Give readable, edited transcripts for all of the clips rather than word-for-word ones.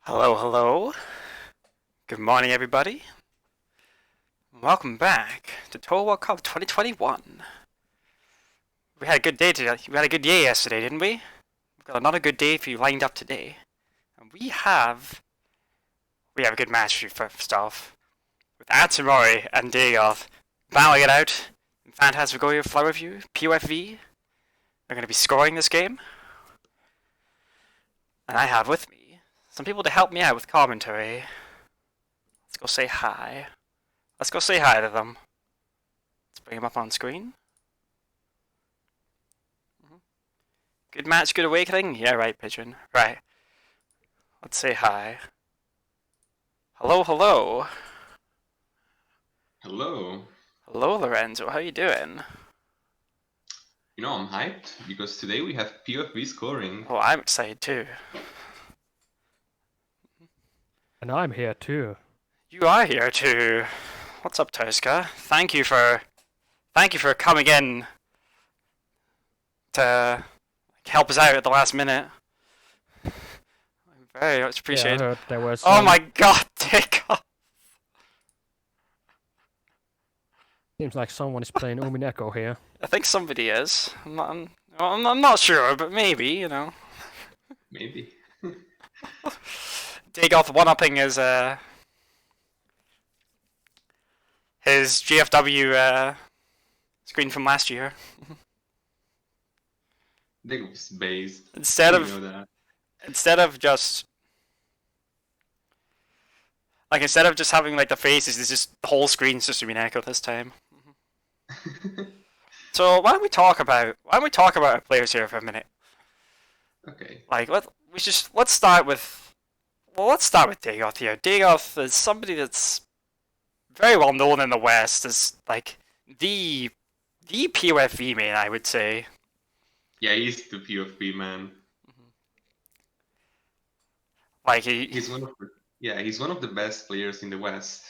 Hello, hello. Good morning, everybody. Welcome back to Touhou World Cup 2021. We had a good day today. We had a good day yesterday, didn't we? We've got another good day for you lined up today. And we have a good match for you first off. With Atsumori and Dagoth battling it out in Phantasmagoria Flower View, PoFV. They're going to be scoring this game. And I have with me some people to help me out with commentary. Let's go say hi. Let's go say hi to them. Let's bring them up on screen. Good match, good awakening? Yeah, right, Pigeon. Right. Let's say hi. Hello, hello. Hello. Hello, Lorenzo. How you doing? You know, I'm hyped because today we have PoFV scoring. Oh, I'm excited too. And I'm here too. You are here too. What's up, Tosca? Thank you for coming in to help us out at the last minute. Very much appreciated. Yeah, I heard there was. Oh my God, take off. Seems like someone is playing Umineko here. I think somebody is. I'm not sure, but maybe, you know. Maybe. Dagoth one-upping his GFW screen from last year. Dagoth's based. Instead You of know that. instead of just having like the faces, it's just the whole screen's just Lunatic this time. So why don't we talk about our players here for a minute? Okay. Like let's start with Dagoth here. Dagoth is somebody that's very well known in the West as like the PoFV main, I would say. Yeah, he's the PoFV man. Like He's one of the best players in the West.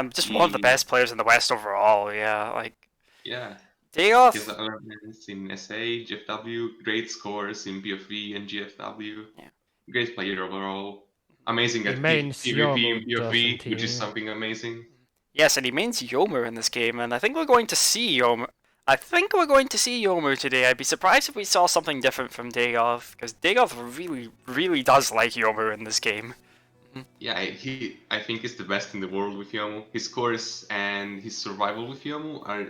just one of the best players in the West overall. Yeah, like Yeah. Dagoth. His elements in SA, GFW, great scores in PoFV and GFW. Yeah. Great player overall. Amazing He at mains PvP and Yomu, PoFV, doesn't which he? is something amazing. Yes, and he mains Yomu in this game, and I think we're going to see Yomu. I think we're going to see Yomu today. I'd be surprised if we saw something different from Dagoth, because Dagoth really, really does like Yomu in this game. Yeah, I think he's the best in the world with Yomu. His scores and his survival with Yomu are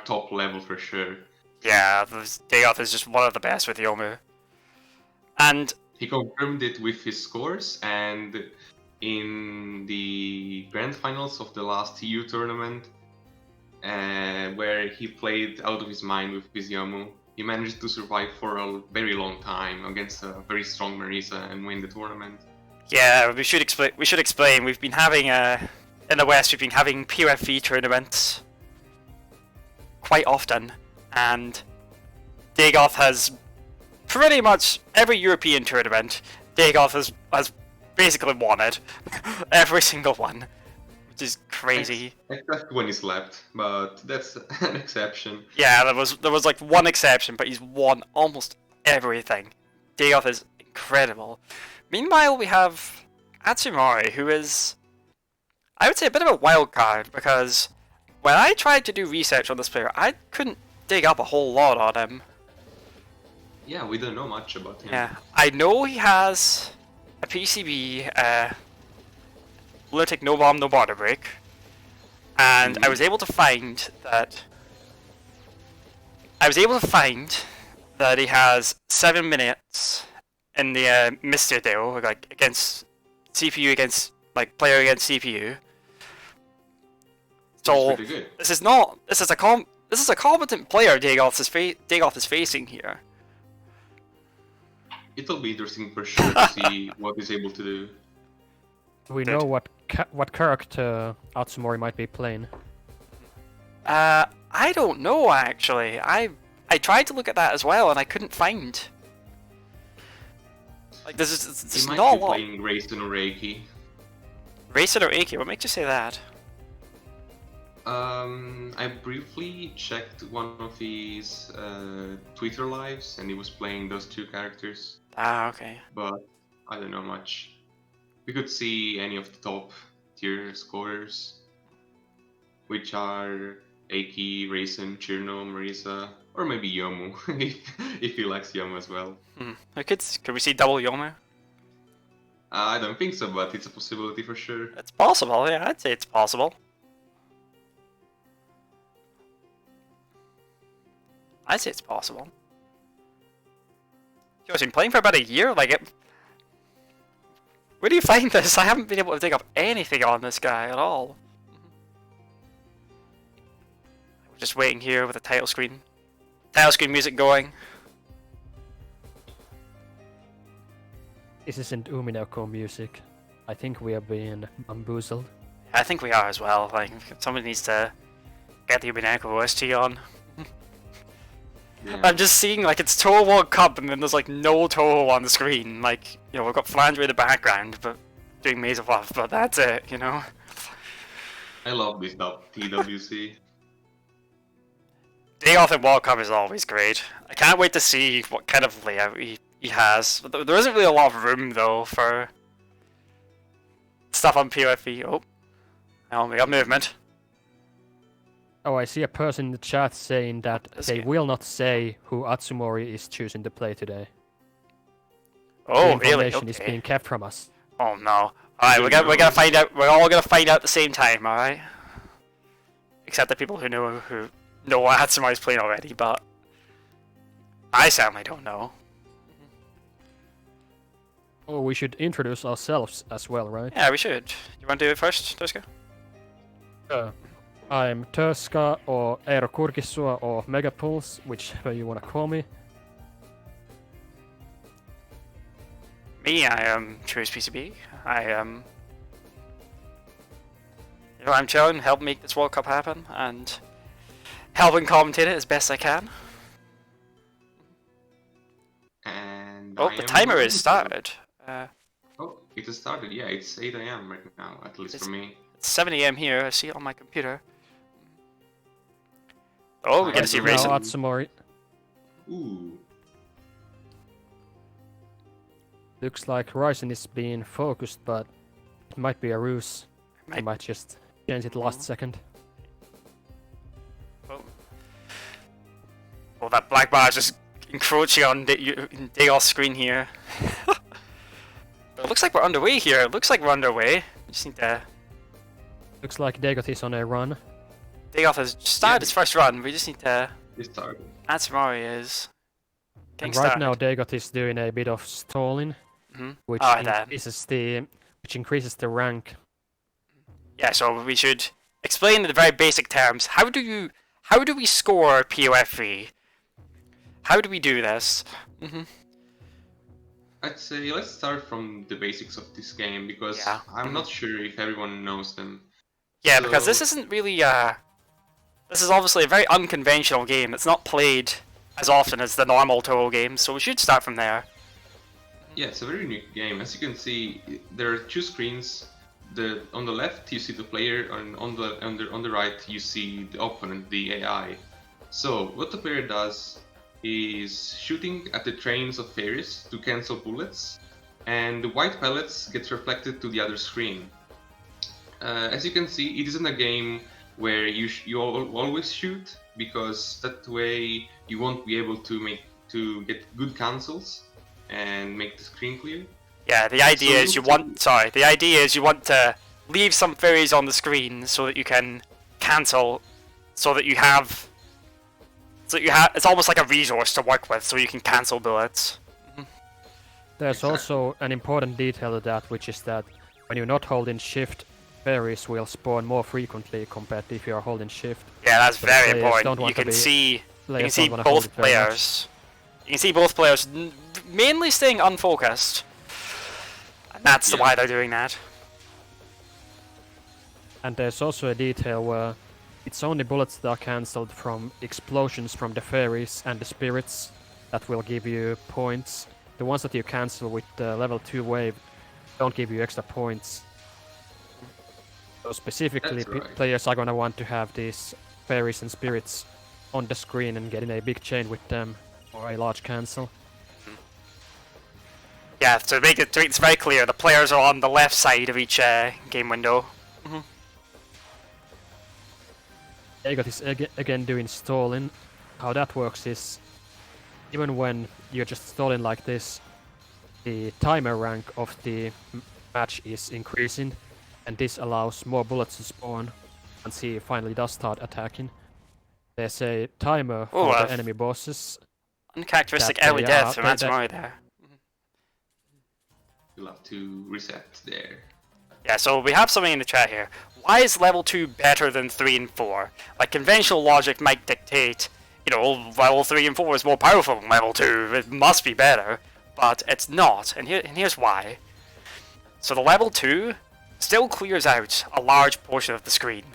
top level for sure. Yeah, Dagoth is just one of the best with Yomu. And he confirmed it with his scores, and in the grand finals of the last EU tournament, where he played out of his mind with his Yomu, he managed to survive for a very long time against a very strong Marisa and win the tournament. Yeah, we should explain. We've been having in the West, we've been having PoFV tournaments quite often, and Dagoth has pretty much every European tournament. Dagoth has basically won it, every single one, which is crazy. Except when he slept, but that's an exception. Yeah, there was like one exception, but he's won almost everything. Dagoth is incredible. Meanwhile, we have Atsumori, who is, I would say, a bit of a wild card, because when I tried to do research on this player, I couldn't dig up a whole lot on him. Yeah, we don't know much about him. Yeah, I know he has a PCB, Lunatic no bomb, no border break, and I was able to find that he has 7 minutes in the Mr. Deal, like against CPU against like player against CPU. So this is a competent player Dagoth is facing here. It'll be interesting for sure to see what he's able to do. Do we know what character Atsumori might be playing? I don't know actually. I tried to look at that as well and I couldn't find. Like there's he not a might be lot. Playing Racing or Reiki. Racing or Reiki? What makes you say that? I briefly checked one of his Twitter lives, and he was playing those two characters. Ah, okay. But I don't know much. we could see any of the top tier scorers, which are Eiki, Raisin, Chirno, Marisa, or maybe Yomu, if he likes Yomu as well. Could we see double Yomu? I don't think so, but it's a possibility for sure. It's possible, yeah, I'd say it's possible. I'd say it's possible. Yo, I've been playing for about a year, like it... Where do you find this? I haven't been able to dig up anything on this guy at all. We're just waiting here with the title screen. Title screen music going. This isn't Umineko music. I think we are being bamboozled. I think we are as well. Like, somebody needs to get the Umineko OST on. Yeah. I'm just seeing, like, it's Touhou World Cup and then there's, like, no Touhou on the screen. Like, you know, we've got Flandre in the background, but doing Maze of Love, but that's it, you know? I love this TWC. Dagoth in World Cup is always great. I can't wait to see what kind of layout he has. There isn't really a lot of room, though, for stuff on PoFV. Oh, we got movement. Oh, I see a person in the chat saying that they Okay. will not say who Atsumori is choosing to play today. Oh, The really? information is Okay. being kept from us. Oh no. Alright, we're gonna find out. We're all gonna find out at the same time, alright? Except the people who know what Atsumori's playing already, but I certainly don't know. Oh, we should introduce ourselves as well, right? Yeah, we should. You want to do it first, Tuska? I'm Turska, or EeroKurkisuo, or Megapulse, whichever you wanna call me. Me, I am TruesPCB. I am. You know, I'm trying to help make this World Cup happen and helping commentate it as best I can. And Oh, I the am timer is Lunatic. started. Oh, it has started. Yeah, it's 8 AM right now, at least for me. It's 7 AM here. I see it on my computer. Oh, we get to see Now, Raisin. Now Atsumori. Ooh. Looks like Ryzen is being focused, but it might be a ruse. I might just change it last second. Oh, that black bar is just encroaching on Dagoth's screen here. It looks like we're underway here. It looks like we're underway. We just need to... Looks like Dagoth is on a run. Dagoth has started his first run. We just need to... It started. Atsumori is... getting And right started. now Dagoth is doing a bit of stalling, which then. increases the rank. Yeah, so we should explain in the very basic terms. How do we score PoFV? How do we do this? I'd say let's start from the basics of this game because Yeah. I'm not sure if everyone knows them. Yeah, because this So- isn't really this is obviously a very unconventional game. It's not played as often as the normal Touhou games, so we should start from there. Yeah, it's a very unique game. As you can see, there are two screens. On the left you see the player, and on the right you see the opponent, the AI. So what the player does is shooting at the trains of fairies to cancel bullets, and the white pellets get reflected to the other screen. As you can see, it isn't a game where you always shoot, because that way you won't be able to get good cancels and make the screen clear. Yeah, the idea So is you look want to leave some fairies on the screen so that you can cancel, so that you have it's almost like a resource to work with, so you can cancel bullets. There's Exactly. also an important detail to that, which is that when you're not holding shift, fairies will spawn more frequently compared to if you are holding shift. Yeah, that's So the very players important. don't You want to can be- see Players don't wanna hold both it very much. players. You can see both players mainly staying unfocused. And that's Yeah. why they're doing that. And there's also a detail where it's only bullets that are cancelled from explosions from the fairies and the spirits that will give you points. The ones that you cancel with the level 2 wave don't give you extra points. So specifically, That's right. players are gonna want to have these fairies and spirits on the screen and get in a big chain with them or a large cancel. Yeah, to make it very clear, the players are on the left side of each game window. Dagoth is again doing stalling. How that works is, even when you're just stalling like this, the timer rank of the match is increasing, and this allows more bullets to spawn once he finally does start attacking. There's a timer for the enemy bosses. Uncharacteristic that early they death are- from they- Atsumori there. You'll have to reset there. Yeah, so we have something in the chat here. Why is level 2 better than 3 and 4? Like, conventional logic might dictate, you know, level 3 and 4 is more powerful than level 2, it must be better. But it's not, and here's why. So the level 2 still clears out a large portion of the screen.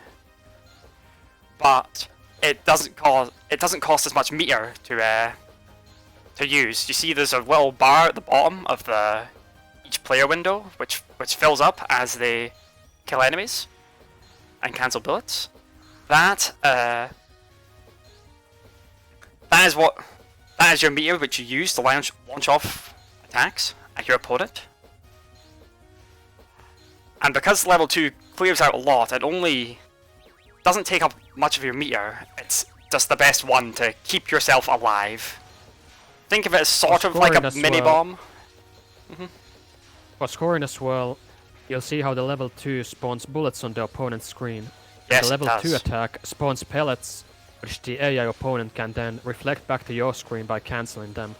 But it doesn't cost as much meter to use. You see there's a little bar at the bottom of each player window, which fills up as they kill enemies and cancel bullets. That is your meter which you use to launch off attacks at your opponent. And because level 2 clears out a lot, it only doesn't take up much of your meter. It's just the best one to keep yourself alive. Think of it as sort of like a mini bomb. For scoring as well, you'll see how the level 2 spawns bullets on the opponent's screen. Yes, the level it 2 does. attack spawns pellets, which the AI opponent can then reflect back to your screen by cancelling them.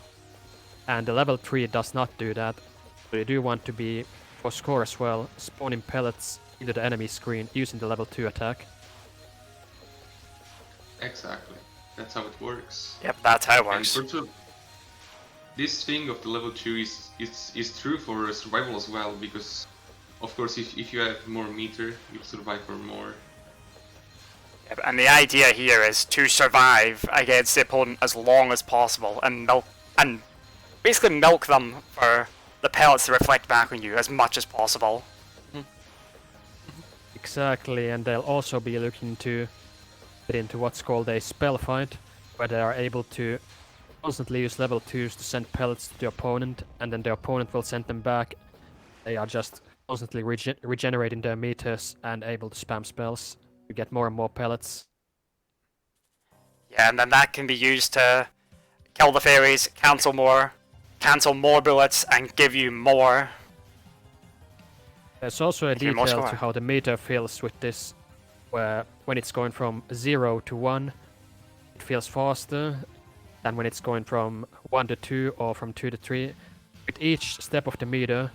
And the level 3 does not do that, so you do want to be, for score as well, spawning pellets into the enemy screen using the level 2 attack. Exactly. That's how it works. Yep, that's how it And works. sort of, this thing of the level 2 is true for survival as well, because of course if you have more meter, you'll survive for more. Yep, and the idea here is to survive against the opponent as long as possible and basically milk them for the pellets to reflect back on you as much as possible. Exactly, and they'll also be looking to get into what's called a spell fight, where they are able to constantly use level 2s to send pellets to the opponent, and then the opponent will send them back. They are just constantly regenerating their meters and able to spam spells to get more and more pellets. Yeah, and then that can be used to kill the fairies, cancel more bullets, and give you more. There's also a Give you more detail score. to how the meter feels with this, where when it's going from 0 to 1, it feels faster than when it's going from 1 to 2 or from 2 to 3. With each step of the meter,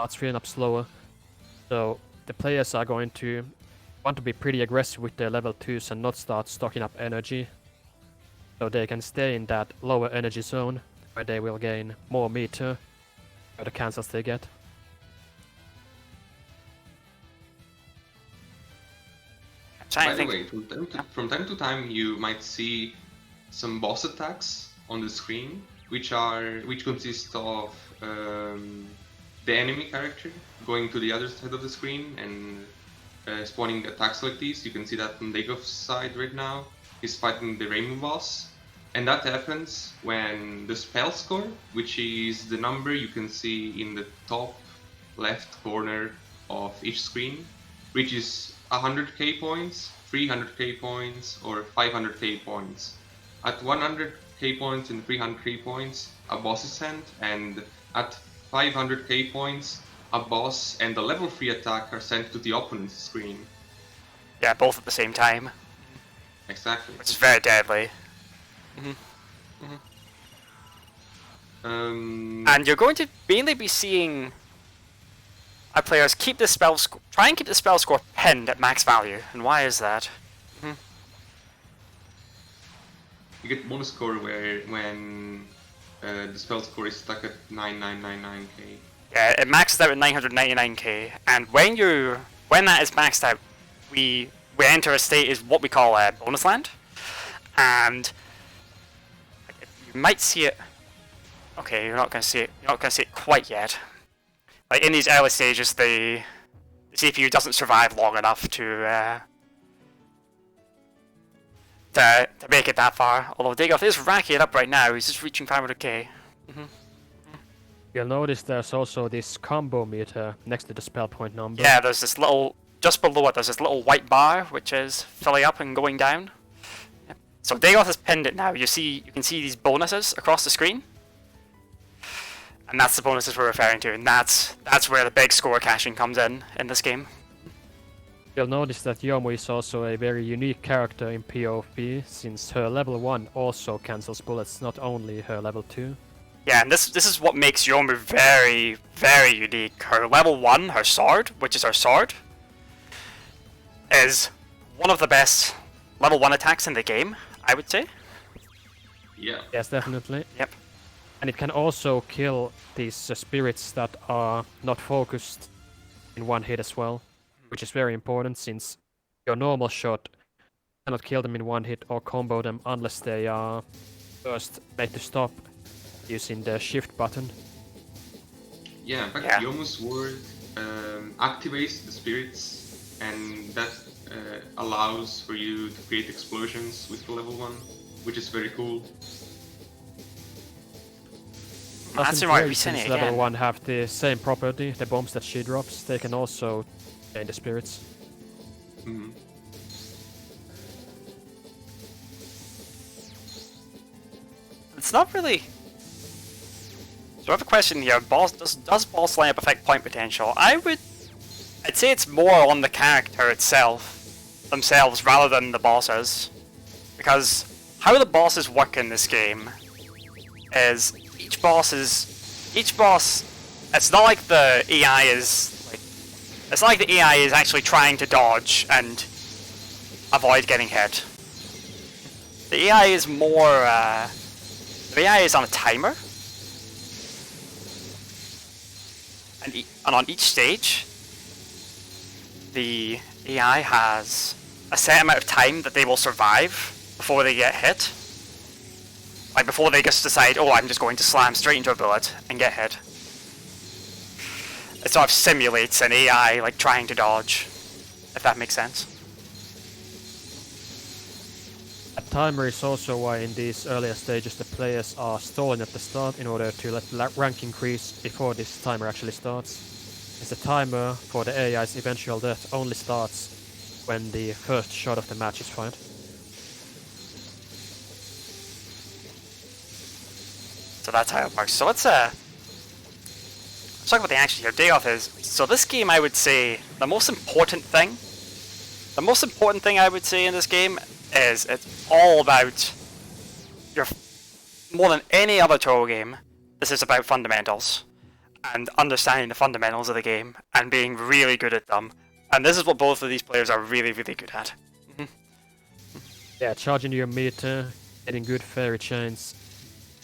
it's filling up slower. So the players are going to want to be pretty aggressive with their level 2s and not start stocking up energy. So they can stay in that lower energy zone, where they will gain more meter for the cancels they get. By the way, from time to time you might see some boss attacks on the screen, which consist of the enemy character going to the other side of the screen and spawning attacks like these. You can see that on Dagoth's side right now. He's fighting the Rainbow boss, and that happens when the spell score, which is the number you can see in the top left corner of each screen, reaches 100k points, 300k points, or 500k points. At 100k points and 300k points, a boss is sent, and at 500k points, a boss and a level 3 attack are sent to the opponent's screen. Yeah, both at the same time, Exactly. which is very deadly. And you're going to mainly be seeing our players keep the try and keep the spell score pinned at max value. And why is that? You get bonus score when the spell score is stuck at 9999k. Yeah, it maxes out at 999k, and when that is maxed out, we enter a state is what we call a bonus land, and you might see it. Okay, you're not gonna see it. You're not gonna see it quite yet. Like in these early stages, the CPU doesn't survive long enough to make it that far. Although Dagoth is racking it up right now. He's just reaching 500k. You'll notice there's also this combo meter next to the spell point number. Yeah, there's this little, just below it, there's this little white bar which is filling up and going down. Yep. So Dagoth has pinned it now. You can see these bonuses across the screen, and that's the bonuses we're referring to, and that's where the big score caching comes in this game. You'll notice that Yomu is also a very unique character in PoFV, since her level 1 also cancels bullets, not only her level 2. Yeah, and this is what makes Yomu very, very unique. Her level 1, her sword, which is her sword, is one of the best level 1 attacks in the game, I would say. Yeah. Yes, definitely. Yep. And it can also kill these spirits that are not focused in one hit as well, which is very important since your normal shot cannot kill them in one hit or combo them unless they are first made to stop using the shift button. Yeah, in fact, Yeah. Yomu's word activates the spirits, and that allows for you to create explosions with the level 1, which is very cool. That's Doesn't right, Rage, we seen since it level again. 1 have the same property, the bombs that she drops, they can also gain the spirits. Mhm. It's not really. So I have a question here. Does boss lineup affect point potential? I'd say it's more on the character themselves, rather than the bosses. Because how the bosses work in this game is each boss, it's not like the AI is actually trying to dodge and avoid getting hit. The AI is more, the AI is on a timer. And on each stage, the AI has a set amount of time that they will survive before they get hit. Like before they just decide, oh, I'm just going to slam straight into a bullet and get hit. It sort of simulates an AI like trying to dodge, if that makes sense. A timer is also why in these earlier stages the players are stalling at the start in order to let the rank increase before this timer actually starts. As the timer for the AI's eventual death only starts when the first shot of the match is fired. So that's how it works. So let's talk about the action here. Dagoth is, so this game, I would say the most important thing I would say in this game is it's all about more than any other Touhou game, this is about fundamentals and understanding the fundamentals of the game and being really good at them. And this is what both of these players are really, really good at. Yeah, charging your meter, getting good fairy chains,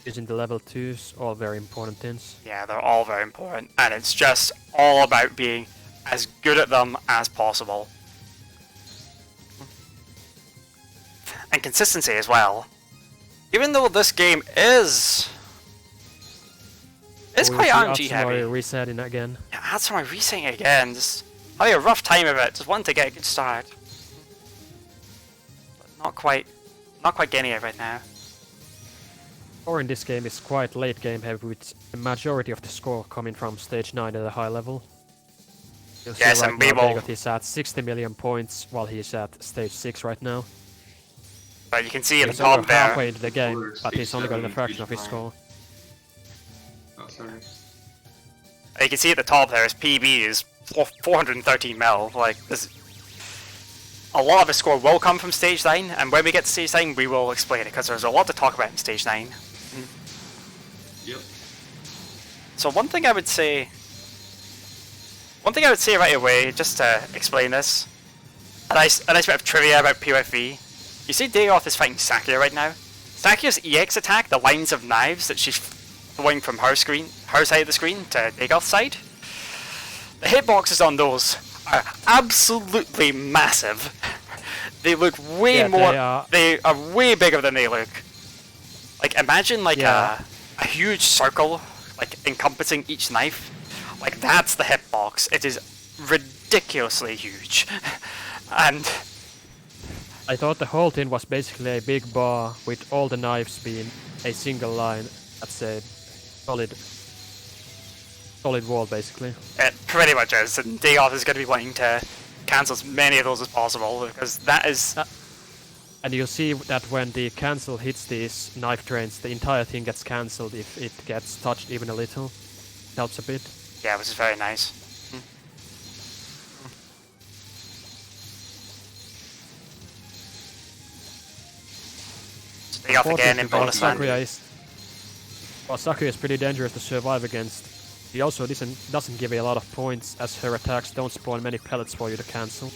using the level 2s, all very important things. Yeah, they're all very important, and it's just all about being as good at them as possible. And consistency as well. Even though this game is quite RNG heavy. Atsumori resetting again. Yeah, Atsumori resetting again, just having a rough time of it, just wanting to get a good start. But not quite getting it right now. Score in this game is quite late game heavy, with the majority of the score coming from stage 9 at a high level. You'll see Yes, right and we now will. Dagoth is at 60 million points while he's at stage 6 right now. But you can see at the He's over top there. halfway into the game, Over but he's only gotten a 6-7 fraction of his each score. Oh, sorry. You can see at the top there, his PB is 413 mil. Like, a lot of his score will come from stage 9, and when we get to stage 9, we will explain it, because there's a lot to talk about in stage 9. Yep. So one thing I would say right away, just to explain this, a nice bit of trivia about PoFV. You see Dagoth is fighting Sakia right now. Sakia's EX attack, the lines of knives that she's throwing from her side of the screen to Dagoth's side, the hitboxes on those are absolutely massive. They look way Yeah, more. They are way bigger than they look. Like, imagine like Yeah. a huge circle, like encompassing each knife. Like, that's the hitbox. It is ridiculously huge, and I thought the whole thing was basically a big bar with all the knives being a single line. That's a solid solid wall, basically. It pretty much is, and Dagoth is going to be wanting to cancel as many of those as possible, because that is... And you'll see that when the cancel hits these knife drains, the entire thing gets cancelled if it gets touched even a little. It helps a bit. Yeah, which is very nice. Dagoth again in bonus land. Sakuya is pretty dangerous to survive against. He also doesn't give a lot of points, as her attacks don't spawn many pellets for you to cancel.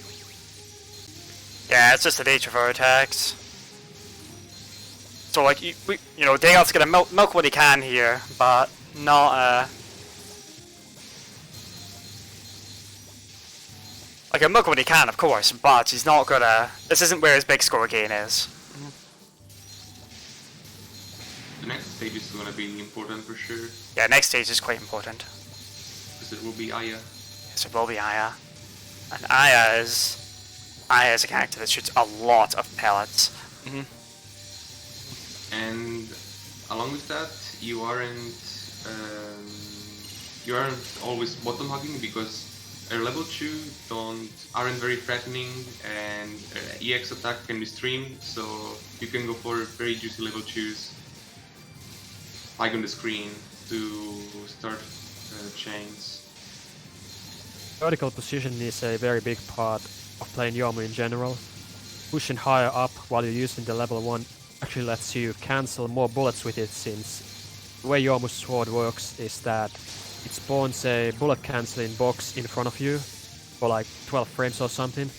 Yeah, it's just the nature of her attacks. So like, you know, Dagoth's gonna milk what he can here, but not like he'll milk what he can, of course, but he's not gonna. This isn't where his big score gain is. The next stage is gonna be important for sure. Yeah, next stage is quite important. Because it will be Aya. Yes, it will be Aya, and Aya is a character that shoots a lot of pellets. And along with that, you aren't always bottom hugging, because a level 2 aren't very threatening, and EX attack can be streamed, so you can go for very juicy level 2s like on the screen to start chains. Vertical position is a very big part of playing Yomu in general. Pushing higher up while you're using the level 1 actually lets you cancel more bullets with it, since the way Yomu's sword works is that it spawns a bullet cancelling box in front of you for like 12 frames or something,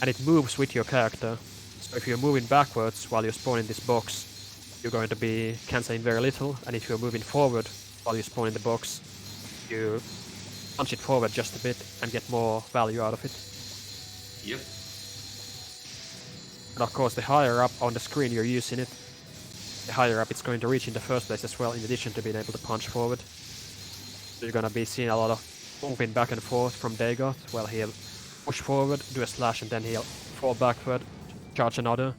and it moves with your character. So if you're moving backwards while you're spawning this box, you're going to be cancelling very little, and if you're moving forward while you're spawning the box, you punch it forward just a bit and get more value out of it. Yep. And of course, the higher up on the screen you're using it, the higher up it's going to reach in the first place as well, in addition to being able to punch forward. So you're gonna be seeing a lot of moving back and forth from Dagoth, while he'll push forward, do a slash, and then he'll fall backward, charge another.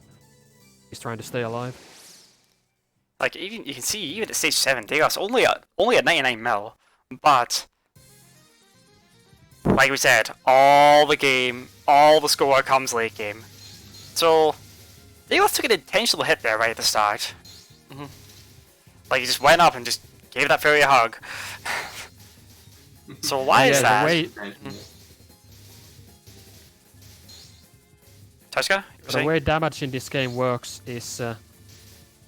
He's trying to stay alive. Like, even you can see, even at stage 7, Dagoth's only at 99 mil, but like we said, all the score comes late game. So Dagoth took an intentional hit there right at the start. Like, he just went up and just gave that fairy a hug. So why is that? Tushka? The way damage in this game works is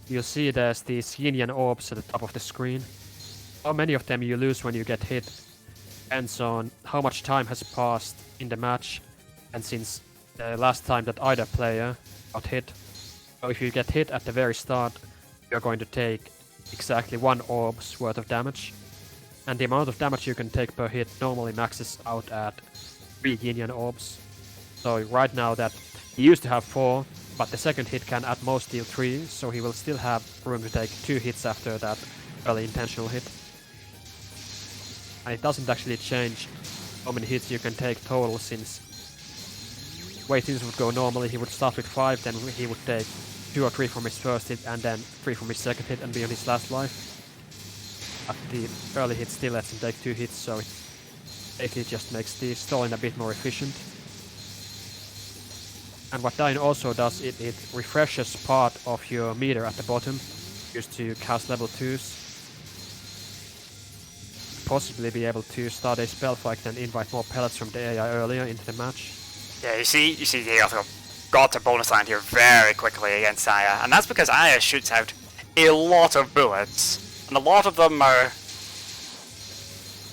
you'll see there's these yin yang orbs at the top of the screen. How many of them you lose when you get hit depends on how much time has passed in the match, and since the last time that either player got hit. So if you get hit at the very start, you're going to take exactly 1 orb's worth of damage. And the amount of damage you can take per hit normally maxes out at 3 yin yang orbs. So right now that he used to have 4, but the second hit can at most deal 3, so he will still have room to take 2 hits after that early intentional hit. And it doesn't actually change how many hits you can take total, since the way things would go normally, he would start with 5, then he would take 2 or 3 from his first hit, and then 3 from his second hit and be on his last life. But the early hit still lets him take 2 hits, so it just makes the stalling a bit more efficient. And what Dying also does, it refreshes part of your meter at the bottom, used to cast level 2s. Possibly be able to start a spell fight and invite more pellets from the AI earlier into the match. Yeah, you see Dagoth got to bonus land here very quickly against Aya, and that's because Aya shoots out a lot of bullets, and a lot of them are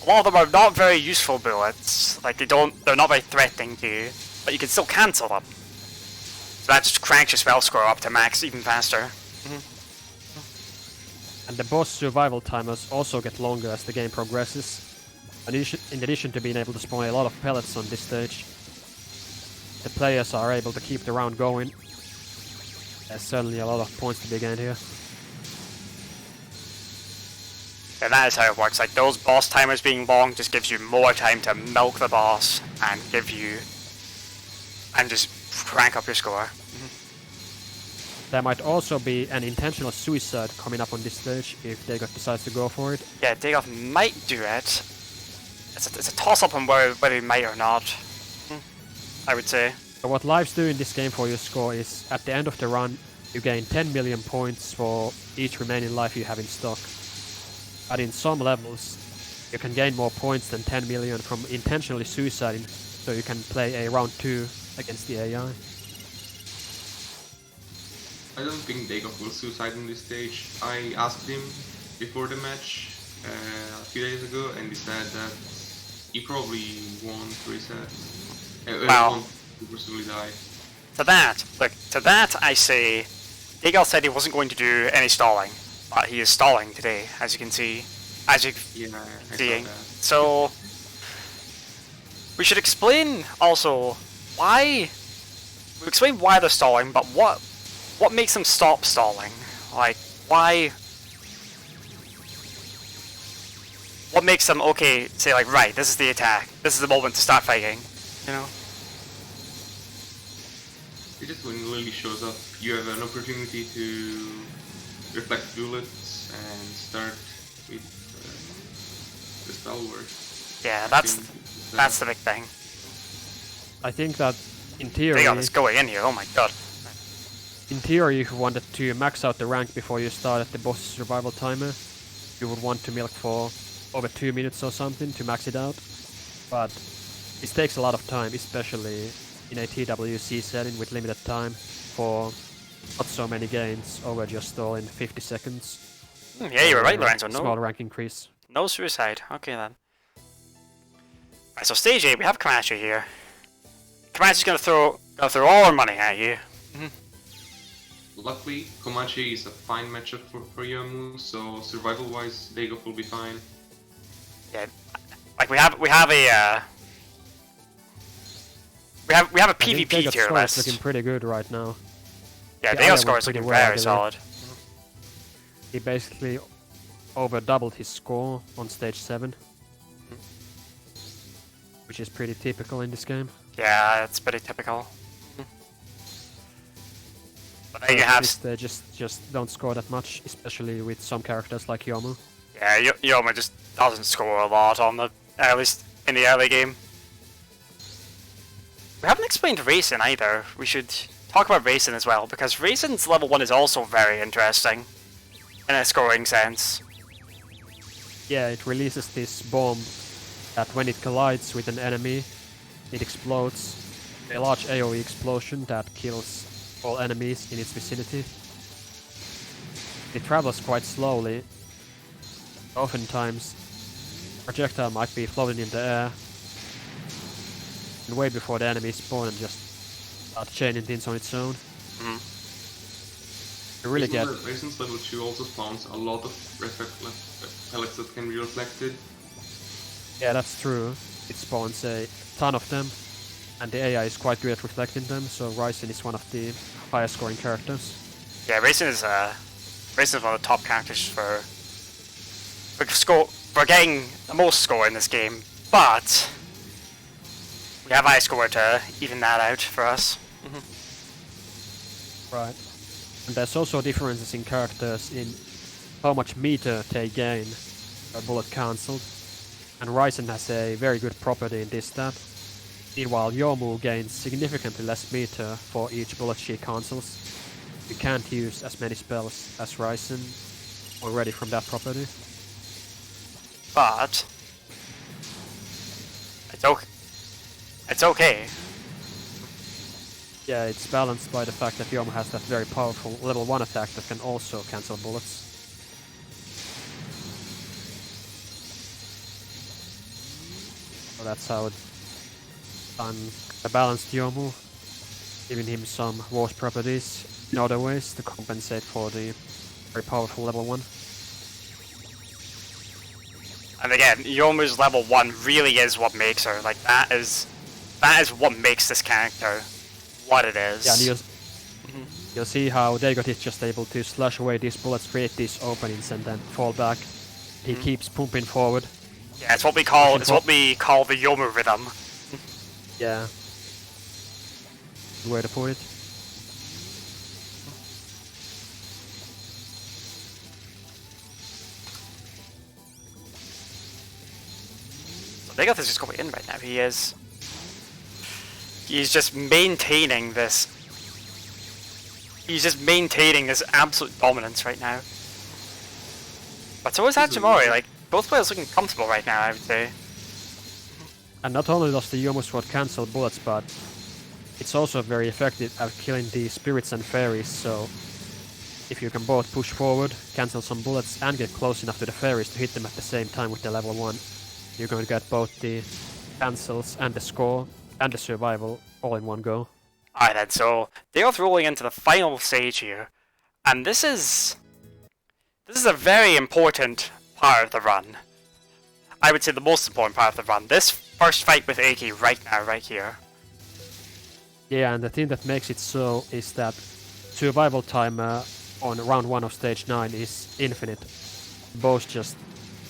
not very useful bullets. Like, they're not very threatening to you, but you can still cancel them. So that just cranks your spell score up to max even faster. And the boss survival timers also get longer as the game progresses. In addition to being able to spawn a lot of pellets on this stage, the players are able to keep the round going. There's certainly a lot of points to be gained here. And that is how it works. Like, those boss timers being long just gives you more time to milk the boss and just crank up your score. There might also be an intentional suicide coming up on this stage if Dagoth decides to go for it. Yeah, Dagoth might do it. it's a toss-up on whether he might or not. I would say. So what lives do in this game for your score is, at the end of the run, you gain 10 million points for each remaining life you have in stock. But in some levels, you can gain more points than 10 million from intentionally suiciding, so you can play a round 2 against the AI. I don't think Dagoth will suicide in this stage. I asked him before the match a few days ago, and he said that he probably won't reset. Wow. Won't personally die. To that I say, Dagoth said he wasn't going to do any stalling, but he is stalling today, as you can see. As you Yeah, I seeing. saw that. So we should explain also why. We explain why they're stalling, but what makes them stop stalling? Like why? What makes them okay? Say like, right, this is the attack. This is the moment to start fighting. You know. It just when Lily shows up, you have an opportunity to reflect bullets and start with the spell work. Yeah, that's the big thing. I think that in theory, Dagoth is going in here. Oh my god. in theory, if you wanted to max out the rank before you started the boss survival timer, you would want to milk for over 2 minutes or something to max it out. But it takes a lot of time, especially in a TWC setting with limited time for not so many gains over just all in 50 seconds. Yeah, you were right, Lorenzo. Small No, rank increase. no suicide. Okay then. Right, so stage 8, we have Comanche here. Comanche's gonna throw all our money at you. Luckily, Comanche is a fine matchup for Yomu, so survival-wise, Dagoth will be fine. Yeah, like we have a PvP Dagoth's tier score is list. looking pretty good right now. Yeah, the other Dagoth's score one is pretty looking well, I very believe. solid. He basically over doubled his score on stage 7. Which is pretty typical in this game. Yeah, it's pretty typical. But then you have They just don't score that much, especially with some characters like Yomu. yeah, Yoma just doesn't score a lot on the at least in the early game. We haven't explained Raisin either. We should talk about Raisin as well, because Raisin's level 1 is also very interesting in a scoring sense. Yeah, it releases this bomb that when it collides with an enemy, it explodes. A large AoE explosion that kills all enemies in its vicinity. It travels quite slowly. Oftentimes, projectile might be floating in the air and way before the enemies spawn and just start chaining things on its own. You really get Raisin's level 2 also spawns a lot of pellets that can be reflected. Yeah, that's true. It spawns a ton of them, and the AI is quite good at reflecting them, so Ryzen is one of the highest scoring characters. Yeah, Raisin is one of the top characters for getting the most score in this game, but we have high score to even that out for us. Right. And there's also differences in characters in how much meter they gain per bullet cancelled. And Ryzen has a very good property in this stat. Meanwhile, Yomu gains significantly less meter for each bullet she cancels. You can't use as many spells as Ryzen already from that property. But it's okay. Yeah, it's balanced by the fact that Yomu has that very powerful level 1 attack that can also cancel bullets. So that's how it's done. A balanced Yomu, giving him some worse properties in other ways to compensate for the very powerful level 1. And again, Yomu's level 1 really is what makes her. Like that is what makes this character what it is. Yeah, and you'll see how Dagoth is just able to slash away these bullets, create these openings, and then fall back. He keeps pumping forward. Yeah, it's what we call the Yomu rhythm. Yeah. Good way to put it. Dagoth is just going in right now. He's just maintaining this. He's just maintaining this absolute dominance right now. But so is Atsumori. Like, both players looking comfortable right now, I would say. And not only does the Yomu Sword cancel bullets, but it's also very effective at killing the spirits and fairies, so if you can both push forward, cancel some bullets, and get close enough to the fairies to hit them at the same time with the level 1, you're going to get both the cancels and the score and the survival all in one go. Alright then, so Dagoth rolling into the final stage here, and this is a very important part of the run. I would say the most important part of the run. This first fight with Aki right now, right here. Yeah, and the thing that makes it so is that survival time on round 1 of stage 9 is infinite. The boss just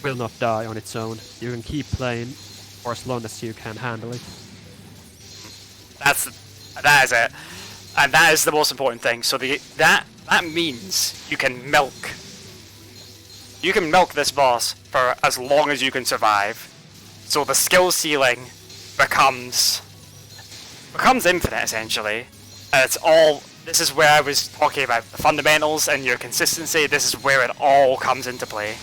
will not die on its own. You can keep playing for as long as you can handle it. That is it. And that is the most important thing. So that means you can milk this boss for as long as you can survive. So the skill ceiling becomes infinite essentially. And this is where I was talking about the fundamentals and your consistency. This is where it all comes into play.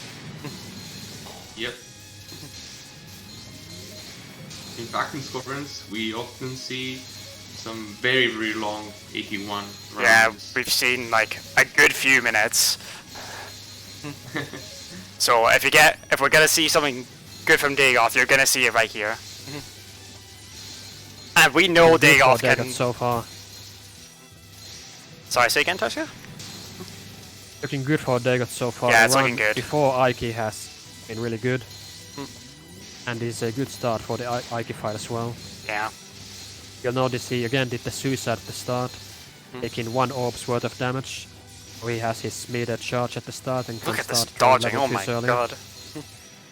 Yep. In fact, in squadrons, we often see some very, very long 81 rounds. Yeah, we've seen like a good few minutes. So if we're gonna see something good from Dagoth, you're gonna see it right here. And we know Dagoth can. So far. Sorry, say again, Tosca? Looking good for Dagoth so far. Yeah, it's the looking run good. Before Aiki has been really good. And is a good start for the Aiki fight as well. Yeah. You'll notice he again did the suicide at the start, taking 1 orb's worth of damage. He has his meter charge at the start and can Look at this start dodging, oh my earlier. god.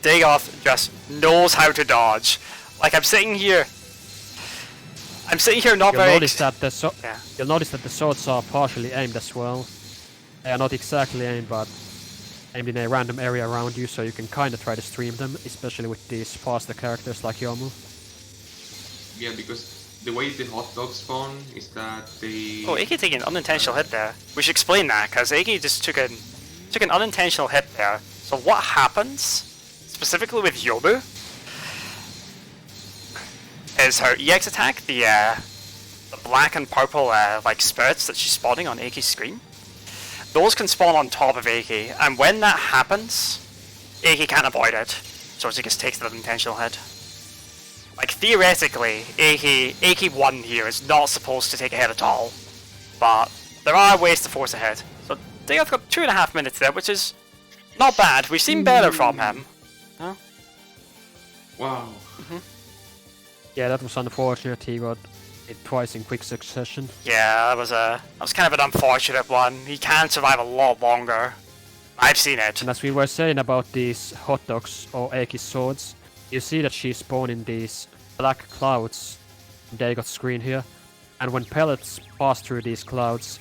Dagoth just knows how to dodge. Like I'm sitting here not You'll very notice that the yeah. You'll notice that the swords are partially aimed as well. They are not exactly aimed, but aimed in a random area around you, so you can kinda try to stream them, especially with these faster characters like Yomu. Yeah, because the way the hot dogs spawn is that they... Oh, Aki taking an unintentional hit there. We should explain that, because Aki just took an unintentional hit there. So what happens, specifically with Yomu, is her EX attack, the black and purple like spirits that she's spawning on Aki's screen. Those can spawn on top of Aki, and when that happens, Aki can't avoid it, so she just takes the unintentional hit. Like theoretically, Aki 1 here is not supposed to take a hit at all, but there are ways to force a hit. So Dagoth got 2.5 minutes there, which is not bad. We've seen better from him. No? Wow. Yeah, that was unfortunate. He got it twice in quick succession. Yeah, that was kind of an unfortunate one. He can survive a lot longer. I've seen it. And as we were saying about these hot dogs or Aki's swords, you see that she's spawning these black clouds on Dagoth's screen here, and when pellets pass through these clouds,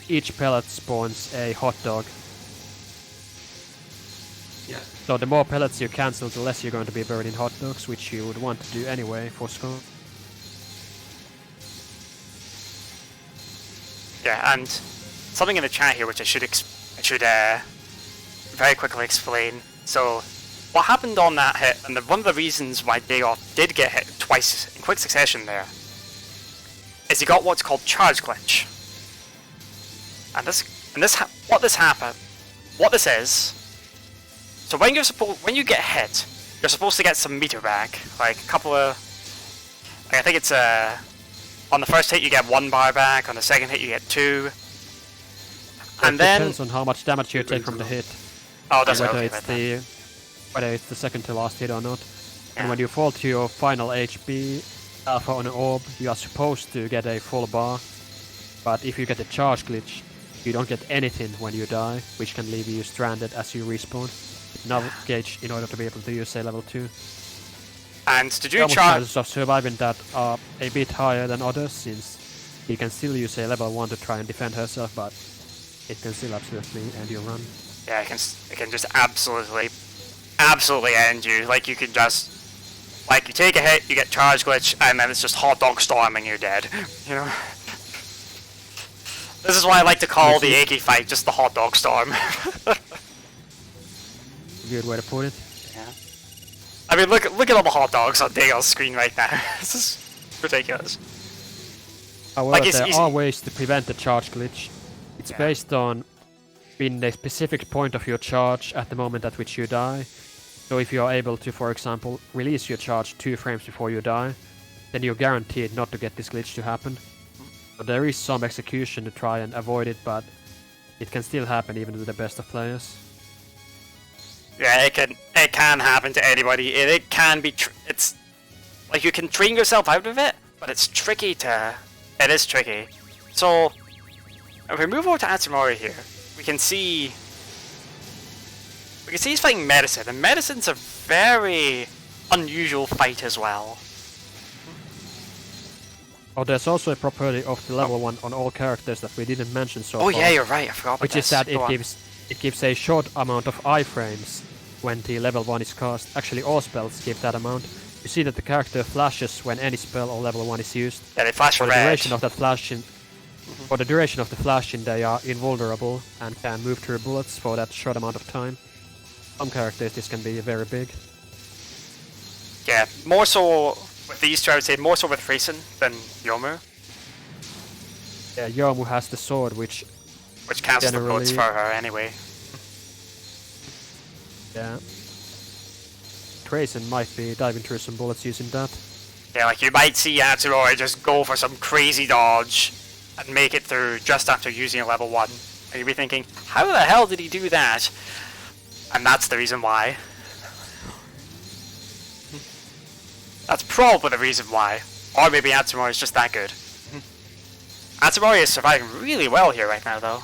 each pellet spawns a hot dog. Yeah. So the more pellets you cancel, the less you're going to be buried in hot dogs, which you would want to do anyway for score. Yeah, and something in the chat here which I should very quickly explain. So, what happened on that hit, and one of the reasons why Dagoth did get hit twice in quick succession there, is he got what's called charge glitch. And what this is, so when you get hit, you're supposed to get some meter back, like a couple of, like I think it's on the first hit you get 1 bar back, on the second hit you get 2, and it then depends on how much damage you take from the hit. oh, that's and okay. whether it's the second to last hit or not. Yeah. And when you fall to your final HP alpha on an orb, you are supposed to get a full bar. But if you get a charge glitch, you don't get anything when you die, which can leave you stranded as you respawn. Nav gauge in order to be able to use a level 2. And to do Yomu's charge, chances of surviving that are a bit higher than others, since he can still use a level 1 to try and defend herself, but it can still absolutely end your run. yeah, it can just absolutely end you. Like you can just Like, you take a hit, you get charge glitch, and then it's just hot dog storm and you're dead. You know? This is why I like to call the Eki fight just the hot dog storm. Good way to put it. Yeah. I mean, look at all the hot dogs on Dagoth's screen right now. This is ridiculous. However, Like, there are ways to prevent the charge glitch. It's Yeah. based on being a specific point of your charge at the moment at which you die. So if you are able to, for example, release your charge 2 frames before you die, then you're guaranteed not to get this glitch to happen. So there is some execution to try and avoid it, but it can still happen even to the best of players. Yeah, it can happen to anybody. It can be. It's like you can train yourself out of it, but it's tricky to. It is tricky. So if we move over to Atsumori here, we can see he's fighting Medicine, and Medicine's a very unusual fight as well. Oh, there's also a property of the level 1 on all characters that we didn't mention so far. Oh yeah, you're right. I forgot about which this. is that Go on. it gives a short amount of iframes when the level 1 is cast. Actually, all spells give that amount. You see that the character flashes when any spell or level 1 is used. Yeah, they flash For the red. duration of that flashing, for the duration of the flashing, they are invulnerable and can move through bullets for that short amount of time. Some characters this can be very big. Yeah, more so with these two, I would say more so with Freeson than Yomu, Yeah, Yomu has the sword, which cancels the bullets Generally- for her anyway. yeah. Grayson might be diving through some bullets using that. Yeah, like you might see Atsumori just go for some crazy dodge and make it through just after using a level 1. And you'll be thinking, how the hell did he do that? And that's the reason why. That's probably the reason why. Or maybe Atsumori is just that good. Atsumori is surviving really well here right now, though.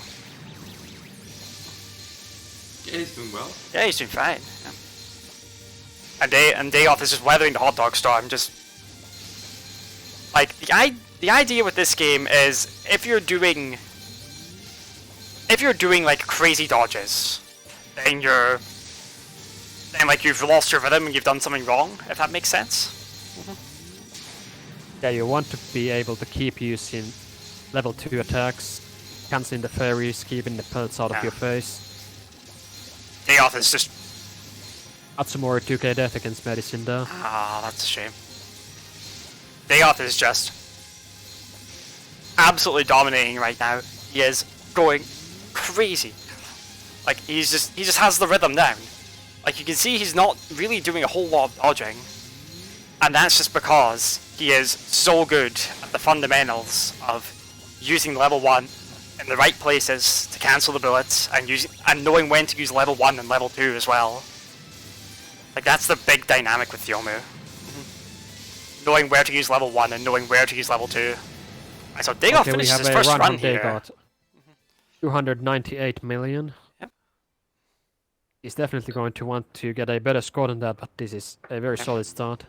Yeah, he's doing well. Yeah, he's doing fine. Yeah. And Dagoth is just weathering the hot dog storm, just... Like, the idea with this game is, if you're doing like crazy dodges, then like you've lost your rhythm and you've done something wrong, if that makes sense. Yeah, you want to be able to keep using level 2 attacks, cancelling the fairies, keeping the pelts out of Yeah. your face. Dagoth is just... Atsumori took a death against Medicine there. Ah, that's a shame. Dagoth is just absolutely dominating right now. He is going crazy. Like he just has the rhythm down. Like you can see he's not really doing a whole lot of dodging. And that's just because he is so good at the fundamentals of using level 1 in the right places to cancel the bullets and knowing when to use level 1 and level 2 as well. Like that's the big dynamic with Yomu. Knowing where to use level 1 and knowing where to use level 2. And so Dagoth Okay, we finishes have his a first run run from here. Dagoth. 298 million. Yep. He's definitely going to want to get a better score than that, but this is a very solid start.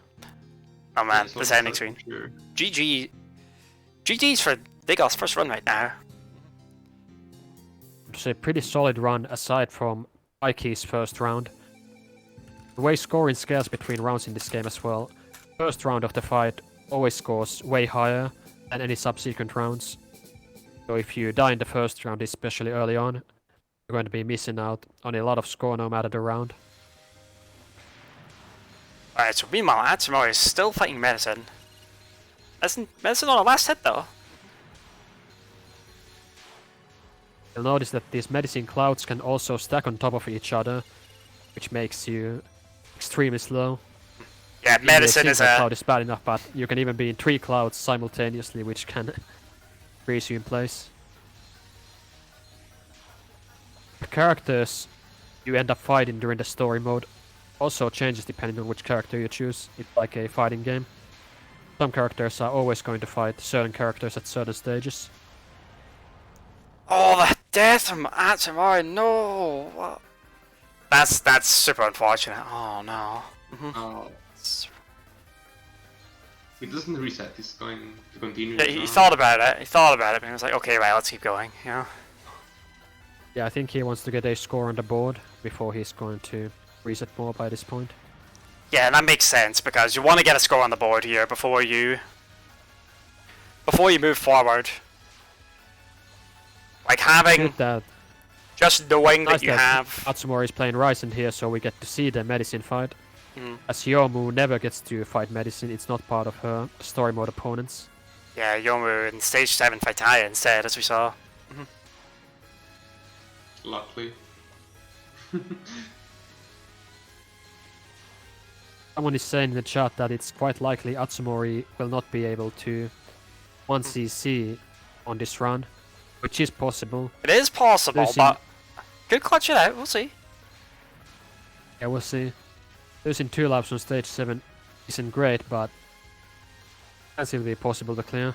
Oh man, So this ending for screen. sure. GG's for Dagoth's first run right now. It's a pretty solid run aside from Ike's first round. The way scoring scales between rounds in this game as well. First round of the fight always scores way higher than any subsequent rounds. So if you die in the first round, especially early on, you're going to be missing out on a lot of score no matter the round. Alright, so meanwhile Atsumori is still fighting Medicine. Medicine on a last hit though. You'll notice that these medicine clouds can also stack on top of each other, which makes you extremely slow. Yeah, Medicine a is single a... cloud is bad enough, but you can even be in 3 clouds simultaneously, which can freeze you in place. The characters you end up fighting during the story mode also changes depending on which character you choose. It's like a fighting game. Some characters are always going to fight certain characters at certain stages. Oh, the death from Atsumori, no! What? That's super unfortunate. Oh no. Oh, he doesn't reset. He's going to continue. Yeah, his he run. thought about it, but he was like, okay, right, let's keep going, you know? Yeah, I think he wants to get a score on the board before he's going to reset more by this point. Yeah, that makes sense because you want to get a score on the board here before you move forward. Like having Good that just knowing nice that you have. Atsumori is playing Ryzen here, so we get to see the medicine fight. Mm. As Yomu never gets to fight medicine, it's not part of her story mode opponents. Yeah, Yomu in stage 7 fight Taya instead, as we saw. Luckily. Someone is saying in the chat that it's quite likely Atsumori will not be able to 1cc on this run, which is possible. It is possible, Losing- but could clutch it out. We'll see. Yeah, we'll see. Losing 2 lives on stage 7 isn't great, but it's still be possible to clear.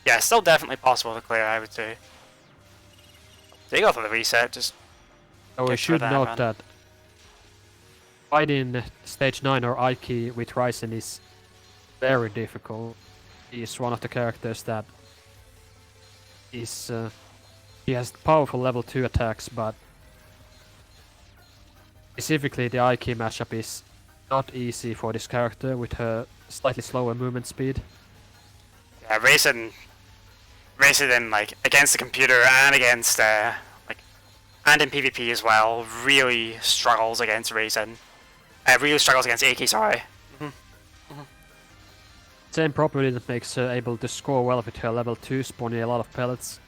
Yeah, still definitely possible to clear, I would say. They go for the reset, just So we Good for should that, note man. that fighting stage 9 or Aiki with Ryzen is very difficult. He is one of the characters that is... he has powerful level 2 attacks, but specifically the Aiki matchup is not easy for this character with her slightly slower movement speed. yeah, racing in like against the computer and against and in PvP as well, really struggles against Raisin. Really struggles against AK, sorry. Same property that makes her able to score well with her level 2, spawning a lot of pellets,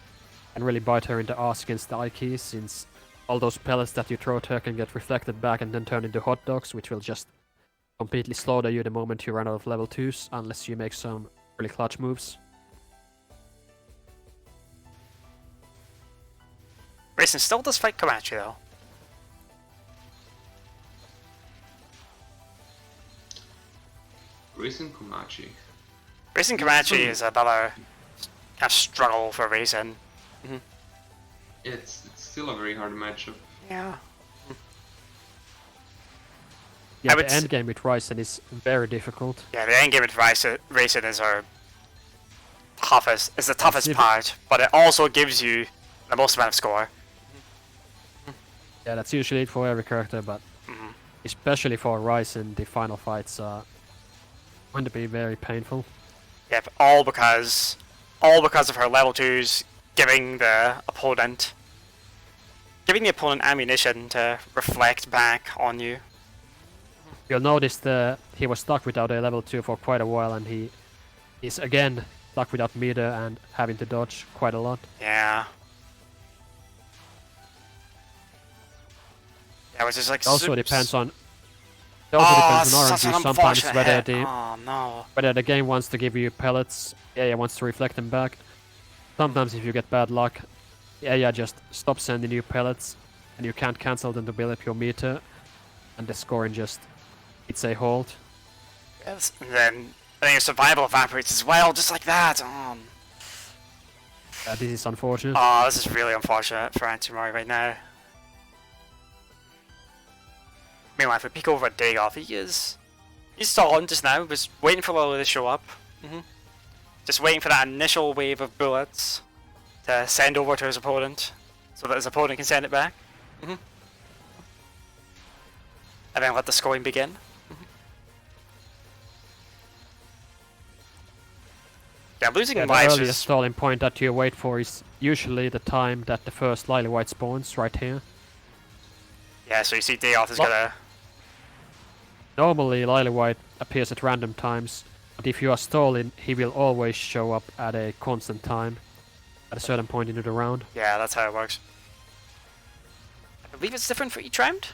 and really bite her in the ass against the Aiki, since all those pellets that you throw at her can get reflected back and then turn into hot dogs, which will just completely slaughter you the moment you run out of level 2s, unless you make some really clutch moves. Raisin still does fight Komachi though. Racing Komachi. Racing Komachi is another kind of struggle for Raisin. It's still a very hard matchup. Yeah. Yeah, I would the endgame with Ryzen is very difficult. Yeah, the endgame with Racing is our toughest, is the toughest if- part, but it also gives you the most amount of score. Yeah, that's usually it for every character, but Mhm. especially for Ryzen, the final fights are going to be very painful. Yep, all because of her level 2s giving the opponent ammunition to reflect back on you. You'll notice that he was stuck without a level 2 for quite a while, and he is again stuck without meter and having to dodge quite a lot. Yeah. Yeah, which is like It also sup- depends on such RNG an sometimes unfortunate whether hit. the Oh no. whether the game wants to give you pellets, AI wants to reflect them back. Sometimes if you get bad luck, the AI just stops sending you pellets and you can't cancel them to build up your meter, and the scoring just hits a halt. Yes. And then your survival evaporates as well, just like that. This is unfortunate. Oh, this is really unfortunate for Atsumori right now. Meanwhile, if we peek over at Dagoth, he's stalling just now, was waiting for Lolo to show up. Just waiting for that initial wave of bullets to send over to his opponent, so that his opponent can send it back. And then let the scoring begin. Yeah, losing Yeah, the lives earliest is... stalling point that you wait for is usually the time that the first Lily White spawns, right here. Yeah, so you see Dagoth is Lo- gonna... Normally Lily White appears at random times, but if you are stalling, he will always show up at a constant time, at a certain point into the round. Yeah, that's how it works. I believe it's different for each round?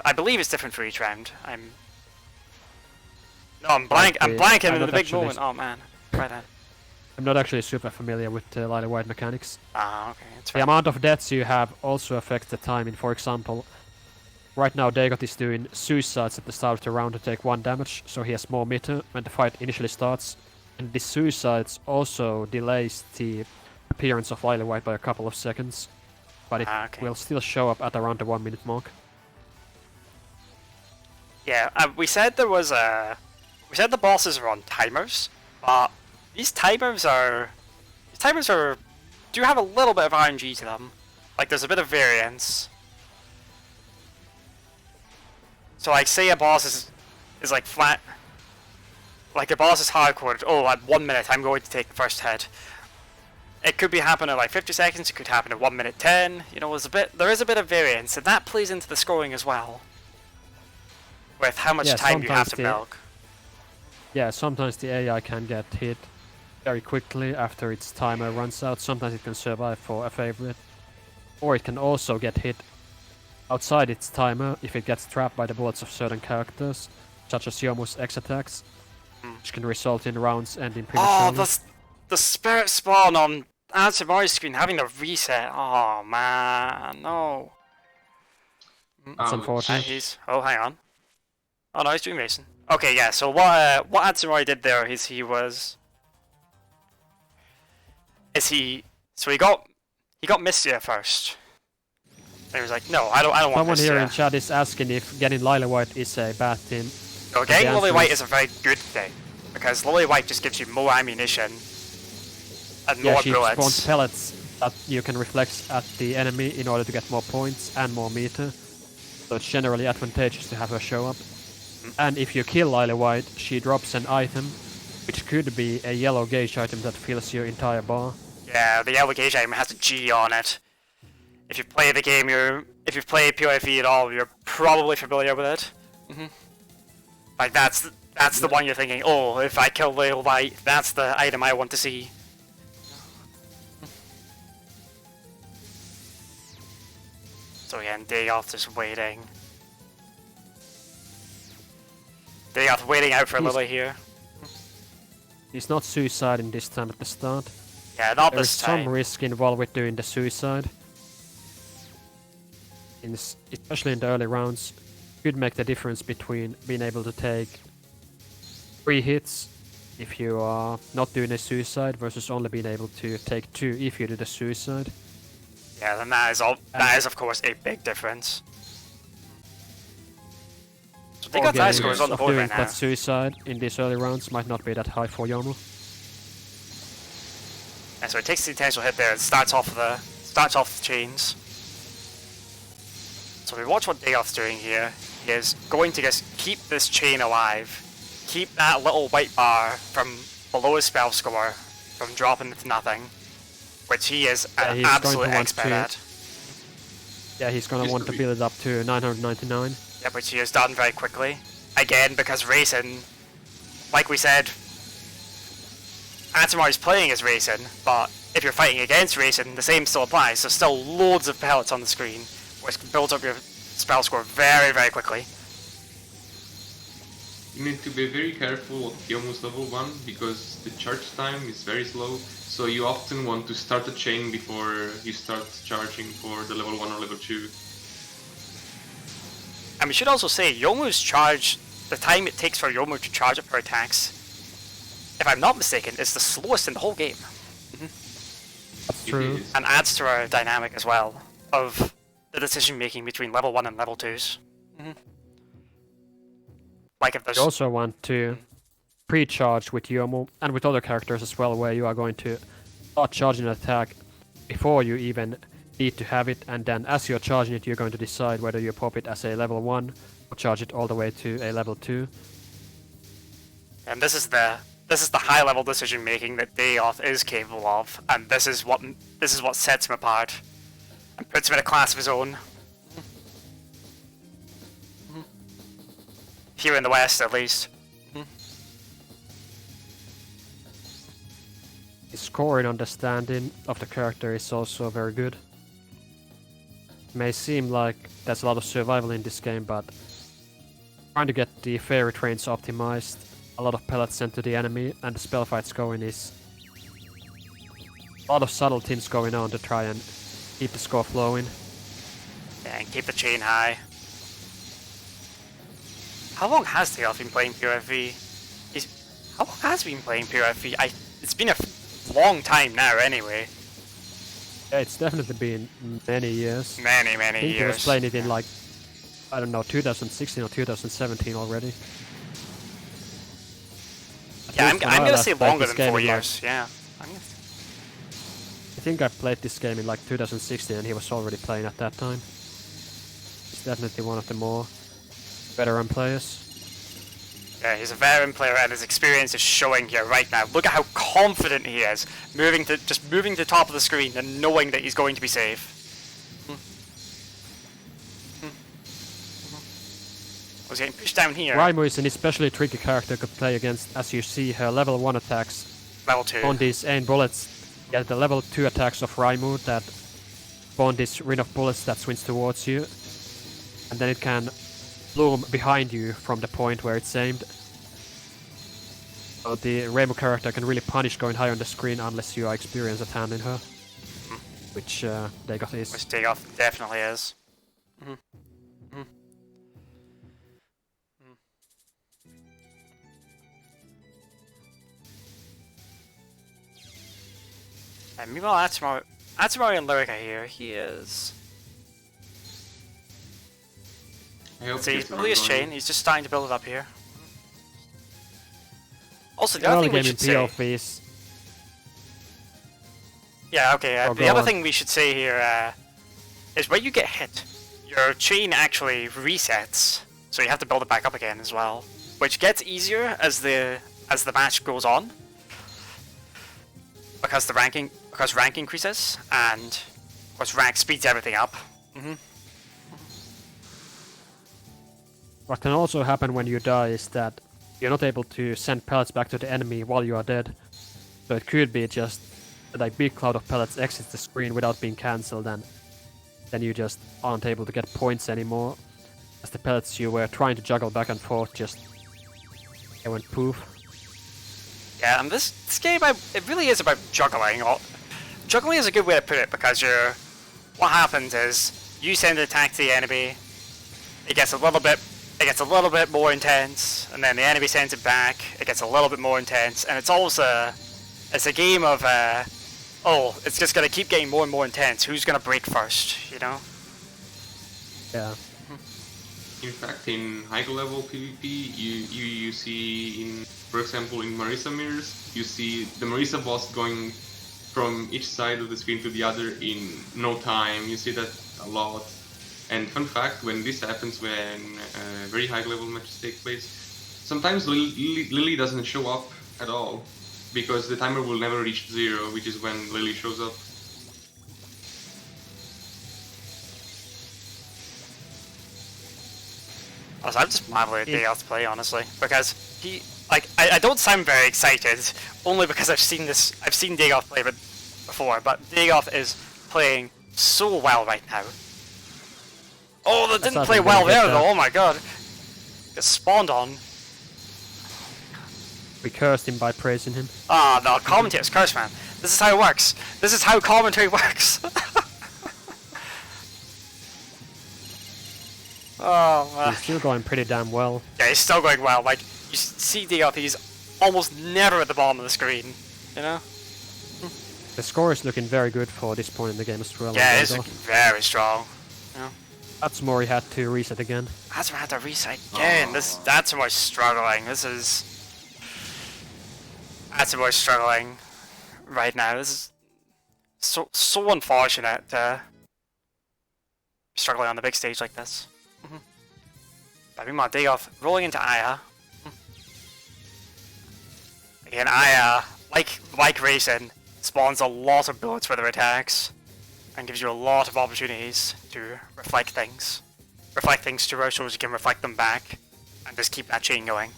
I believe it's different for each round. I'm blanking in not the big actually moment. Oh man. Right then. I'm not actually super familiar with the Lily White mechanics. Ah, okay, it's The fine. amount of deaths you have also affects the timing. For example, right now Dagoth is doing suicides at the start of the round to take 1 damage, so he has more meter when the fight initially starts. And the suicides also delays the appearance of Lily White by a couple of seconds, but it Ah, okay. will still show up at around the 1 minute mark. Yeah, we said there was a... We said the bosses are on timers, but these timers do have a little bit of RNG to them. Like, there's a bit of variance. So like, say a boss is like flat. Like the boss is hardcore. Oh, at 1 minute, I'm going to take the first hit. It could be happening at like 50 seconds. It could happen at 1 minute 10. You know, there is a bit of variance, and that plays into the scoring as well. With how much time you have to milk. Yeah, sometimes the AI can get hit very quickly after its timer runs out. Sometimes it can survive for a favorite, or it can also get hit outside its timer if it gets trapped by the bullets of certain characters, such as Yomu's X attacks, which can result in rounds ending prematurely. Oh, the spirit spawn on Atsumori's screen having to reset. Oh man, no. It's unfortunate. Oh, hang on. Oh no, he's doing Mason. Okay, yeah. So what Atsumori did there is he got Mystia first. And he was like, no, I don't want Someone Mystia. here in chat is asking if getting Lily White is a bad thing. No, getting Lily White is a very good thing, because Lily White just gives you more ammunition and more she bullets. spawns pellets that you can reflect at the enemy in order to get more points and more meter. So it's generally advantageous to have her show up. And if you kill Lily White, she drops an item, which could be a yellow gauge item that fills your entire bar. Yeah, the yellow gauge item has a G on it. If you play the game, if you've played PoFV at all, you're probably familiar with it. Like that's the one you're thinking, oh, if I kill Lily White, that's the item I want to see. So again, Dagoth just waiting. Dagoth waiting out for Lily here. He's not suiciding this time at the start. Yeah, not There's this time. some risk involved with doing the suicide. Especially in the early rounds, could make the difference between being able to take 3 hits if you are not doing a suicide versus only being able to take 2 if you do the suicide. Yeah, then that is of course a big difference. So they got high scores on the board right now. That suicide in these early rounds might not be that high for Yomu. And so it takes the intentional hit there and starts off the chains. So we watch what Dagoth's doing here. He is going to just keep this chain alive, keep that little white bar from below his spell score from dropping to nothing, which he is an absolute expert at. Yeah, he's going to want to build it up to 999. Yeah, which he has done very quickly. Again, because Racing, like we said, Atsumori's playing as Racing, but if you're fighting against Racing, the same still applies. So still loads of pellets on the screen, which builds up your spell score very, very quickly. You need to be very careful of Yomu's level 1 because the charge time is very slow, so you often want to start a chain before you start charging for the level 1 or level 2. And we should also say, Yomu's charge, the time it takes for Yomu to charge up her attacks, if I'm not mistaken, is the slowest in the whole game. That's true. And adds to our dynamic as well, of the decision making between level 1 and level 2s. Like if there's... You also want to pre-charge with Yomu and with other characters as well, where you are going to start charging an attack before you even need to have it, and then as you're charging it, you're going to decide whether you pop it as a level 1 or charge it all the way to a level 2. And this is the high level decision making that Dagoth is capable of, and this is what sets him apart and puts him in a class of his own. Here in the West, at least. His scoring understanding of the character is also very good. It may seem like there's a lot of survival in this game, but trying to get the fairy trains optimized, a lot of pellets sent to the enemy, and the spell fights going is a lot of subtle things going on to try and keep the score flowing. Yeah, and keep the chain high. How long has Dagoth been playing PoFV? How long has he been playing PoFV? It's been a long time now, anyway. Yeah, it's definitely been many years. Many I think years. he was playing it in like, I don't know, 2016 or 2017 already. Yeah, I'm gonna say longer than 4 years. Yeah. I think I played this game in like 2016 and he was already playing at that time. It's definitely one of the more veteran players. Yeah, he's a veteran player and his experience is showing here right now. Look at how confident he is, just moving to the top of the screen and knowing that he's going to be safe. Was getting pushed down here. Raimu is an especially tricky character to play against, as you see her level 1 attacks. Level 2. On these aim bullets, get the level 2 attacks of Raimu that spawn this ring of bullets that swings towards you. And then it can bloom behind you from the point where it's aimed. So the Raimu character can really punish going high on the screen unless you are experienced at hand in her. Which Dagoth is. Which Dagoth definitely is. And meanwhile, Atsumori and Lyrica here, he is... So he's building his chain, he's just starting to build it up here. Also, the other thing we should say... PoFVs. Yeah, okay, the other thing we should say here is when you get hit, your chain actually resets, so you have to build it back up again as well. Which gets easier as the match goes on. Because rank increases, and of course rank speeds everything up. What can also happen when you die is that you're not able to send pellets back to the enemy while you are dead. So it could be just that a big cloud of pellets exits the screen without being cancelled, and then you just aren't able to get points anymore, as the pellets you were trying to juggle back and forth just went poof. Yeah, and this game, it really is about juggling. Juggling is a good way to put it, because what happens is you send an attack to the enemy, it gets a little bit more intense, and then the enemy sends it back, it gets a little bit more intense, and it's always it's a game of it's just gonna keep getting more and more intense. Who's gonna break first, you know? Yeah. In fact, in high level PvP, you see, for example, in Marisa mirrors, you see the Marisa boss going from each side of the screen to the other in no time. You see that a lot. And fun fact, when this happens, when very high level matches take place, sometimes Lily doesn't show up at all, because the timer will never reach 0, which is when Lily shows up. Also, I'm just marveling at Dagoth's play, honestly, because I don't sound very excited, only because I've seen Dagoth play before, but Dagoth is playing so well right now. Oh, that didn't play well there though, oh my god. Gets spawned on. We cursed him by praising him. Ah, no, commentators curse, man. This is how it works. This is how commentary works. Oh, man. He's still going pretty damn well. Yeah, he's still going well. Like, you see Dagoth, he's almost never at the bottom of the screen, you know? The score is looking very good for this point in the game as well. Yeah, it's looking very strong. You know? Atsumori had to reset again. Atsumori had to reset again. Atsumori's struggling. Atsumori's struggling right now. This is so unfortunate. Struggling on the big stage like this. But meanwhile, Dagoth rolling into Aya. Again, Aya, like Racing, spawns a lot of bullets for their attacks, and gives you a lot of opportunities to reflect things. Reflect things to her so you can reflect them back, and just keep that chain going.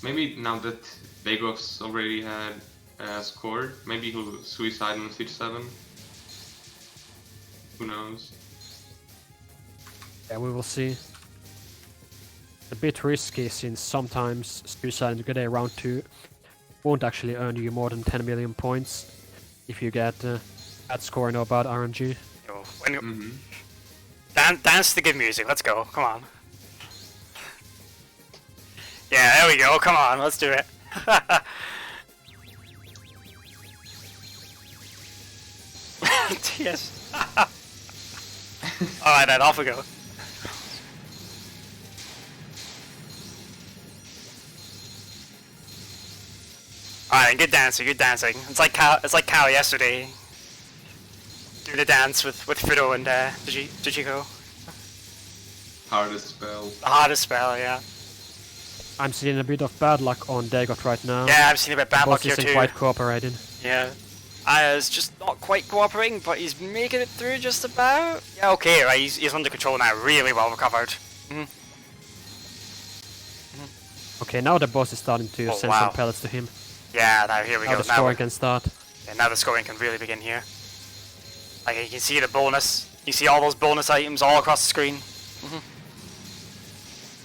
Maybe now that Dagoth's already had scored, maybe he'll suicide on stage 7. Who knows? Yeah, we will see. A bit risky, since sometimes suicide in Good round 2 won't actually earn you more than 10 million points if you get bad scoring or bad RNG. Yo, dance to good music, let's go, come on. Yeah, there we go, come on, let's do it. Yes. Alright then, off we go. Alright, good dancing, good dancing. It's like Cal yesterday. Doing a dance with Fido and Dojiko. Hardest spell. The hardest spell, yeah. I'm seeing a bit of bad luck on Dagoth right now. Yeah, I'm seeing a bit bad luck Boss here isn't too. quite cooperating. Yeah. Aya's just not quite cooperating, but he's making it through just about. Yeah, okay, right, he's under control now, really well recovered. Okay, now the boss is starting to Oh, send wow. some pellets to him. Yeah, now here we Now go. the scoring can start. Yeah, now the scoring can really begin here. Like, you can see the bonus. You see all those bonus items all across the screen.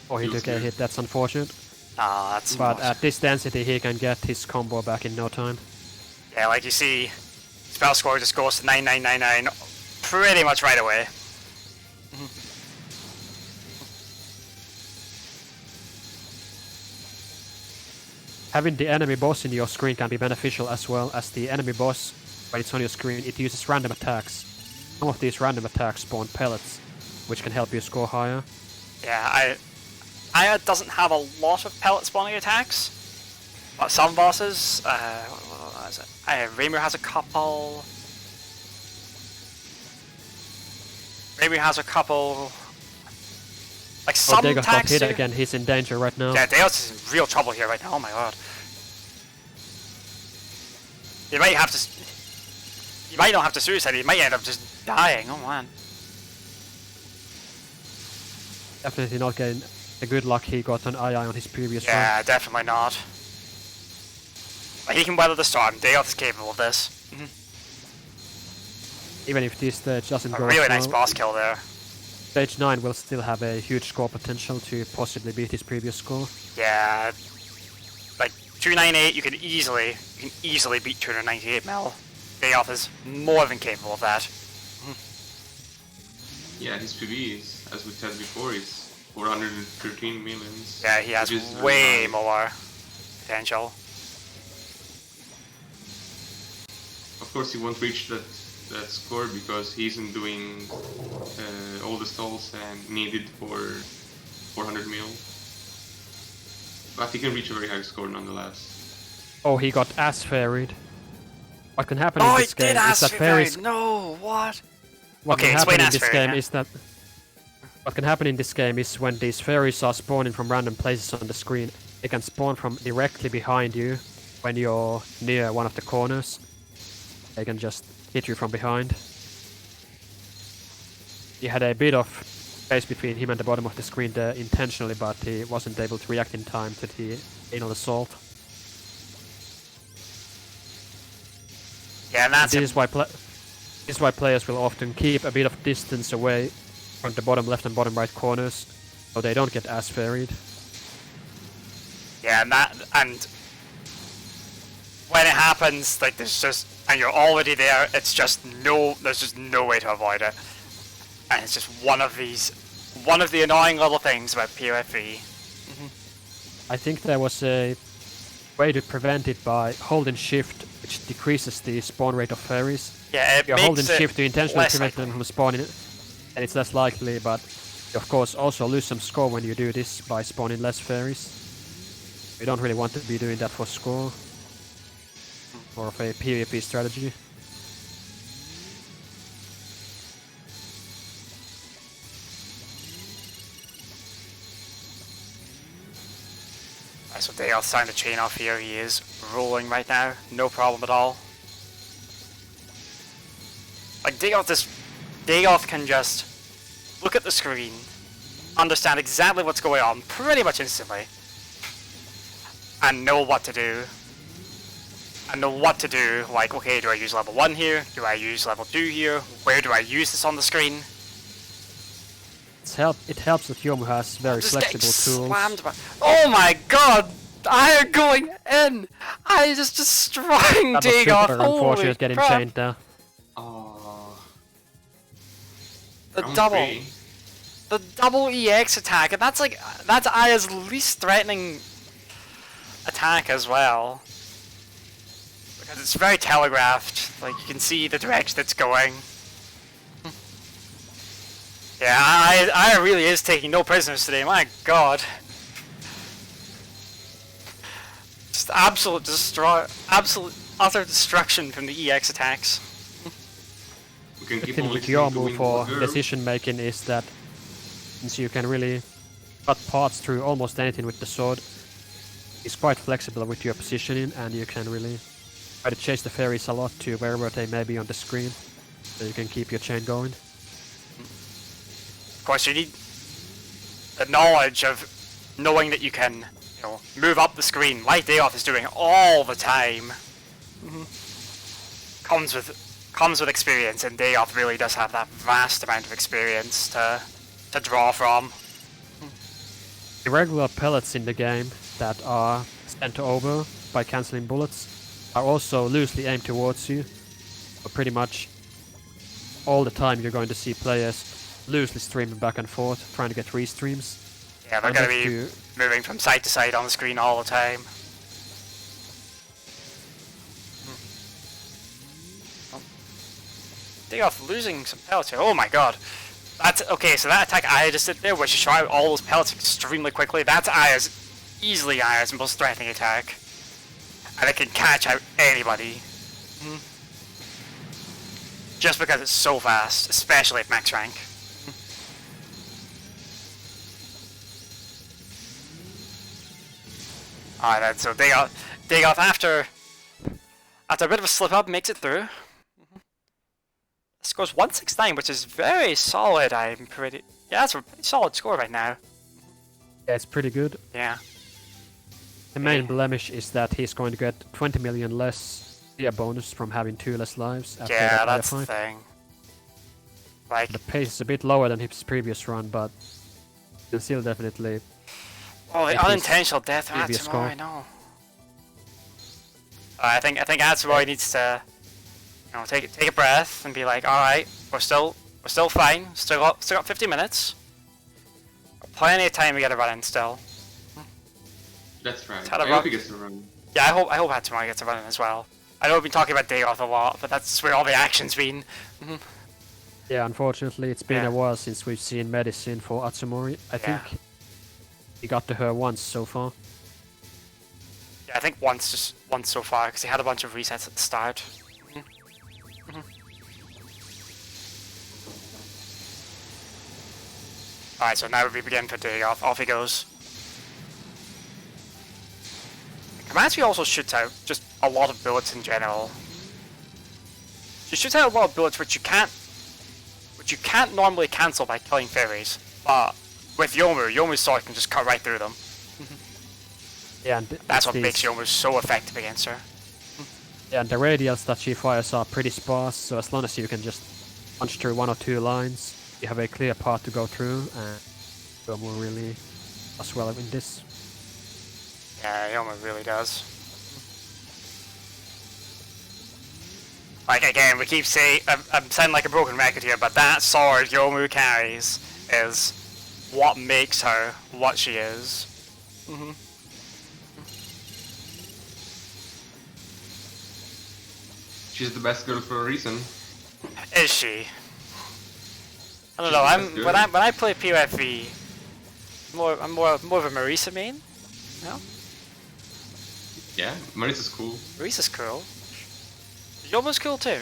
Oh, he Feels took a good. hit, that's unfortunate. Ah, that's But not- at this density, he can get his combo back in no time. Yeah, like you see, spell score just goes to 9999 pretty much right away. Having the enemy boss in your screen can be beneficial as well, as the enemy boss, when it's on your screen, it uses random attacks. Some of these random attacks spawn pellets, which can help you score higher. Yeah, Aya doesn't have a lot of pellet spawning attacks, but some bosses, what is it? Reimu has a couple. Reimu has a couple. Like Oh, some Dagoth got attacks. hit do- again, he's in danger right now. Yeah, Dagoth is in real trouble here right now. Oh my god. You might have to. You might not have to suicide. You might end up just dying. Oh man. Definitely not getting the good luck he got on Aya on his previous run. Yeah, definitely not. But he can weather the storm. Dagoth is capable of this. Even if this stage doesn't A go really as nice well, boss kill there. Stage 9 will still have a huge score potential to possibly beat his previous score. Yeah, like 298, you can easily beat 298 mil. Dagoth is more than capable of that. Yeah, his PV is, as we said before, is 413 millions. Yeah, he has which is very way high. more potential. Of course, he won't reach that score because he isn't doing all the stalls and needed for 400 mil. But he can reach a very high score nonetheless. Oh, he got ass ferried. What can happen Oh, in he this game did is ask that me fairies. No, what? What Okay, can explain happen in ass this fairy, game yeah. is that. What can happen in this game is when these fairies are spawning from random places on the screen, they can spawn from directly behind you when you're near one of the corners. They can just hit you from behind. He had a bit of space between him and the bottom of the screen there intentionally, but he wasn't able to react in time to the anal assault. Yeah, and that's This is why players will often keep a bit of distance away from the bottom left and bottom right corners, so they don't get ass ferried. Yeah, and when it happens, like and you're already there, there's just no way to avoid it. And it's just one of the annoying little things about PoFV. I think there was a way to prevent it by holding shift, which decreases the spawn rate of fairies. Yeah, it You're makes holding it shift to intentionally less prevent them likely. from spawning, and it's less likely, but you of course also lose some score when you do this by spawning less fairies. You don't really want to be doing that for score. More of a PvP strategy. Right, so Dagoth signed the chain off here. He is rolling right now, no problem at all. Like Dagoth can just look at the screen, understand exactly what's going on pretty much instantly, and know what to do. Like, okay, do I use level 1 here? Do I use level 2 here? Where do I use this on the screen? It helps that Yomu has very Just getting flexible tools. slammed by. Oh my god! I am going in! I is just destroying That was Dagoth! super Holy unfortunate getting crap. chained there. Oh, The round double. 3. The double EX attack, and that's Aya's least threatening attack as well. Because it's very telegraphed, like you can see the direction it's going. Yeah, Aya really is taking no prisoners today, my god. Just absolute utter destruction from the EX attacks. We can The keep thing on with listening to Yomu Wind for Water. decision making is that since you can really cut parts through almost anything with the sword. It's quite flexible with your positioning, and you can really try to chase the fairies a lot to wherever they may be on the screen, so you can keep your chain going. Of course, you need the knowledge of knowing that you can, you know, move up the screen like Dagoth is doing all the time. Comes with experience, and Dagoth really does have that vast amount of experience to draw from. The regular pellets in the game that are sent over by cancelling bullets are also loosely aimed towards you. But pretty much all the time you're going to see players loosely streaming back and forth, trying to get restreams. Yeah, they're going to be moving from side to side on the screen all the time. Dagoth losing some pellets here. Oh my god. That's okay, so that attack Aya just did there, where she shot out all those pellets extremely quickly, that's easily Aya's most threatening attack. And it can catch out anybody. Just because it's so fast, especially at max rank. Alright then, so Dagoth after a bit of a slip up makes it through. Scores 169, which is very solid. Yeah, that's a pretty solid score right now. Yeah, it's pretty good. Yeah. The main blemish is that he's going to get 20 million less bonus from having 2 less lives after yeah, that that's fight. the thing. Like, the pace is a bit lower than his previous run, but you still definitely. Oh, the unintentional death of Atsumori, I know. I think Atsumori needs to, you know, take a breath and be like, all right, we're still fine. Still got 50 minutes. Plenty of time to get a run in still. That's right. I hope he gets a run. Yeah, I hope Atsumori gets a run in as well. I know we've been talking about Dagoth a lot, but that's where all the action's been. Yeah, unfortunately, it's been a while since we've seen medicine for Atsumori. I think he got to her once so far. Yeah, I think once so far, because he had a bunch of resets at the start. Alright, so now we begin for Dagoth. Off he goes. Commentators also shoots out just a lot of bullets in general. She shoots out a lot of bullets which you can't normally cancel by killing fairies, but with Youmu's sword can just cut right through them. Yeah, and that's what makes Yomu so effective against her. Yeah, and the radials that she fires are pretty sparse, so as long as you can just punch through 1 or 2 lines, you have a clear path to go through, and Yomu really does well in this. Yeah, Yomu really does. Like, again, we keep saying, I'm sounding like a broken record here, but that sword Yomu carries is what makes her what she is. She's the best girl for a reason. Is she? I don't know. When I play PoFV, I'm more of a Marisa main. No. Yeah, Marisa's cool. Marisa's cool. Yomu's cool too.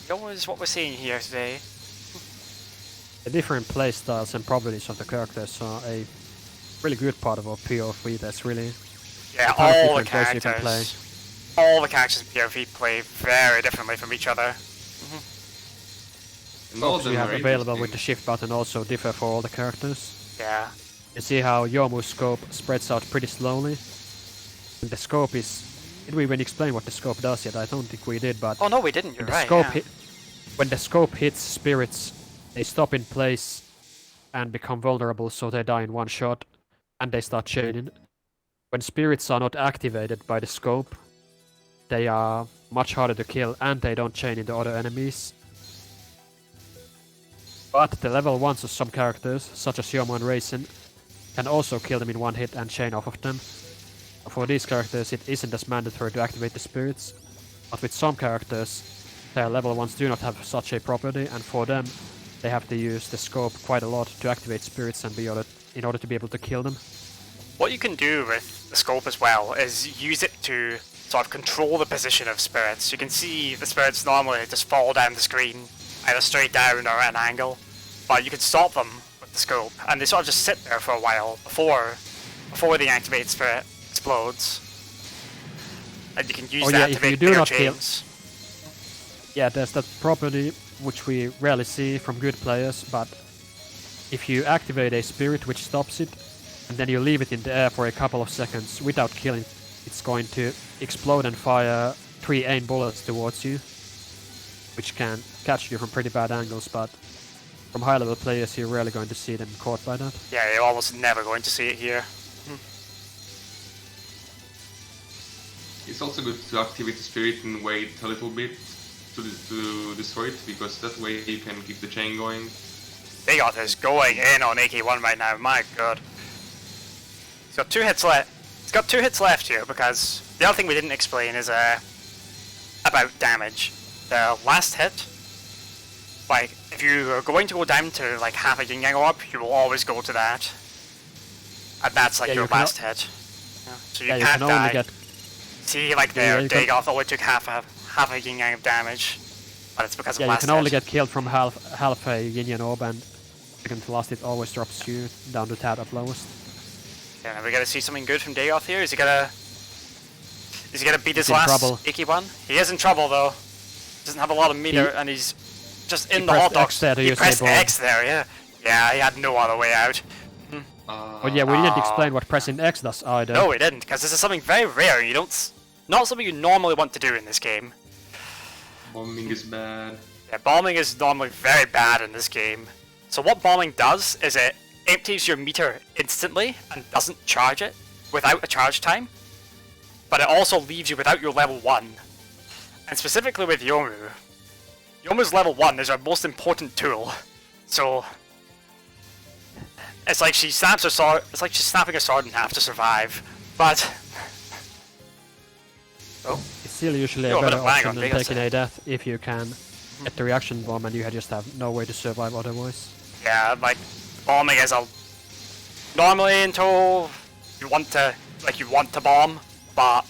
Yomu is what we're seeing here today. The different playstyles and properties of the characters are a really good part of our PoFV. That's really all the characters. All the characters in PoFV play very differently from each other. Scopes you have available with the shift button also differ for all the characters. Yeah. You see how Yomu's scope spreads out pretty slowly. And the scope is... Did we even explain what the scope does yet? I don't think we did, but... Oh no, we didn't, you're right, when the scope hits spirits, they stop in place and become vulnerable, so they die in one shot, and they start chaining. When spirits are not activated by the scope, they are much harder to kill, and they don't chain into other enemies. But the level 1s of some characters, such as Yomu and Raisin, can also kill them in one hit and chain off of them. For these characters it isn't as mandatory to activate the spirits, but with some characters, their level 1s do not have such a property, and for them, they have to use the scope quite a lot to activate spirits and in order to be able to kill them. What you can do with the scope as well is use it to sort of control the position of spirits. You can see the spirits normally just fall down the screen, either straight down or at an angle, but you can stop them with the scope, and they sort of just sit there for a while before the activate spirit explodes. And you can use that to make bigger chains. Yeah, there's that property which we rarely see from good players, but if you activate a spirit which stops it, and then you leave it in the air for a couple of seconds without killing, it's going to explode and fire 3 aim bullets towards you, which can catch you from pretty bad angles, but from high level players you're rarely going to see them caught by that. Yeah, you're almost never going to see it here. It's also good to activate the spirit and wait a little bit to destroy it, because that way you can keep the chain going. Dagoth is going in on AK1 right now, my god. He's got 2 hits left. He's got 2 hits left here, because the other thing we didn't explain is about damage. The last hit, like, if you are going to go down to like half a yin yang orb, you will always go to that. And that's like your last hit. Yeah. So you can't die. See, like there, Dagoth only took half a yin yang of damage, but it's because of last hit. You can only get killed from half a yin yang orb, and second to last it always drops you down to tad at lowest. Yeah, are we gonna see something good from Dagoth here? Is he gonna beat his last AK1? He is in trouble though. Doesn't have a lot of meter, and he's just in the hot dogs. He pressed X there, yeah. Yeah, he had no other way out. But yeah, we didn't explain what pressing X does either. No, we didn't, because this is something very rare. You don't, not something you normally want to do in this game. Bombing is bad. Yeah, bombing is normally very bad in this game. So what bombing does is it empties your meter instantly and doesn't charge it without a charge time. But it also leaves you without your level 1. And specifically with Yomu, Yomu's level 1 is our most important tool. So it's like she snaps her sword. It's like she's snapping her sword in half to survive. But it's still usually a better option than taking a death if you can get the reaction bomb and you just have no way to survive otherwise. Yeah, like bombing is a normally until you want to bomb, but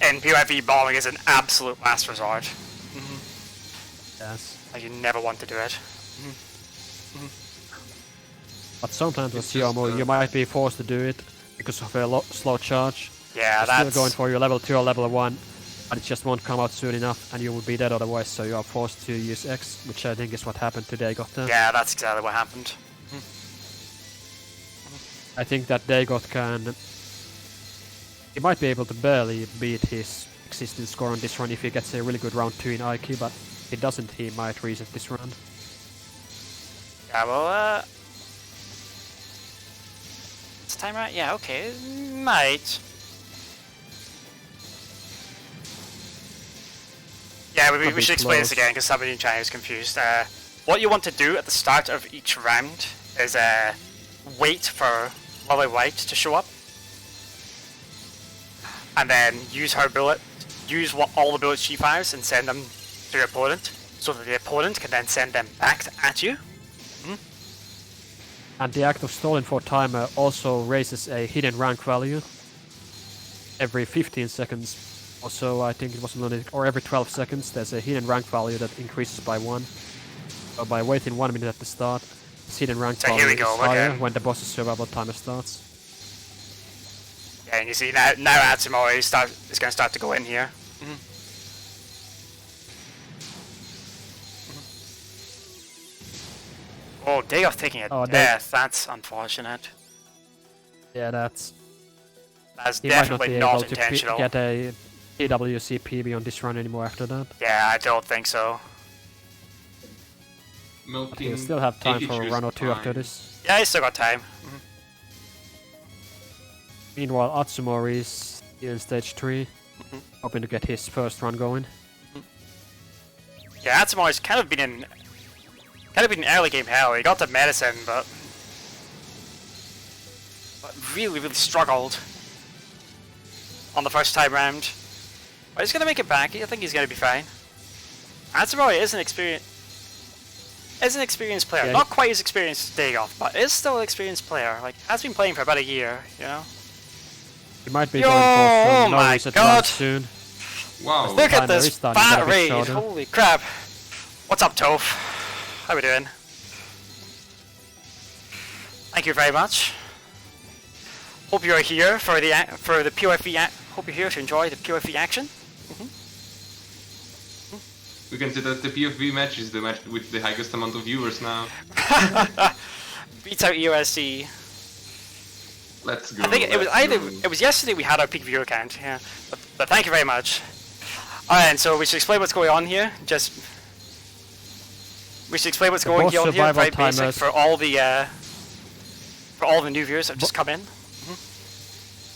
in PoFV bombing is an absolute last resort. Yes. Like you never want to do it. But sometimes with Yomu you might be forced to do it because of a slow charge. Yeah, you're still going for your level 2 or level 1, but it just won't come out soon enough and you will be dead otherwise, so you are forced to use X, which I think is what happened to Dagoth. Yeah, that's exactly what happened. I think that Dagoth can... He might be able to barely beat his existing score on this run if he gets a really good round 2 in IQ, but if he doesn't, he might reset this round. Yeah, well, it's time right? Yeah, okay, might. Yeah, we should explain this again because somebody in China is confused. What you want to do at the start of each round is wait for Lily White to show up, and then use her bullet, use all the bullets she fires and send them to your opponent, so that the opponent can then send them back at you. And the act of stalling for timer also raises a hidden rank value every 15 seconds or so. I think it was Lunatic, or every 12 seconds there's a hidden rank value that increases by 1. So by waiting 1 minute at the start, this hidden rank value is higher when the boss's survival timer starts. Yeah, and you see now Atsumori is going to start to go in here. Oh, Dagoth taking a death. That's unfortunate. Yeah, that's definitely not intentional. He might not be able to get a PWC on this run anymore after that. Yeah, I don't think so. But he'll still have time for a run or 2 after this. Yeah, he's still got time. Meanwhile, Atsumori is in stage 3, hoping to get his first run going. Yeah, Atsumori's kind of been in early game hell. He got the medicine, but really struggled on the first time round. But he's gonna make it back. I think he's gonna be fine. Atsumori is an experienced player. Yeah, not quite as experienced as Dagoth, but is still an experienced player. Like, has been playing for about a year, you know. He might be going for some no reset run soon. Wow. Look at this fat raid. Holy crap. What's up, Toph? How we doing? thank you very much. Hope you're here for the PoFV. Hope you're here to enjoy the PoFV action. We can say that the PoFV match is the match with the highest amount of viewers now. Beats out EOSC. Let's go. I think it was yesterday we had our peak viewer count. Yeah, but thank you very much. Alright, and so we should explain what's going on here. We should explain what's going on here. Very basic for all the new viewers that have just come in.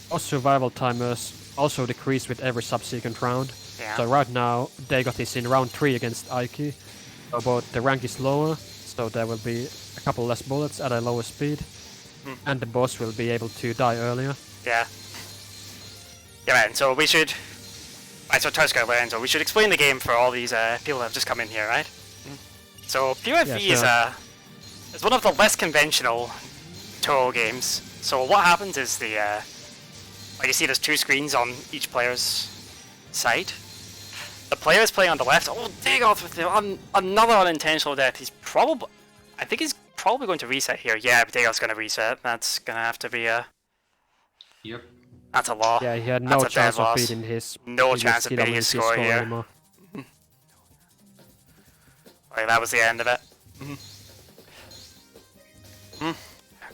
Boss survival timers also decrease with every subsequent round. Yeah. So right now, Dagoth is in round 3 against Aiki. So both the rank is lower, so there will be a couple less bullets at a lower speed. And the boss will be able to die earlier. Yeah. Yeah, man, so we should... Right, so Lorenzo, we should explain the game for all these people that have just come in here, right? So PoFV is one of the less conventional Touhou games. So what happens is like you see there's 2 screens on each player's side. The player is playing on the left. Oh, Dagoth with another unintentional death. I think he's probably going to reset here. Yeah, but Dagoth's going to reset. That's going to have to be a... Yep. That's a law. Yeah, he had no chance of beating his... No chance of beating his score here. Anymore. Like, that was the end of it.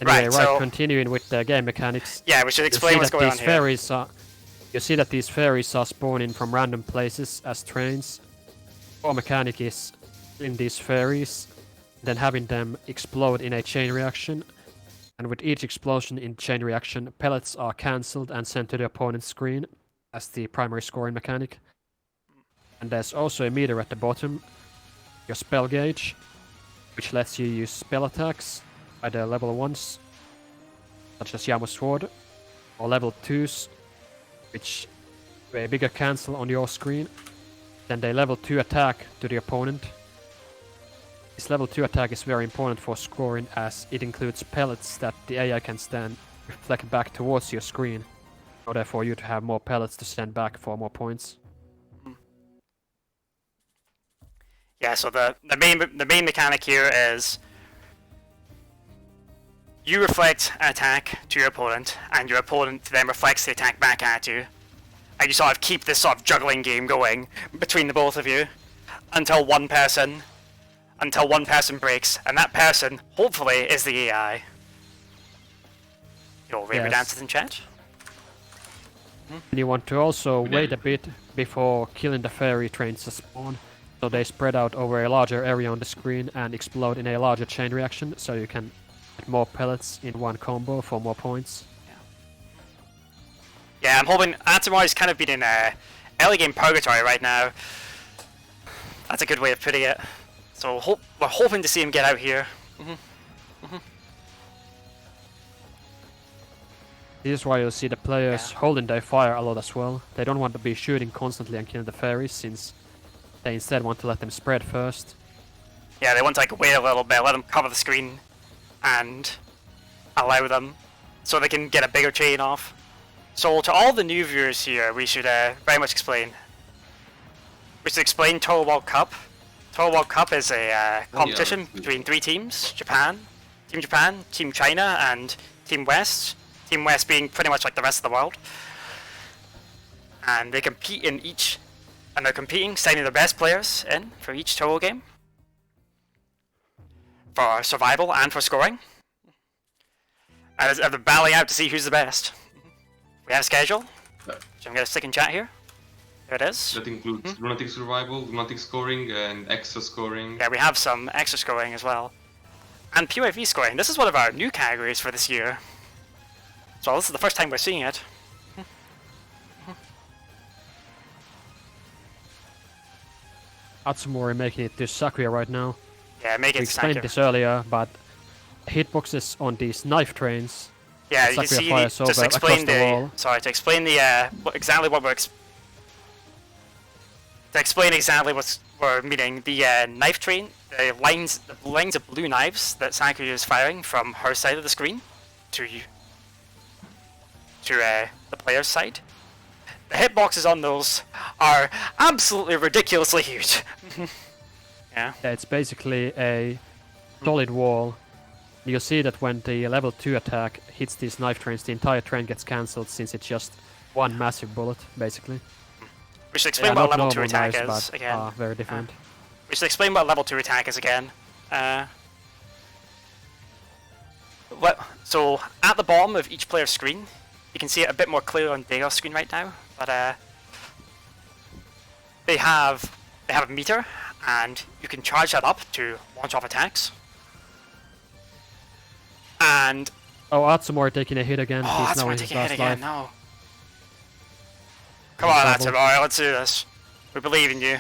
Anyway, right, continuing with the game mechanics. Yeah, we should explain what's going on here. Fairies you see that these fairies are spawning from random places as trains. Core mechanic is in these fairies, then having them explode in a chain reaction. And with each explosion in chain reaction, pellets are cancelled and sent to the opponent's screen as the primary scoring mechanic. And there's also a meter at the bottom, your spell gauge, which lets you use spell attacks, either level 1s, such as Yamo's Sword, or level 2s, which do a bigger cancel on your screen, then they level 2 attack to the opponent. This level 2 attack is very important for scoring as it includes pellets that the AI can then reflect back towards your screen, in order for you to have more pellets to send back for more points. Yeah, so the main mechanic here is you reflect an attack to your opponent, and your opponent then reflects the attack back at you. And you sort of keep this sort of juggling game going between the both of you until one person breaks, and that person, hopefully, is the AI. You'll Raver Dances in chat. And you want to also wait a bit before killing the fairy trains to spawn, so they spread out over a larger area on the screen and explode in a larger chain reaction, so you can get more pellets in one combo for more points. Yeah, I'm hoping Atsumori's kind of been in early game purgatory right now. That's a good way of putting it. So we're hoping to see him get out here. This is why you'll see the players holding their fire a lot as well. They don't want to be shooting constantly and killing the fairies, since they instead want to let them spread first. Yeah, they want to like wait a little bit, let them cover the screen, and allow them so they can get a bigger chain off. So to all the new viewers here, we should very much explain. We should explain Touhou World Cup. Touhou World Cup is a competition between 3 teams: Japan, Team China, and Team West. Team West being pretty much like the rest of the world. And they compete in each, and they're competing, sending their best players in for each Touhou game, for survival and for scoring. And they're battling out to see who's the best. We have a schedule, so I'm going to stick in chat here. There it is. That includes Lunatic survival, Lunatic scoring, and extra scoring. Yeah, we have some extra scoring as well. And PoFV scoring. This is one of our new categories for this year. So this is the first time we're seeing it. Atsumori making it to Sakuya right now. Yeah, make it We to explained Sakuya. this earlier, but hitboxes on these knife trains. Yeah, you see, just explain wall. Sorry, to explain the exactly what we're meaning. The knife train, the lines of blue knives that Sakuya is firing from her side of the screen to the player's side. The hitboxes on those are absolutely ridiculously huge. Yeah. Yeah, it's basically a solid wall. You'll see that when the level 2 attack hits these knife trains, the entire train gets cancelled since it's just one massive bullet, basically. We should explain They are what a not level 2 normal attack knives, is but again. are very different. We should explain what a level 2 attack is again. So at the bottom of each player's screen, you can see it a bit more clear on Dagoth's screen right now, but they have a meter, and you can charge that up to launch off attacks. And Oh, Atsumori taking a hit again. oh, He's that's now why in I'm his taking a hit last again. life. No. Come on, Double. Atsumori, let's do this. We believe in you.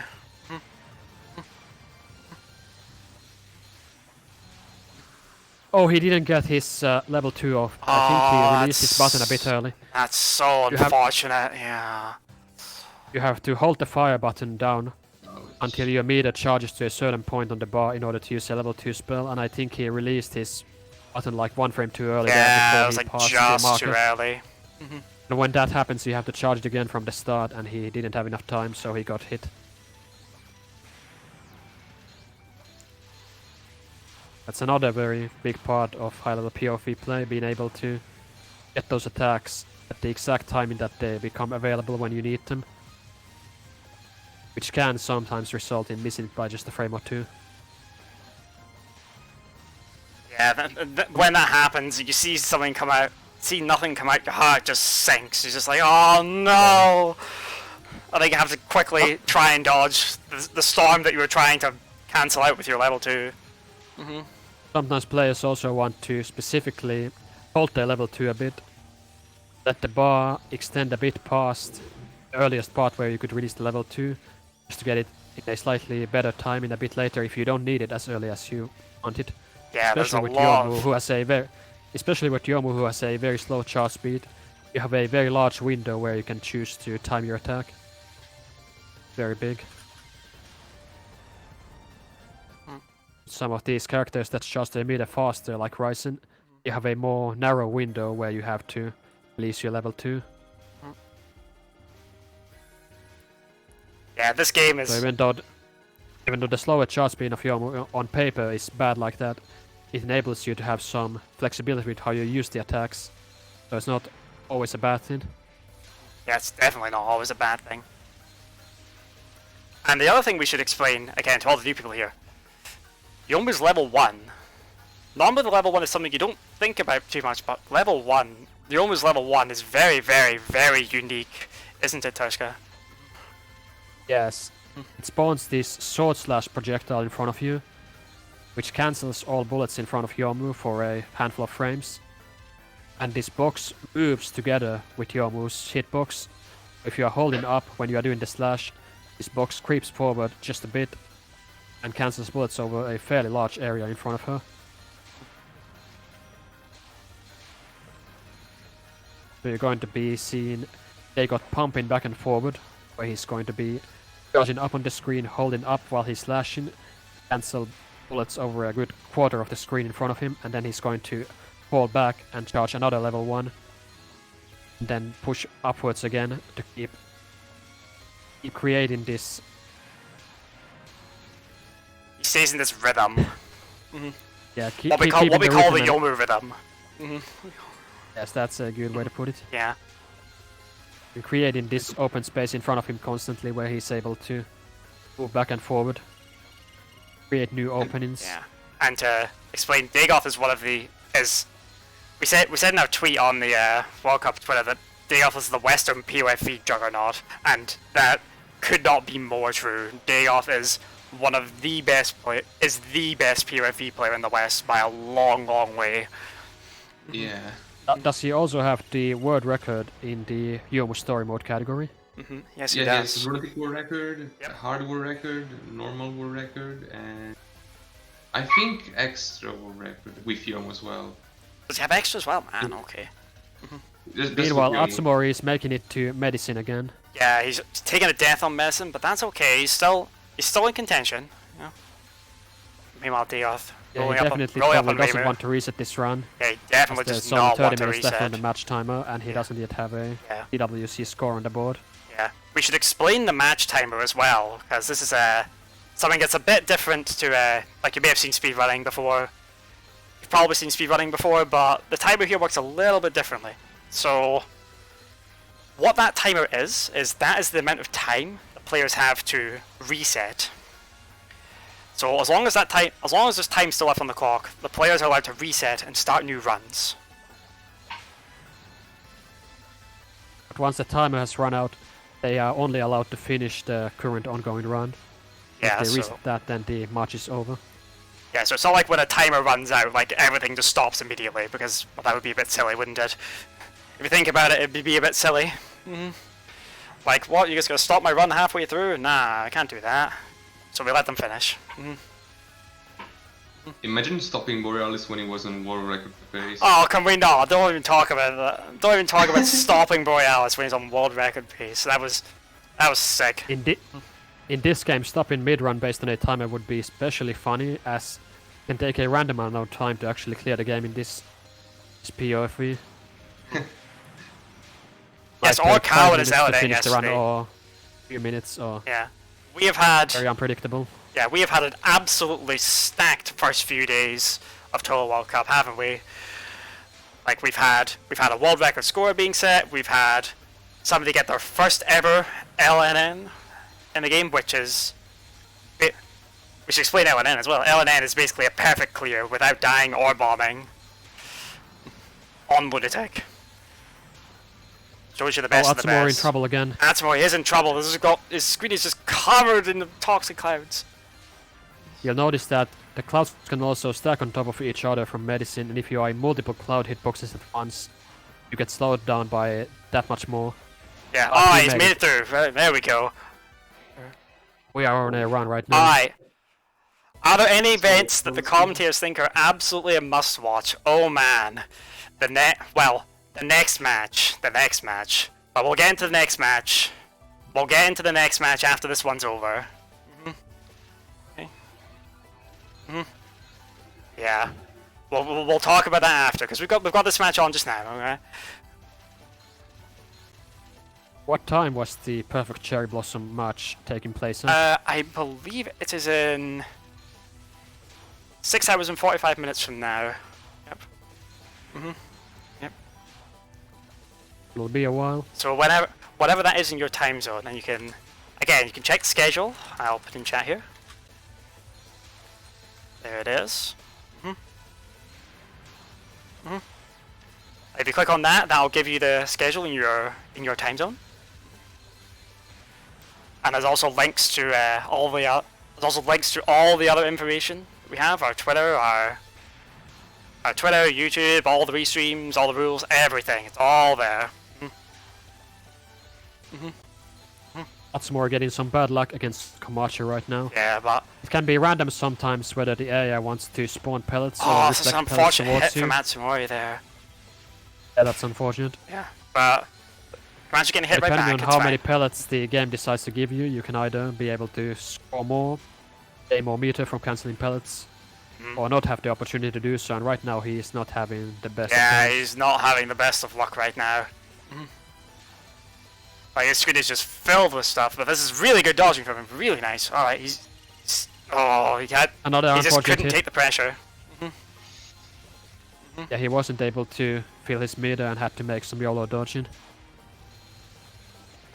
Oh, he didn't get his level 2 off. I think he released his button a bit early. That's so You have- unfortunate. Yeah. You have to hold the fire button down Oh, until your meter charges to a certain point on the bar in order to use a level 2 spell, and I think he released his button like one frame too early there Yeah, before it was he like passed the just too marker. early. And when that happens, you have to charge it again from the start, and he didn't have enough time, so he got hit. That's another very big part of high-level PoFV play, being able to get those attacks at the exact timing that they become available when you need them. Which can sometimes result in missing it by just a frame or two. Yeah, when that happens, you see something come out, see nothing come out, your heart just sinks. You're just like, oh no! I think you have to quickly try and dodge the storm that you were trying to cancel out with your level 2. Sometimes players also want to specifically hold their level 2 a bit. Let the bar extend a bit past the earliest part where you could release the level 2, just to get it in a slightly better timing a bit later if you don't need it as early as you want it. Yeah, there's a Especially with lot Yomu, of... who has a very slow charge speed. You have a very large window where you can choose to time your attack. Very big. Some of these characters that charge their meter faster, like Ryzen, you have a more narrow window where you have to release your level 2. Yeah, this game is... So even though the slower charge speed of Yomu on paper is bad like that, it enables you to have some flexibility with how you use the attacks. So it's not always a bad thing. Yeah, it's definitely not always a bad thing. And the other thing we should explain, again, to all the new people here, Yomu's level 1. Normally the level 1 is something you don't think about too much, but level 1, Yomu's level 1 is very, very, very unique, isn't it, Tushka? Yes. It spawns this sword slash projectile in front of you, which cancels all bullets in front of Yomu for a handful of frames. And this box moves together with Yomu's hitbox. If you are holding up when you are doing the slash, this box creeps forward just a bit and cancels bullets over a fairly large area in front of her. So you're going to be seeing Dagoth pumping back and forward, where he's going to be charging up on the screen, holding up while he's slashing, cancel bullets over a good quarter of the screen in front of him, and then he's going to fall back and charge another level 1, and then push upwards again to keep creating this. He stays in this rhythm. Yeah, keep, What we keep call keeping the rhythm and- Yomu rhythm. Yes, that's a good way to put it. Yeah. You're creating this open space in front of him constantly where he's able to move back and forward, create new openings. Yeah. And to explain, Dagoth is one of the... We said in our tweet on the World Cup Twitter that Dagoth is the Western PoFV juggernaut, and that could not be more true. Dagoth is one of the best the best PoFV player in the West by a long, long way. Yeah. Does he also have the world record in the Yomu story mode category? Yes, he Yeah, he has does. a Lunatic world record, Yep. a hard world record, normal world record, and I think extra world record with Yomu as well. Does he have extra as well? Man, okay. Just Meanwhile, with Yomu. Atsumori is making it to medicine again. Yeah, he's taking a death on medicine, but that's okay. He's still in contention. Yeah. Meanwhile, Dagoth Yeah, he rolling up definitely on probably doesn't Reimer. want to reset this run. Yeah, he definitely There's does only not 30 want to minutes left on the reset. match timer, and he doesn't yet have a Yeah. DWC score on the board. Yeah, we should explain the match timer as well, because this is something that's a bit different to like you may have seen speedrunning before. you've probably seen speedrunning before, but the timer here works a little bit differently. So, what that timer is that is the amount of time the players have to reset. So as long as there's time still left on the clock, the players are allowed to reset and start new runs. But once the timer has run out, they are only allowed to finish the current ongoing run. Yeah, If they so reset that, then the match is over. yeah, so it's not like when a timer runs out, like everything just stops immediately, because well, that would be a bit silly, wouldn't it? If you think about it, it'd be a bit silly. Like, what? You just gonna stop my run halfway through? Nah, I can't do that. So we let them finish. Imagine stopping Borealis when he was on world record pace. Oh, can we not? Don't even talk about that. Don't even talk about stopping Borealis when he's on world record pace. That was sick. In this game, stopping mid-run based on a timer would be especially funny, as it can take a random amount of time to actually clear the game in this PoFV. Yes, Like, or 5 Cowan minutes is out to there finish the run, yesterday. or a few minutes, or Yeah, we have had very unpredictable. yeah we have had an absolutely stacked first few days of Touhou World Cup, haven't we? Like we've had a world record score being set. We've had somebody get their first ever LNN in the game, which is we should explain LNN as well. LNN is basically a perfect clear without dying or bombing on Lunatic. Shows you the best of the Atsumori in best. trouble again. Atsumori is in trouble. His screen is just covered in the toxic clouds. You'll notice that the clouds can also stack on top of each other from medicine, and if you are in multiple cloud hitboxes at once, you get slowed down by that much more. Yeah, Oh, he he's made made it. it through. Right, there we go. We are on a run right now. Alright. Are there any events that the commentators think are absolutely a must-watch? Oh man. The next match. But we'll get into the next match. We'll get into the next match after this one's over. Okay. Yeah. We'll talk about that after, because we've got this match on just now, okay? What time was the perfect cherry blossom match taking place at? I believe it is in 6 hours and 45 minutes from now. Yep. Yep. It'll be a while. So whatever that is in your time zone, and you can check the schedule. I'll put in chat here. There it is. If you click on that, that'll give you the schedule in your time zone. And there's also links to all the other information we have. Our Twitter, YouTube, all the restreams, all the rules, everything. It's all there. Atsumori getting some bad luck against Komachi right now. Yeah, but It can be random sometimes whether the AI wants to spawn pellets or this is an reflect pellets unfortunate hit towards you. from Atsumori there. Yeah, that's unfortunate. Yeah, but Komachi getting hit right Depending back. on how many pellets the game decides to give you, you can either be able to score more, gain more meter from cancelling pellets, or not have the opportunity to do so, and right now he is not having the best of Yeah, times. he's not having the best of luck right now. Like, his screen is just filled with stuff, but this is really good dodging from him. Really nice. Alright, he just Another couldn't hit. take the pressure. Yeah, he wasn't able to fill his meter and had to make some YOLO dodging.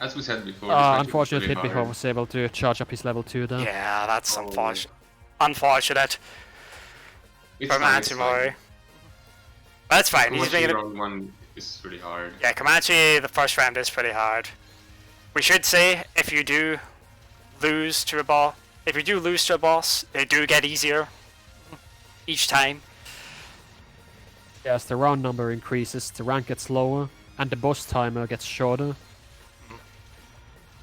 As we said before, this match is Unfortunately, really Hitbiho hard. was able to charge up his level 2 though. Yeah, that's Oh. unfortunate It's from fine, it's fine. Atsumori. But that's fine. He's Komachi making it. round 1 is really hard. Yeah, Komachi, the first round is pretty hard. We should say, if you do lose to a boss, they do get easier each time. Yeah, as the round number increases, the rank gets lower, and the boss timer gets shorter.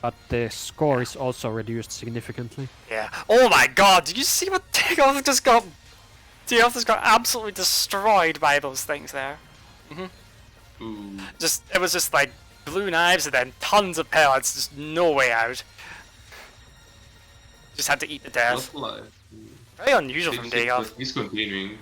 But the score is also reduced significantly. Yeah. Oh my god, did you see what Dagoth just got? Dagoth just got absolutely destroyed by those things there. Ooh. It was just like blue knives and then tons of pellets, just no way out. Just had to eat the death. Not live. Very unusual from Dagoth. He's continuing.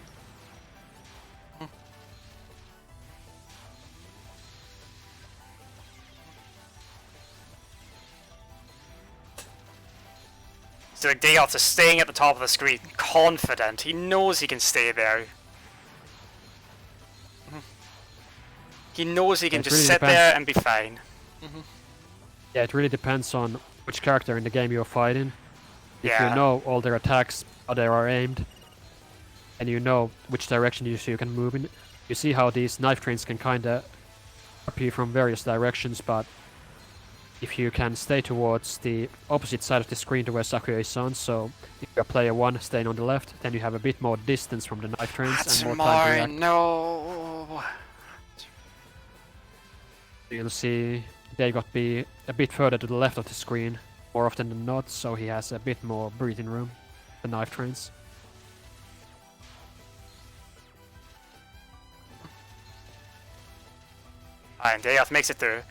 So like Dagoth is staying at the top of the screen, confident. He knows he can stay there. He knows he can It just really sit depends. there and be fine. Yeah, it really depends on which character in the game you're fighting. If Yeah. you know all their attacks, how they are aimed, and you know which direction you can move in, you see how these knife trains can kinda appear from various directions, but if you can stay towards the opposite side of the screen to where Sakuya is on, so if you're player 1 staying on the left, then you have a bit more distance from the knife trains and more time to Atsumori, react. no. You'll see Dagoth be a bit further to the left of the screen, more often than not, so he has a bit more breathing room, the knife trains. And Dagoth makes it through.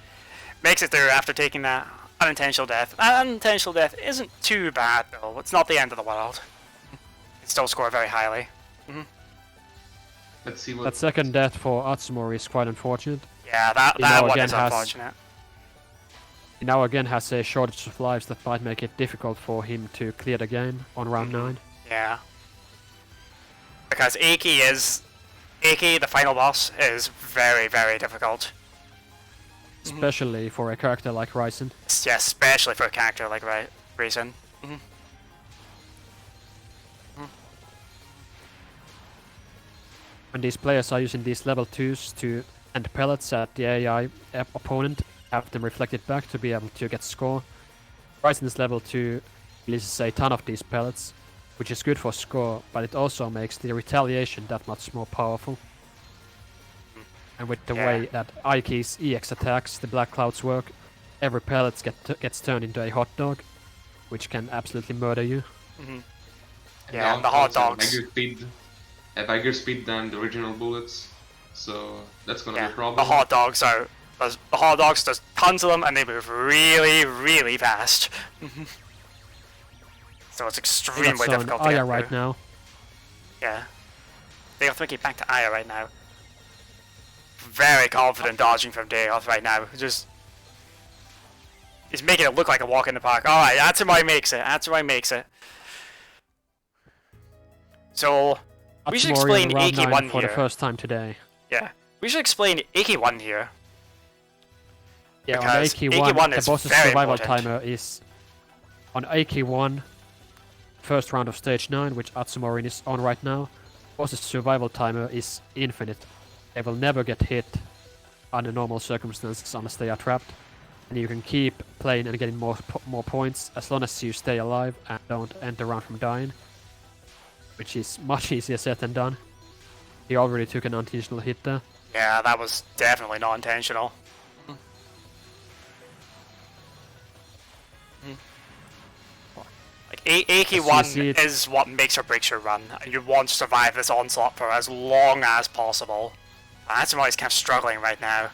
Makes it through after taking that unintentional death. That unintentional death isn't too bad, though. It's not the end of the world. It still score very highly. Let's see what. That second death for Atsumori is quite unfortunate. Yeah, that now one again is has- unfortunate. He now again has a shortage of lives that might make it difficult for him to clear the game on round 9. Yeah. Because Iki, the final boss, is very, very difficult. Especially for a character like Ryzen. Yeah, especially for a character like Reason. When these players are using these level 2s to and pellets at the AI opponent, have them reflected back to be able to get score. Ryzen's level 2 releases a ton of these pellets, which is good for score, but it also makes the retaliation that much more powerful. And with the way that Iki's EX attacks, the Black Clouds work, every pellet gets turned into a hot dog, which can absolutely murder you. Yeah, and the hot dogs. Have bigger speed than the original bullets, so that's gonna be a problem. The hot dogs there's tons of them and they move really, really fast. So it's extremely That's on difficult to Aya get right through. now. Yeah. They have to make it back to Aya right now. Very confident dodging from Dagoth right now. He's making it look like a walk in the park. Alright, Atsumori makes it. Atsumori makes it. So, we should Atsumori explain on round Iki 9 1 for here. the first time today. Yeah. We should explain Iki 1 here. Yeah, on Because AK1, AK1 the is boss's very survival important. timer is on AK1, first round of stage 9, which Atsumori is on right now. Boss's survival timer is infinite. They will never get hit under normal circumstances unless they are trapped. And you can keep playing and getting more points as long as you stay alive and don't end the round from dying. Which is much easier said than done. He already took an unintentional hit there. Yeah, that was definitely not intentional. Like, AK1 is what makes or breaks your run, and you want to survive this onslaught for as long as possible. That's why he's kind of struggling right now.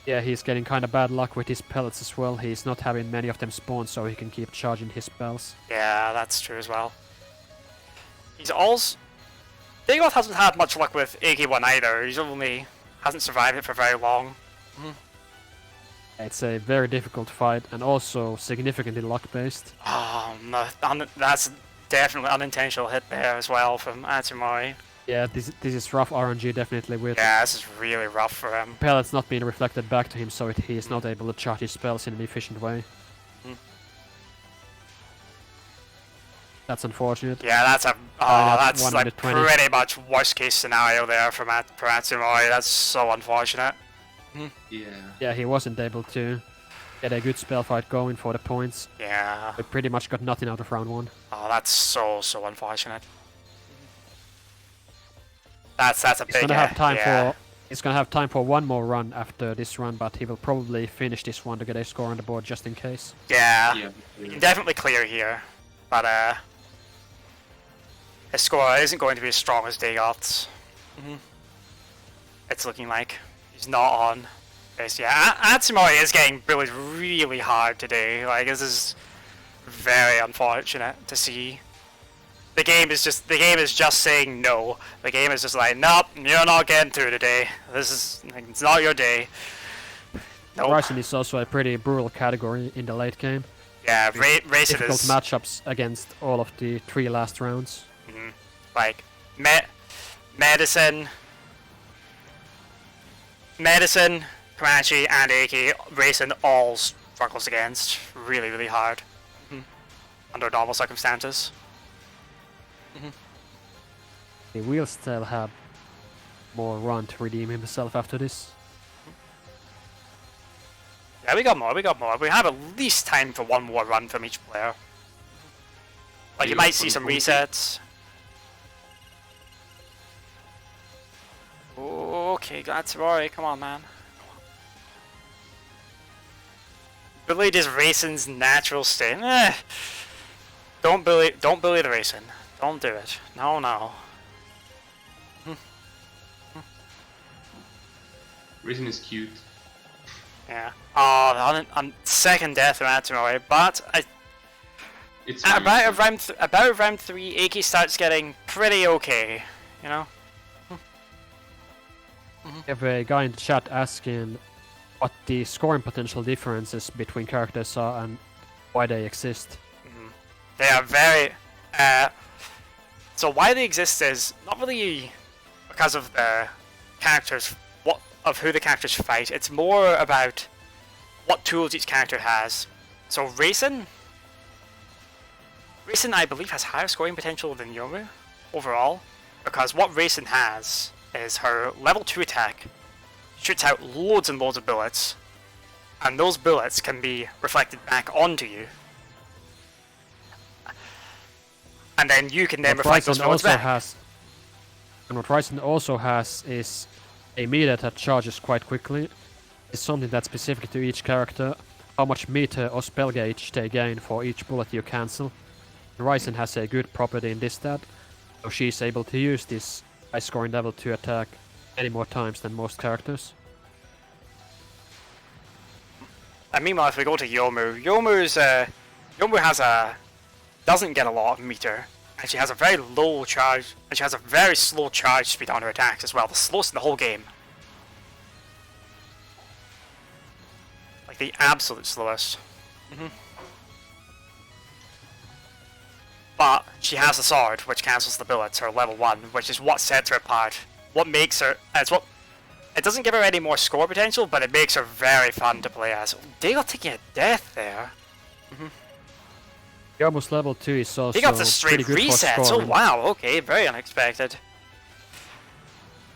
Yeah, he's getting kind of bad luck with his pellets as well. He's not having many of them spawn, so he can keep charging his spells. Yeah, that's true as well. He's also... Dagoth hasn't had much luck with AK1 either. He's only... hasn't survived it for very long. It's a very difficult fight, and also significantly luck-based. Oh, no, that's definitely unintentional hit there as well from Atsumori. Yeah, this is rough RNG definitely with Yeah, this is really rough for him. pellets not being reflected back to him, so he is not able to charge his spells in an efficient way. That's unfortunate. Yeah, that's a that's like 120. pretty much worst case scenario there for Atsumori. That's so unfortunate. Yeah. Yeah, he wasn't able to get a good spell fight going for the points. Yeah. He pretty much got nothing out of round 1. Oh, that's so unfortunate. That's a big. He's gonna have time yeah. for he's gonna have time for one more run after this run, but he will probably finish this one to get a score on the board just in case. Yeah. Yeah. You can definitely clear here, but his score isn't going to be as strong as Dagoth's. It's looking like he's not on base. Yeah, Atsumori is getting really hard today. Like, this is very unfortunate to see. The game is just saying no. The game is just like, nope, you're not getting through today. This is like, it's not your day. Nope. Ryzen is also a pretty brutal category in the late game. Yeah, Racing Difficult is matchups against all of the 3 last rounds. like Medicine, Medicine, Comanche, and AK Racing all struggles against really, really hard under normal circumstances. He will still have more run to redeem himself after this. Yeah, we got more. We have at least time for one more run from each player. Like, you might see some resets. Okay, Atsumori, come on, man. Bully just Racing's natural state. Don't bully the Racing. Don't do it. No. Racing is cute. Yeah. Oh, on second death from Atsumori, but It's about round 3, Aki starts getting pretty okay, you know? We have a guy in the chat asking what the scoring potential differences between characters are and why they exist. They are very... so why they exist is not really because of the characters, of who the characters fight. It's more about what tools each character has. So Racing, I believe, has higher scoring potential than Yomu overall, because what Racing has is her level 2 attack shoots out loads and loads of bullets, and those bullets can be reflected back onto you. And then you can then reflect those bullets back. And what Ryzen also has is a meter that charges quite quickly. It's something that's specific to each character, how much meter or spell gauge they gain for each bullet you cancel. And Ryzen has a good property in this stat, so she's able to use this high scoring level 2 attack many more times than most characters. And meanwhile, if we go to Yomu, Yomu doesn't get a lot of meter, and she has a very low charge, and she has a very slow charge speed on her attacks as well, the slowest in the whole game. Like the absolute slowest. But she has a sword, which cancels the bullets, her level 1, which is what sets her apart. What makes her... It doesn't give her any more score potential, but it makes her very fun to play as. Dagoth taking a death there. Yomu's level 2 is also He got the straight pretty good for resets. Oh scoring. wow, okay, very unexpected.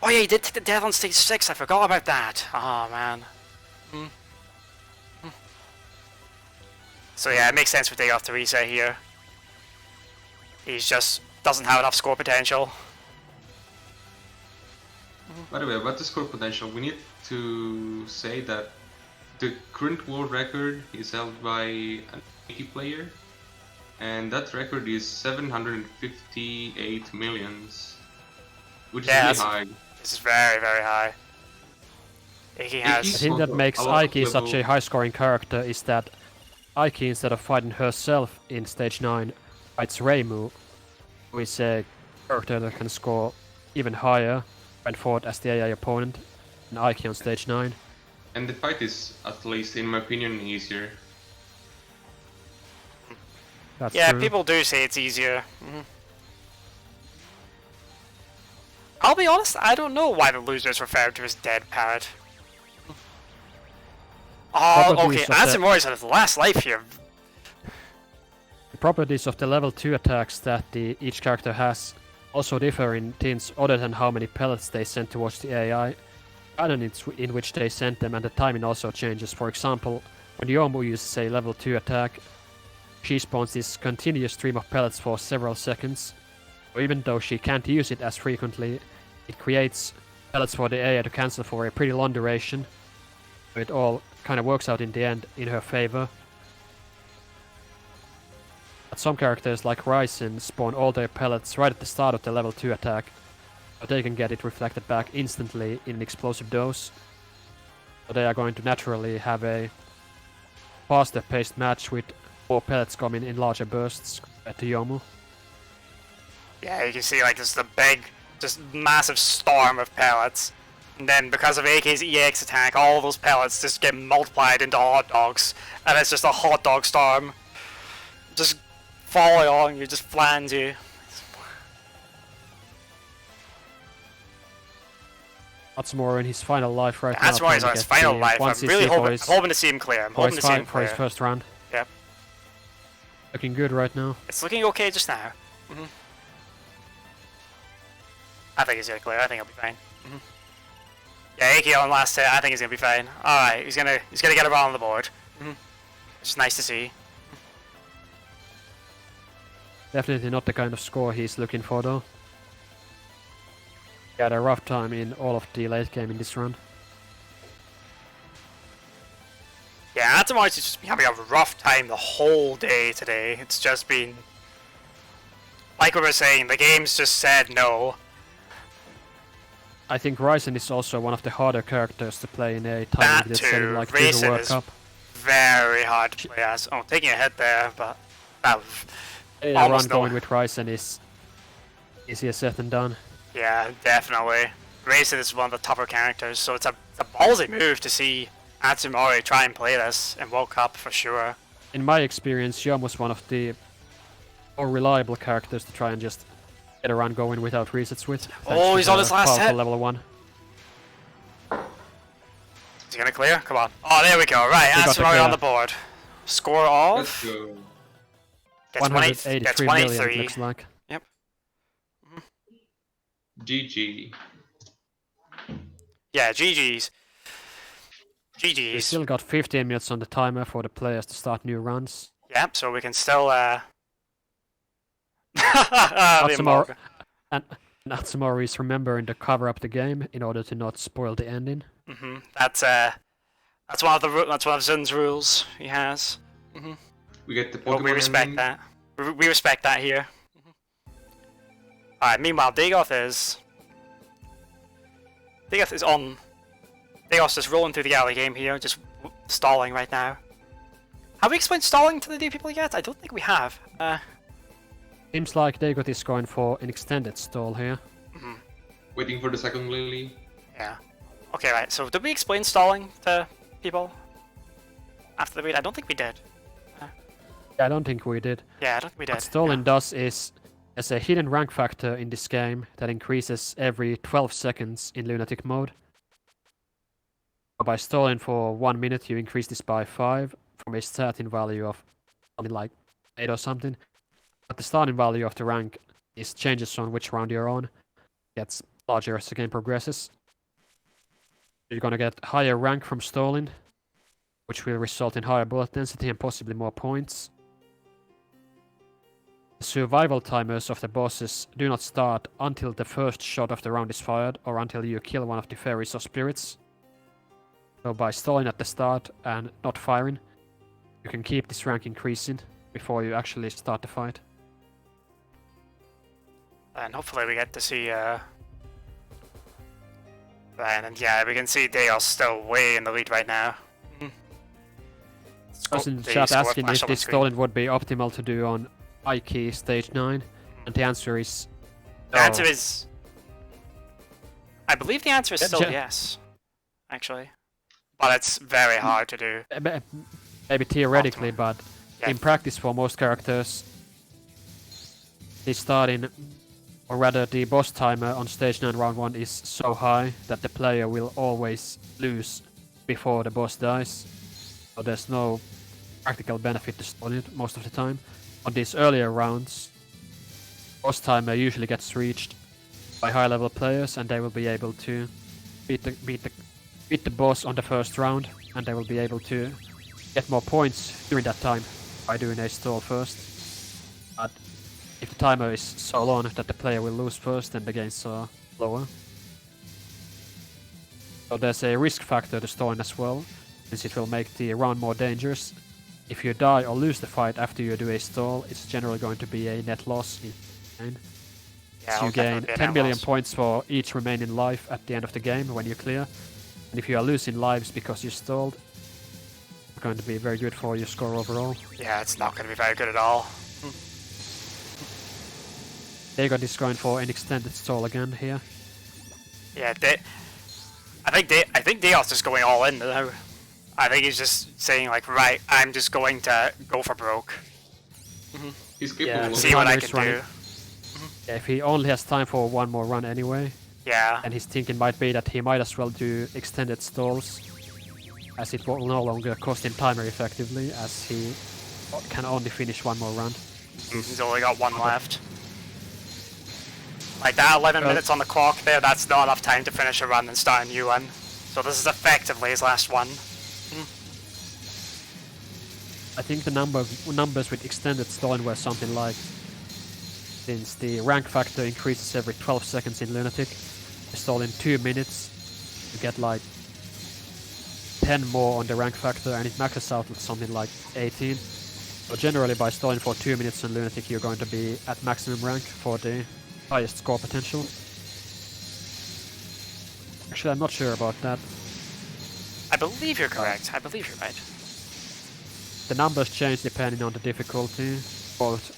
Oh yeah, he did take the death on stage 6, I forgot about that. Oh man. So yeah, it makes sense for Dagoth to reset here. He's just doesn't have enough score potential. By the way, about the score potential, we need to say that the current world record is held by an 80 player, and that record is 758 millions, which is really high. This is very, very high. Iki has... The thing that makes Aiki such a high-scoring character is that Aiki, instead of fighting herself in stage 9, fights Reimu, who is a character that can score even higher when fought as the AI opponent than Aiki on stage 9. And the fight is, at least in my opinion, easier. That's yeah, true. people do say it's easier. I'll be honest, I don't know why the loser's referred to as dead parrot. Oh, okay, Atsumori's on his last life here. The properties of the level 2 attacks that each character has also differ in things other than how many pellets they send towards the AI, pattern in which they send them, and the timing also changes. For example, when Yomu uses a level 2 attack, she spawns this continuous stream of pellets for several seconds. So even though she can't use it as frequently, it creates pellets for the AI to cancel for a pretty long duration. So it all kind of works out in the end in her favor. But some characters like Ryzen spawn all their pellets right at the start of the level 2 attack, so they can get it reflected back instantly in an explosive dose. So they are going to naturally have a faster paced match with more pellets coming in larger bursts compared to Yomu. Yeah, you can see like this is a big, just massive storm of pellets. And then because of AK's EX attack, all those pellets just get multiplied into hot dogs. And it's just a hot dog storm. Just falling on you, just flans you. Atsumori in his final life right now. Atsumori's on his final life. I'm really hoping to see him clear. I'm hoping to see him for his clear. first round. Yep. Looking good right now. It's looking okay just now. I think he's gonna clear. I think he'll be fine. Yeah, Aki on last hit. I think he's gonna be fine. All right, he's gonna get around on the board. It's nice to see. Definitely not the kind of score he's looking for though. He had a rough time in all of the late game in this run. Yeah, Atsumori's just been having a rough time the whole day today. It's just been like we were saying. The game's just said no. I think Ryzen is also one of the harder characters to play in a time limited setting like the World Cup. Very hard to play as. Oh, taking a hit there, but a run going with Ryzen is easier said than done. Yeah, definitely. Ryzen is one of the tougher characters, so it's a ballsy move to see Atsumori try and play this in World Cup for sure. In my experience, Yum was one of the more reliable characters to try and just get a run going without resets with. Oh, he's on his last hit. Level 1. Is he gonna clear? Come on. Oh, there we go. Right, Atsumori on the board. Score of? Let's go. Gets 183 million, looks like. Yep. GG. Yeah, GG's. We GG's. still got 15 minutes on the timer for the players to start new runs. Yep, so we can still Atsumori is remembering to cover up the game in order to not spoil the ending. That's one of Zun's rules he has. We get the Pokemon. But we respect ending. that. We respect that here. Alright, meanwhile, Dagoth is on. Dagoth's just rolling through the early game here, just stalling right now. Have we explained stalling to the new people yet? I don't think we have. Seems like Dagoth is going for an extended stall here. Waiting for the second Lily. Yeah. Okay, right. So did we explain stalling to people after the read? I don't think we did. I don't think we did. Yeah, I don't think we did. What stalling does is, as a hidden rank factor in this game that increases every 12 seconds in Lunatic mode. By stalling for 1 minute, you increase this by 5 from a starting value of something like 8 or something. But the starting value of the rank is changes on which round you're on. Gets larger as the game progresses. You're gonna get higher rank from stalling, which will result in higher bullet density and possibly more points. The survival timers of the bosses do not start until the first shot of the round is fired or until you kill one of the fairies or spirits. So by stalling at the start and not firing, you can keep this rank increasing before you actually start the fight. And hopefully we get to see and yeah, we can see Dagoth still way in the lead right now. In chat asking if this stalling would be optimal to do on Ike stage 9, and the answer is no. The answer is, I believe the answer is still yes, actually, but it's very hard to do. Maybe theoretically, but yeah. In practice for most characters, the starting, or rather the boss timer on stage 9 round 1 is so high that the player will always lose before the boss dies. So there's no practical benefit to stalling it most of the time. On these earlier rounds, boss timer usually gets reached by high level players and they will be able to beat the boss on the first round, and they will be able to get more points during that time by doing a stall first. But if the timer is so long that the player will lose first, then the gains are lower. So there's a risk factor to stalling as well, since it will make the round more dangerous. If you die or lose the fight after you do a stall, it's generally going to be a net loss in the game. Yeah, so you gain 10 million points for each remaining life at the end of the game when you clear. And if you are losing lives because you stalled, it's going to be very good for your score overall. Yeah, it's not going to be very good at all. Dagoth is going for an extended stall again here. Yeah, I think Dagoth is going all in now. I think he's just saying like, right, I'm just going to go for broke. He's capable of see what I can do. Yeah, if he only has time for one more run anyway, Yeah. And his thinking might be that he might as well do extended stalls, as it will no longer cost him timer effectively, as he can only finish one more round. He's only got one left. Like that 11 minutes on the clock there, that's not enough time to finish a run and start a new one. So this is effectively his last one. I think the numbers with extended stalling were something like, since the rank factor increases every 12 seconds in Lunatic, you stall in 2 minutes, you get like 10 more on the rank factor, and it maxes out at something like 18. So generally by stalling for 2 minutes on Lunatic, you're going to be at maximum rank for the highest score potential. Actually, I'm not sure about that. I believe you're correct. I believe you're right. The numbers change depending on the difficulty, both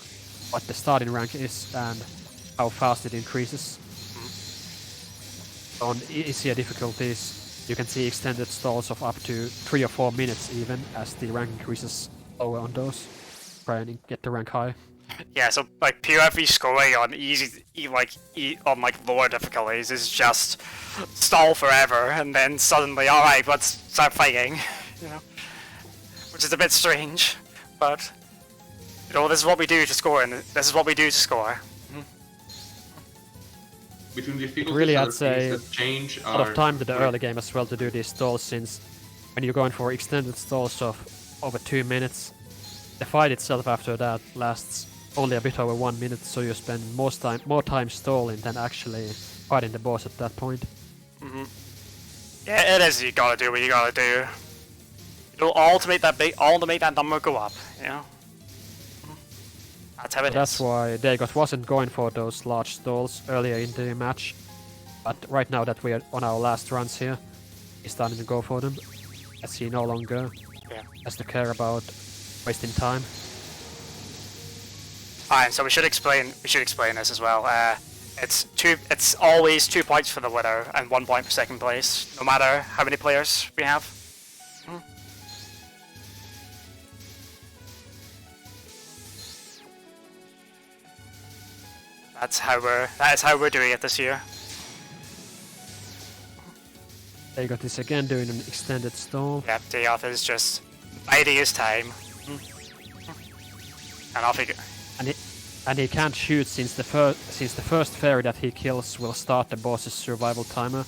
what the starting rank is and how fast it increases. On easier difficulties, you can see extended stalls of up to 3 or 4 minutes even, as the rank increases lower on those. Try and get the rank high. Yeah, so like PoFV scoring on on lower difficulties is just stall forever and then suddenly, alright, let's start fighting, you know? Which is a bit strange, but you know, this is what we do to score, and this is what we do to score. Between difficulties, really, other I'd say things that change a lot of are- time to the early game as well to do these stalls, since when you're going for extended stalls of over 2 minutes, the fight itself after that lasts only a bit over 1 minute, so you spend more time stalling than actually fighting the boss at that point. Yeah, it is. You gotta do what you gotta do. You know, all to make that number go up. You know, that's how it is. That's why Dagoth wasn't going for those large stalls earlier in the match, but right now that we are on our last runs here, he's starting to go for them, as he no longer has to care about wasting time. Alright, so we should explain this as well. It's always 2 points for the winner and 1 point for second place, no matter how many players we have. That is how we're doing it this year. Dagoth is again doing an extended stall. Yep, Dagoth is just biding his time. And I'll figure. And he can't shoot since the first fairy that he kills will start the boss's survival timer.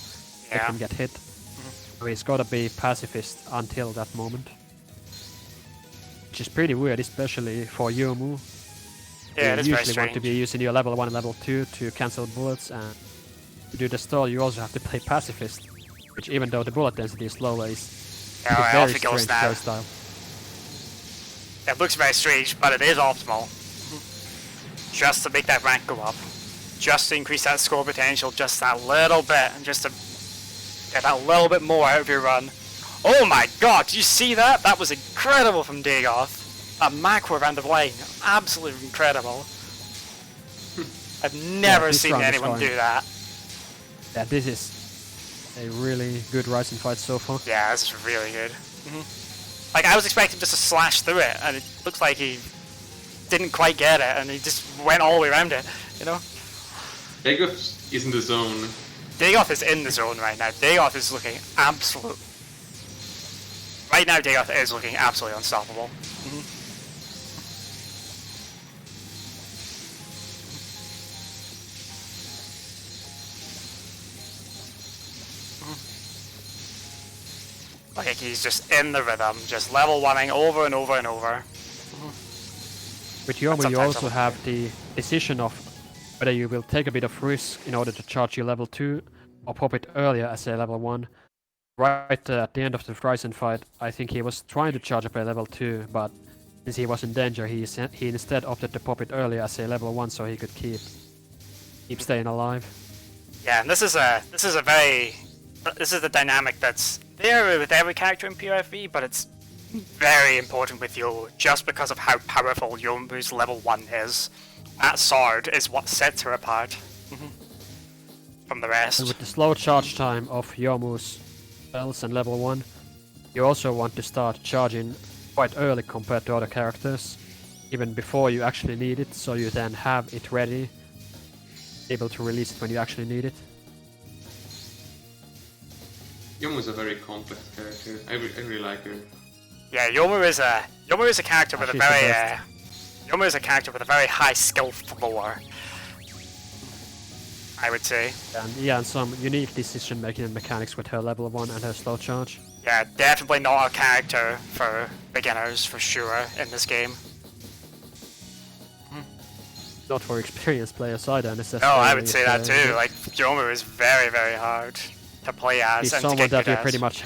Let him get hit. So he's gotta be pacifist until that moment. Which is pretty weird, especially for Yomu. Yeah, it is You very usually strange. want to be using your level 1 and level 2 to cancel bullets, and to do the stall you also have to play pacifist. Which, even though the bullet density is lower, is Yeah, a I very also goes strange now. playstyle. It looks very strange, but it is optimal. Just to make that rank go up. Just to increase that score potential just that little bit, and just to get that little bit more out of your run. Oh my god, did you see that? That was incredible from Dagoth. That macro around the lane, absolutely incredible. I've never this seen round is anyone fine. do that. Yeah, this is a really good Rising fight so far. Yeah, this is really good. Like, I was expecting just to slash through it, and it looks like he didn't quite get it, and he just went all the way around it, you know? Dagoth is in the zone. Dagoth is in the zone right now. Dagoth is looking absolute. Right now, Dagoth is looking absolutely unstoppable. Like, he's just in the rhythm, just level 1ing over and over and over. With Yomu, you sometimes also I have the decision of whether you will take a bit of risk in order to charge your level 2 or pop it earlier as a level 1. Right at the end of the Ryzen fight, I think he was trying to charge up a level 2, but since he was in danger, he instead opted to pop it earlier as a level 1 so he could keep staying alive. Yeah, and this is the dynamic that's there with every character in PoFV, but it's very important with Yomu, just because of how powerful Yomu's level 1 is. That sword is what sets her apart from the rest. And with the slow charge time of Yomu's spells and level 1, you also want to start charging quite early compared to other characters, even before you actually need it, so you then have it ready, able to release it when you actually need it. Yomu's a very complex character. I really like her. Yeah, Yomu is a character with a she's the very best. Yomu is a character with a very high skill floor, I would say. And some unique decision-making and mechanics with her level 1 and her slow charge. Yeah, definitely not a character for beginners for sure in this game. Not for experienced players either, necessarily. No, I would say that if, too. Like Yomu is very, very hard to play as He's and to someone get that good you as. pretty much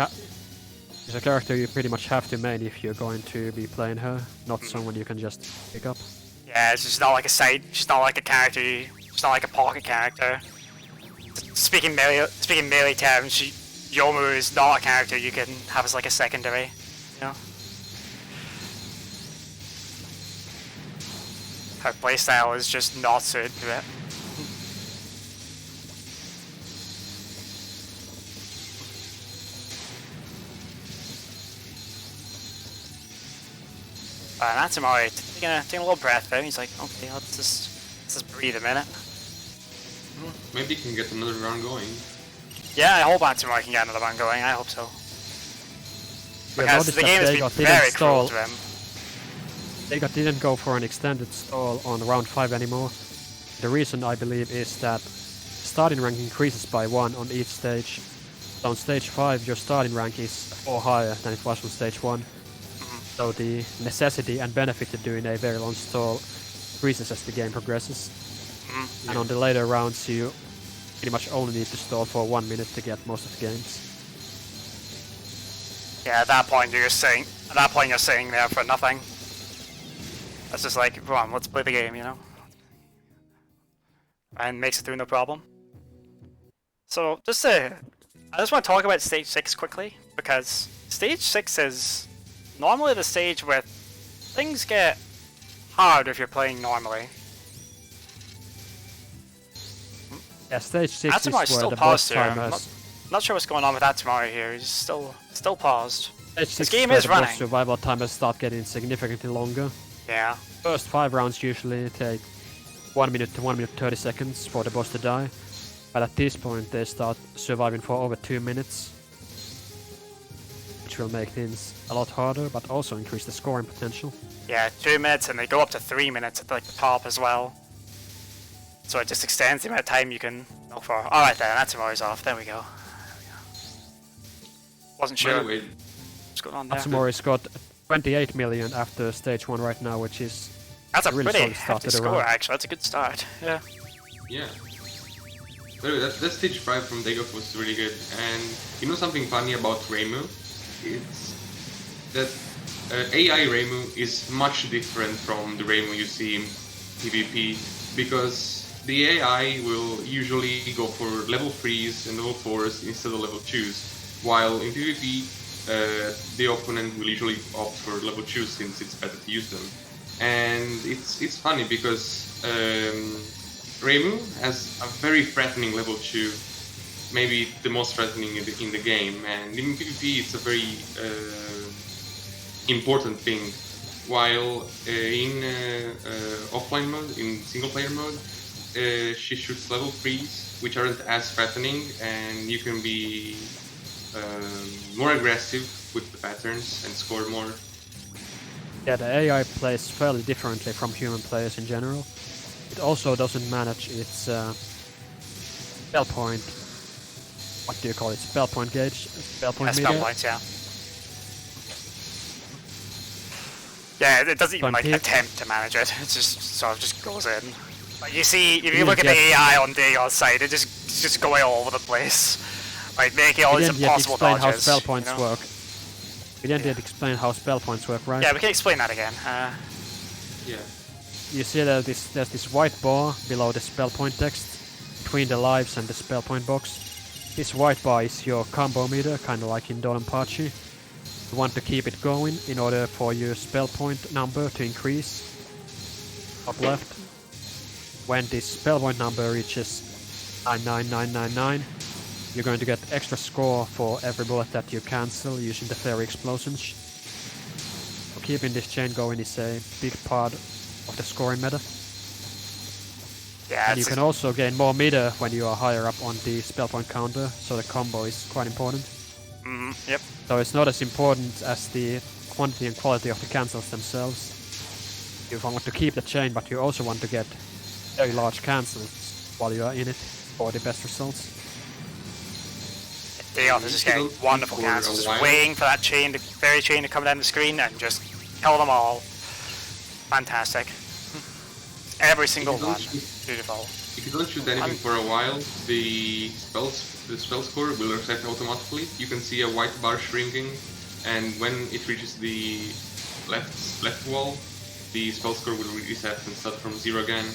He's a character you pretty much have to main if you're going to be playing her, not someone you can just pick up. Yeah, it's just not like a side. She's not like a character. She's not like a pocket character. Speaking melee terms, Yomu is not a character you can have as like a secondary. You know. Her playstyle is just not suited to it. Atsumori taking a little breath there. He's like, okay, let's just breathe a minute. Maybe he can get another round going. Yeah, I hope Atsumori can get another one going. I hope so. You'll Because notice the that game has been Dagoth didn't very cruel stall. to him. Dagoth didn't go for an extended stall on round 5 anymore. The reason, I believe, is that starting rank increases by 1 on each stage. So on stage 5 your starting rank is 4 higher than it was on stage 1. So the necessity and benefit of doing a very long stall increases as the game progresses. And on the later rounds you pretty much only need to stall for 1 minute to get most of the games. Yeah, at that point you're sitting there for nothing. That's just like, come on, let's play the game, you know? And makes it through no problem. So, I just want to talk about stage 6 quickly, because stage 6 is normally the stage where things get hard if you're playing normally. Yeah, stage 6 is Atsumori's where still the paused boss here. time I'm has... not sure what's going on with Atsumori here. He's still paused. Stage 6 game where is the boss running. survival time has started getting significantly longer. Yeah. First 5 rounds usually take 1 minute to 1 minute 30 seconds for the boss to die. But at this point they start surviving for over 2 minutes. Which will make things a lot harder, but also increase the scoring potential. Yeah, 2 minutes, and they go up to 3 minutes at like the top as well. So it just extends the amount of time you can go for. Alright then, Atsumori's off. There we go. Wasn't By sure the way, what's going on there. Atsumori's got 28 million after stage 1 right now, which is That's a really pretty solid start hefty to the score, round. actually. That's a good start. Yeah. yeah. By the way, that stage 5 from Dagoth was really good. And you know something funny about Reimu? It's that AI Reimu is much different from the Reimu you see in PvP, because the AI will usually go for level 3s and level 4s instead of level 2s, while in PvP the opponent will usually opt for level 2s since it's better to use them. And it's funny because Reimu has a very threatening level 2, maybe the most threatening in the game, and in PvP it's a very important thing, while in offline mode, in single player mode, she shoots level 3s, which aren't as threatening, and you can be more aggressive with the patterns and score more. Yeah, the AI plays fairly differently from human players in general. It also doesn't manage its spell point. What do you call it? Spell point gauge? Spell point Spell meter? points, yeah. Yeah, it doesn't even Fun like peak. attempt to manage it. It just sort of just goes in. Like you see, if you You look at the get- AI on Dagoth's side, it's just going all over the place, like making all We these didn't yet impossible explain dodges. how spell points you know? work. We didn't yet explain how spell points work, right? Yeah, we can explain that again. Yeah. You see that there's this white bar below the spell point text, between the lives and the spell point box. This white bar is your combo meter, kind of like in Donpachi. You want to keep it going in order for your spell point number to increase. Top left. When this spell point number reaches 99999, you're going to get extra score for every bullet that you cancel using the fairy explosions. So keeping this chain going is a big part of the scoring meta. Yeah, And you can also gain more meter when you are higher up on the spell point counter, so the combo is quite important. Yep. So it's not as important as the quantity and quality of the cancels themselves. You want to keep the chain, but you also want to get very large cancels while you are in it for the best results. Dagoth is just getting wonderful cancels, just waiting for that chain, the fairy chain to come down the screen and just kill them all. Fantastic. Every single one. Beautiful. If you don't shoot anything for a while, the spell score will reset automatically. You can see a white bar shrinking, and when it reaches the left wall, the spell score will reset and start from 0 again.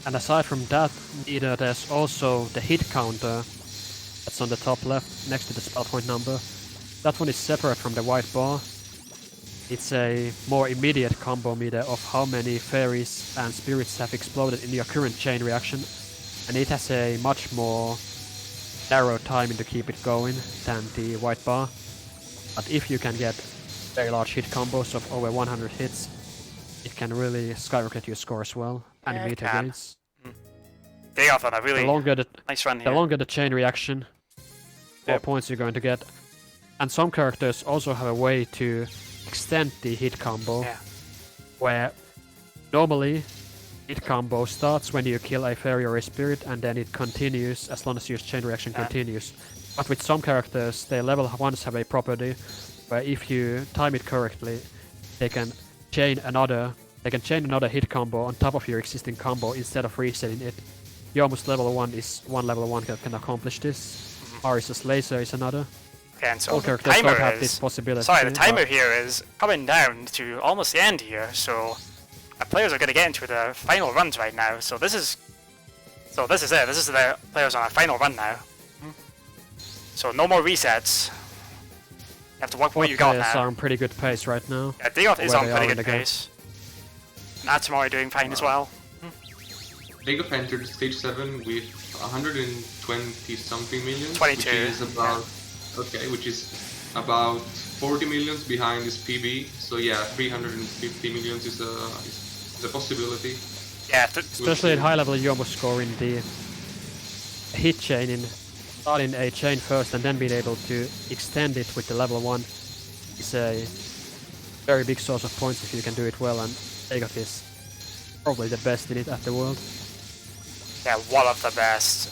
And aside from that, there's also the hit counter that's on the top left next to the spell point number. That one is separate from the white bar. It's a more immediate combo meter of how many fairies and spirits have exploded in your current chain reaction, and it has a much more narrow timing to keep it going than the white bar. But if you can get very large hit combos of over 100 hits, it can really skyrocket your score as well, and Yeah, meta it can. gains. Dagoth on a really The longer the, nice run the here. longer the chain reaction, more Yep. points you're going to get. And some characters also have a way to extend the hit combo, Yeah. where normally hit combo starts when you kill a fairy or a spirit, and then it continues as long as your chain reaction continues. But with some characters, their level 1s have a property where if you time it correctly, they can chain another hit combo on top of your existing combo instead of resetting it. Yomu's level 1 is one level 1 that can accomplish this. Aris's laser is another. Okay, and so All the characters timer don't have is... this possibility. Sorry, the timer but- here is coming down to almost the end here, so our players are going to get into the final runs right now. So this is it. This is the players on our final run now. So no more resets. You have to work with what you got players now. are on pretty good pace right now. Yeah, Dagoth is where on they pretty are in good the game. pace. And Atsumori doing fine as well. Dagoth entered stage 7 with 120 something millions, 22, which is about which is about 40 millions behind his PB. So yeah, 350 millions is a possibility. Yeah, Especially at high level Yomu scoring the hit chain in starting a chain first and then being able to extend it with the level 1 is a very big source of points if you can do it well, and Dagoth is probably the best in it at the world. yeah, one of the best.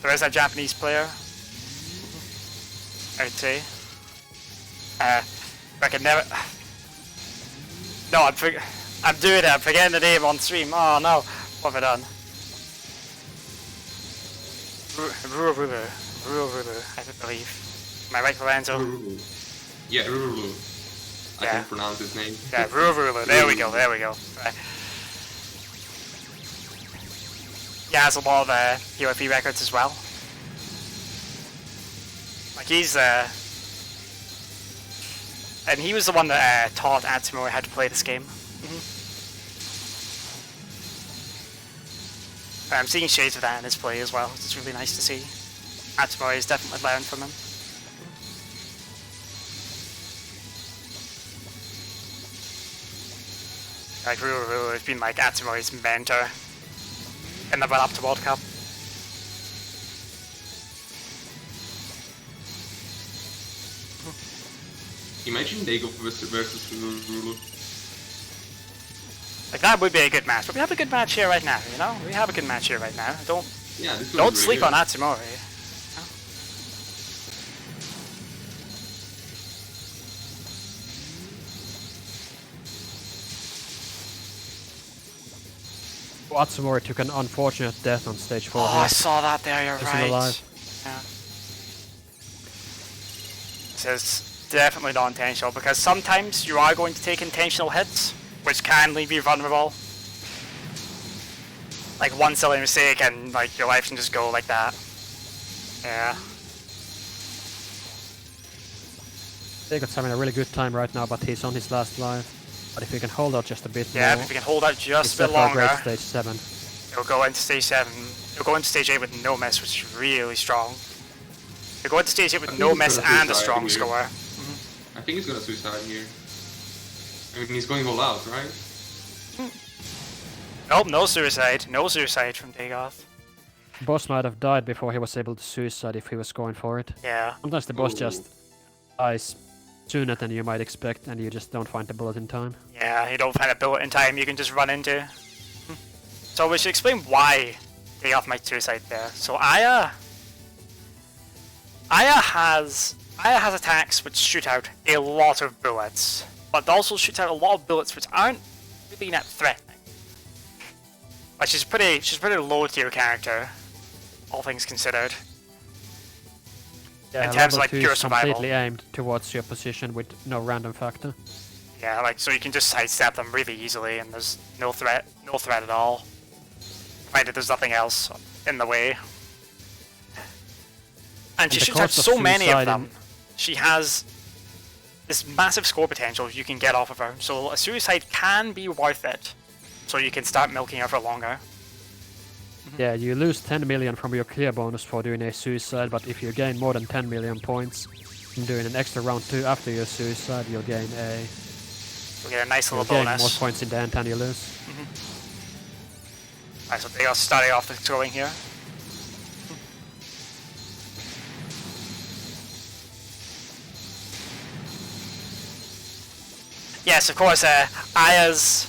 There is a Japanese player, I'd say. I can never... No, I'm doing it, I'm forgetting the name on stream. Oh no, what have I done? Ruru, I believe. Am I right, Lorenzo? Ruru. Yeah, Ruru. I Yeah. can pronounce his name. Yeah, Ruru, there we go. Right. He has a lot of PoFV records as well. Like he's and he was the one that taught Atsumori how to play this game. I'm seeing shades of that in his play as well. It's really nice to see. Atsumori has definitely learned from him. Like Ruru has been like Atsumori's mentor in the run up to World Cup. Imagine Dagoth versus Ruru. Like that would be a good match, but we have a good match here right now. You know, we have a good match here right now. Yeah, this Don't was sleep really on good. Atsumori. Atsumori took an unfortunate death on stage 4 Oh, here. I saw that there. You're Isn't right. alive. Yeah. This is definitely not intentional because sometimes you are going to take intentional hits, which can leave you vulnerable. Like one silly mistake and like your life can just go like that. Yeah. Dagoth's having a really good time right now, but he's on his last life. But if he can hold out just a bit Yeah, more, if we can hold out just he's a bit set for a great longer, stage 7. he'll go into stage 7. He'll go into stage 8 with no miss, which is really strong. He'll go into stage 8 I with think no he's miss gonna and a suicide strong here. score. I think he's gonna suicide here. I mean, he's going all out, right? Nope, no suicide. No suicide from Dagoth. Boss might have died before he was able to suicide if he was going for it. Yeah. Sometimes the boss Ooh. just dies sooner than you might expect, and you just don't find the bullet in time. Yeah, you don't find a bullet in time you can just run into. So we should explain why Dagoth might suicide there. So Aya has attacks which shoot out a lot of bullets, but also shoots out a lot of bullets which aren't really that threatening. Like she's pretty low tier character, all things considered. Yeah, In terms of level like 2 pure is survival. completely aimed towards your position with no random factor. Yeah, like so you can just sidestep them really easily, and there's no threat at all. Provided there's nothing else in the way. And she the shoots out cost of so many of suicide them. She has this massive score potential you can get off of her, so a suicide can be worth it. So you can start milking her for longer. Yeah, you lose 10 million from your clear bonus for doing a suicide, but if you gain more than 10 million points from doing an extra round 2 after your suicide, you'll gain You'll get a nice you'll little gain bonus. more points in the end than you lose. Alright, so they are starting off the throwing here. Yes, of course, Aya's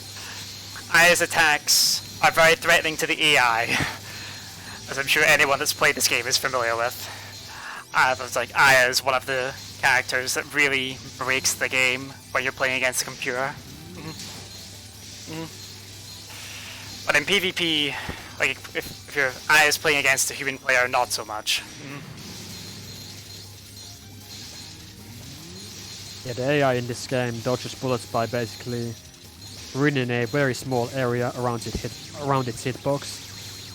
attacks are very threatening to the AI, as I'm sure anyone that's played this game is familiar with. It's like Aya is one of the characters that really breaks the game when you're playing against a computer. But in PvP, like if your Aya is playing against a human player, not so much. Yeah, the AI in this game dodges bullets by basically running a very small area around its hitbox.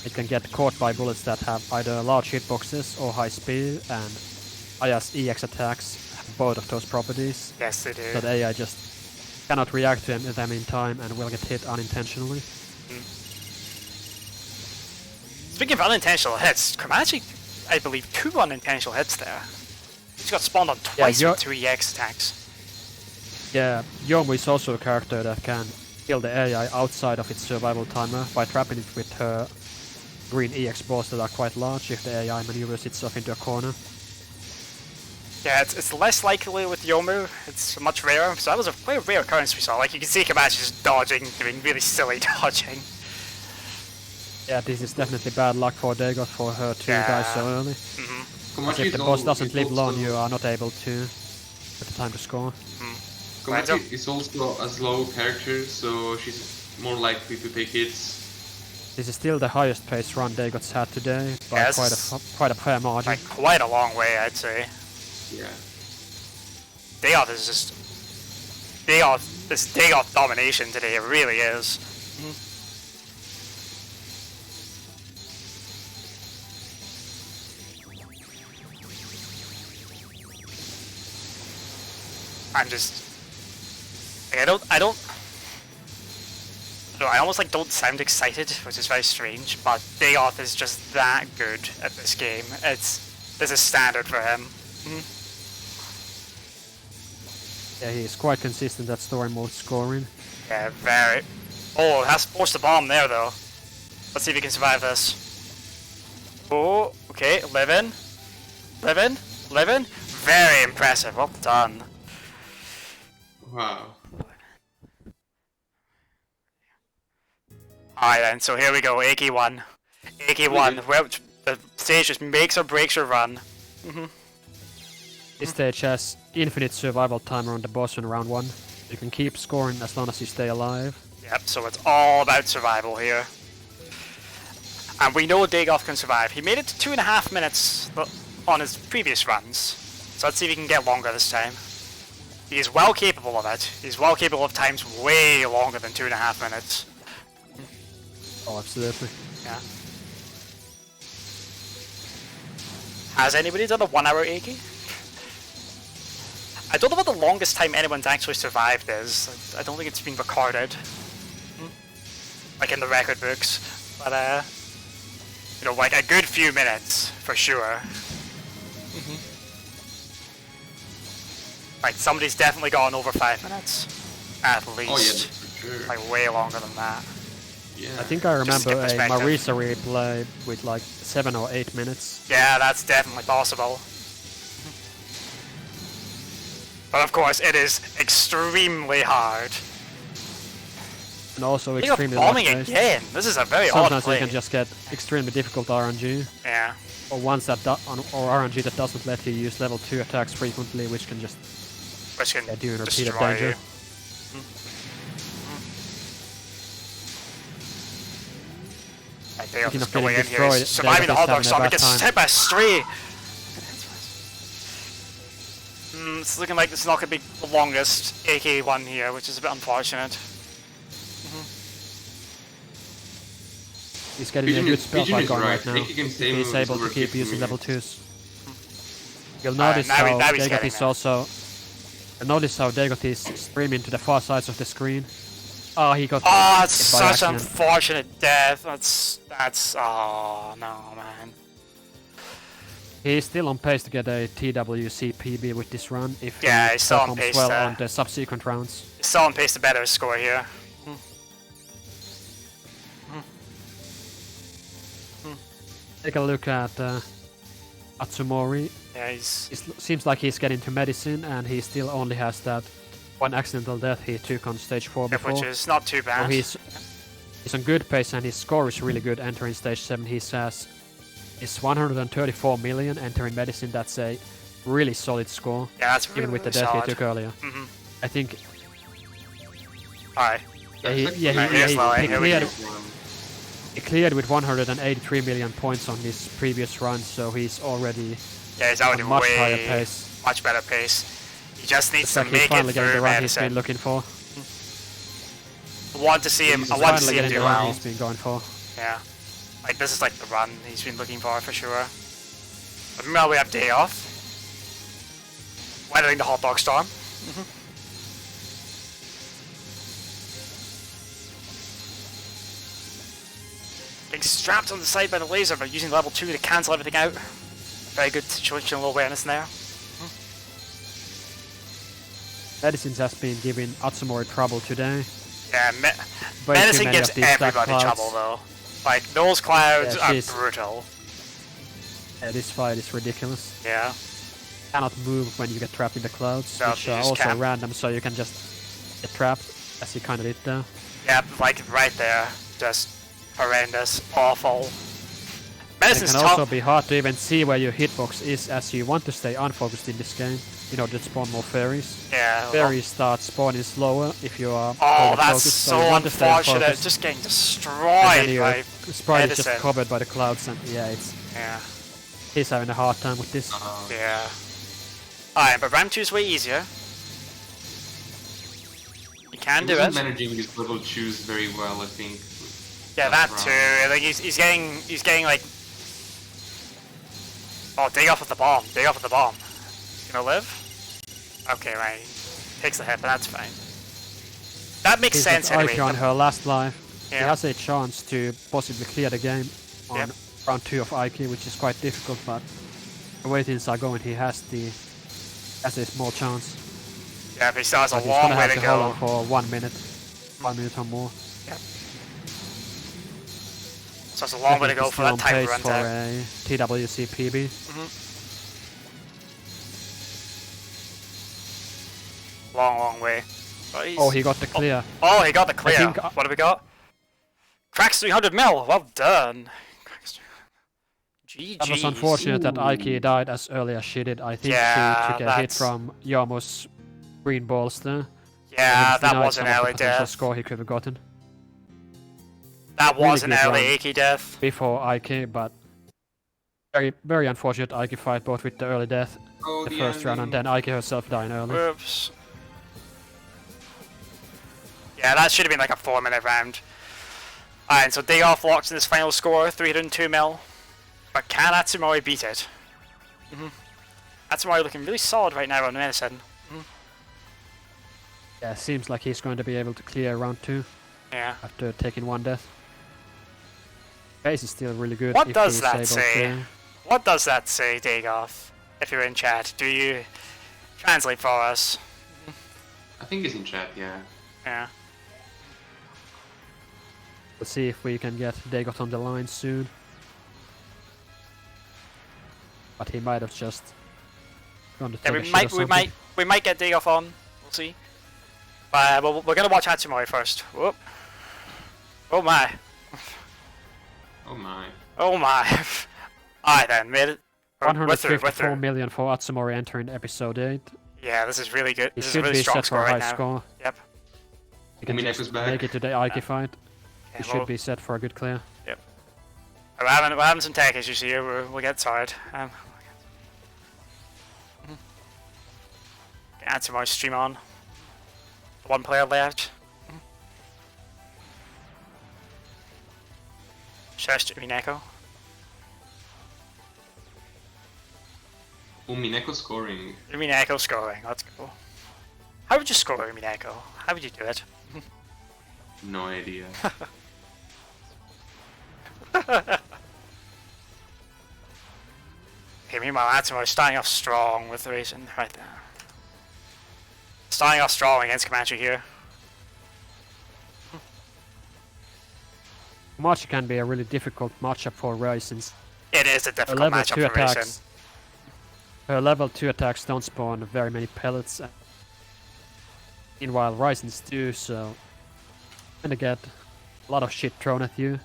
It can get caught by bullets that have either large hitboxes or high speed, and Aya's EX attacks have both of those properties. Yes, they do. So the AI just cannot react to them in time and will get hit unintentionally. Speaking of unintentional hits, Commentators, I believe, 2 unintentional hits there. He's got spawned on twice with 2 EX attacks. Yeah, Yomu is also a character that can kill the AI outside of its survival timer by trapping it with her green EX balls that are quite large if the AI maneuvers itself into a corner. Yeah, it's less likely with Yomu. It's much rarer. So that was a quite rare occurrence we saw. Like you can see Commentators just dodging, doing really silly dodging. Yeah, this is definitely bad luck for Dagoth for her to die so early. Because if the boss doesn't live long, you are not able to get the time to score. Commentators is also a slow character, so she's more likely to take hits. This is still the highest pace run Dagoth's had today by Yes. quite a fair margin. Like quite a long way, I'd say. Yeah. Dagoth is just this Dagoth domination today. It really is. I'm just like, I almost like don't sound excited, which is very strange, but Dagoth is just that good at this game. There's a standard for him. Yeah, he's quite consistent at story mode scoring. Yeah, very. Oh, it has forced a bomb there though. Let's see if he can survive this. Oh, okay, 11. Very impressive, well done. Wow. Alright then, so here we go, AK1. AK1, well, the stage just makes or breaks your run. This stage has infinite survival timer on the boss in round 1. You can keep scoring as long as you stay alive. Yep, so it's all about survival here. And we know Dagoth can survive. He made it to 2.5 minutes on his previous runs. So let's see if he can get longer this time. He is well capable of it. He's well capable of times way longer than 2.5 minutes. Oh, absolutely. Yeah. Has anybody done a 1 hour AK? I don't know what the longest time anyone's actually survived is. I don't think it's been recorded. Like in the record books. But, you know, like a good few minutes, for sure. Like, somebody's definitely gone over 5 minutes. At least. Oh yeah, that's for sure. Like, way longer than that. Yeah. I think I remember get a perspective. Marisa replay with like 7 or 8 minutes. Yeah, that's definitely possible. But of course, it is extremely hard. And also You're extremely bombing lag-based. again. This is a very odd Sometimes you play. can just get extremely difficult RNG, Yeah. or ones that or RNG that doesn't let you use level 2 attacks frequently, which can just Which can get you in repeated destroy danger. you. I think I'll Speaking just of go getting in here. destroyed, He's surviving the Dagoth is hotdog having a storm. He bad gets time. hit by a stray. It's looking like it's not going to be the longest AK1 here, which is a bit unfortunate. He's getting a good spell Pigeon fight is going right. right now. He can If save he's him able to over keep 50 using level minutes. 2s. You'll notice now how he's Dagoth getting is there. also... You'll notice how Dagoth is streaming to the far sides of the screen. Oh, he got Oh, it's hit by such an accident. unfortunate death. That's oh no, man. He's still on pace to get a TWCPB with this run if Yeah, he he's still on performs pace well there. on the subsequent rounds. Someone pays the better score here. Take a look at Atsumori. Yeah, he's It seems like he's getting to medicine and he still only has that one accidental death he took on stage 4 before. which is not too So bad. he's on good pace and his score is really good entering stage 7. He says it's 134 million entering medicine. That's a really solid score, Yeah, that's really, even with the really death solid. he took earlier. Mhm. I think Alright. he cleared with 183 million points on his previous run, so he's already Yeah, he's on already a much way higher pace. much better pace. He just needs It's to like he's make it finally getting the through run he's been medicine. looking for. I want to see him. I He's want to finally see him getting do the run well. he's been going for. Yeah, like this is like the run he's been looking for sure. But meanwhile, we have day off. Weathering the hot dog storm. Getting strapped on the side by the laser, but using level 2 to cancel everything out. Very good situational awareness there. Medicines has been giving Atsumori trouble today. Yeah, Way too medicine many gives of these stack everybody clouds. trouble though. Like those clouds Yeah, are she's- brutal. Yeah, this fight is ridiculous. Yeah. Cannot move when you get trapped in the clouds, No, which you are just also can't. random, so you can just get trapped, as you kind of did there. Yeah, like right there. Just horrendous, awful. And it Medicine's can tough. also be hard to even see where your hitbox is, as you want to stay unfocused in this game, in order to spawn more fairies. Yeah. Fairies start spawning slower if you are Oh, over that's focused, so you want to stay unfortunate. focused, Just getting and destroyed then your by sprite is just medicine. covered by the clouds, and yeah, Yeah. he's having a hard time with this. Yeah. Alright, but round 2 is way easier. You can do it. Managing his level 2s very well, I think. Yeah, that too. I think he's getting like. Oh, dig off with the bomb. Dig off with the bomb. He's gonna live? Okay, right. Takes the hit, but that's fine. That makes He's sense got anyway. Ike on her last life. He Yeah. has a chance to possibly clear the game on Yep. round 2 of Ike, which is quite difficult, but the way things are going, he has a small chance. Yeah, but he still has a But he's long gonna way have to to hold on go. for 1 minute. 1 minute or more. So it's a long way to go He's for still that on time pace run for out. a TWCPB. Long way. But he's- Oh, he got the clear. Oh, he got the clear. think- What have we got? Cracks 300 mil. Well done. Cracks 300. That was GG. unfortunate that Ike died as early as she did. I think Yeah, she took a hit that's- from Yamo's green balls there. Yeah, It that denied was an some of the early potential death. score he could have gotten That was really an good early run. achy death. before Ike, but very, very unfortunate Ike fight both with the early death Oh, the first round and then Ike herself dying early. Whoops. Yeah, that should have been like a 4-minute round. Alright, so Dagoth locks in his final score, 302 mil. But can Atsumori beat it? Atsumori looking really solid right now on medicine. Yeah, seems like he's going to be able to clear round 2 Yeah. after taking 1 death. Pace is still really good. What if does he's that able say? to- What does that say, Dagoth? If you're in chat, do you translate for us? I think he's in chat, yeah. Yeah. We'll see if we can get Dagoth on the line soon. But he might have just gone to take a shit or something. we might get Dagoth on. We'll see. But we're gonna watch Atsumori first. Whoop. Oh my. Oh my. Oh my. Alright then, made it. 154 million for Atsumori entering episode 8. Yeah, this is really good. He This is should a really be strong set for score a high right now. score. Yep. He can Umineko's just back. make it to the Aiki fight. He Okay, should be set for a good clear. Yep. We're having some tech issues here. We'll get started. Add some more stream on. One player left. Just Umineko. Umineko scoring. Umineko scoring. Let's go. How would you score Umineko? How would you do it? No idea. Okay, meanwhile, Atsumori starting off strong with the racing right there. Starting off strong against Comanche here. Komachi can be a really difficult matchup for Rai since It is a her difficult level matchup 2 for racing. attacks. Her level 2 attacks don't spawn very many pellets. Meanwhile, Ryzen's do, so gonna get a lot of shit thrown at you.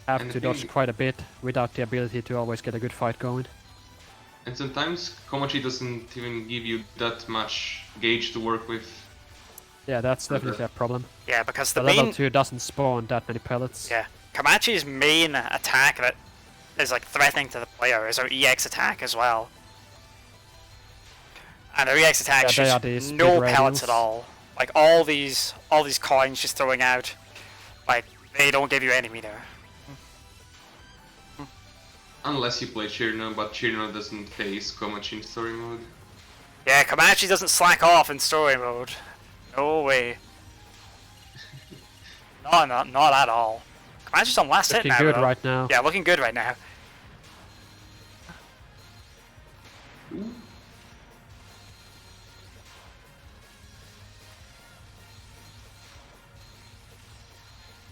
Have And to the dodge thing- quite a bit without the ability to always get a good fight going. And sometimes Komachi doesn't even give you that much gauge to work with. Yeah, that's definitely a problem. Yeah, because The the level main 2 doesn't spawn that many pellets. yeah, Komachi's main attack that is like threatening to the player is her EX attack as well. And her EX attack Yeah, they are shoots these no big pellets radials. at all. Like all these coins she's throwing out, like they don't give you any meter. Unless you play Chirno, but Chirno doesn't face Komachi in story mode. Yeah, Komachi doesn't slack off in story mode. No way. No, not at all. Komachi's on last hit Looking now. good though. right now. Yeah, looking good right now.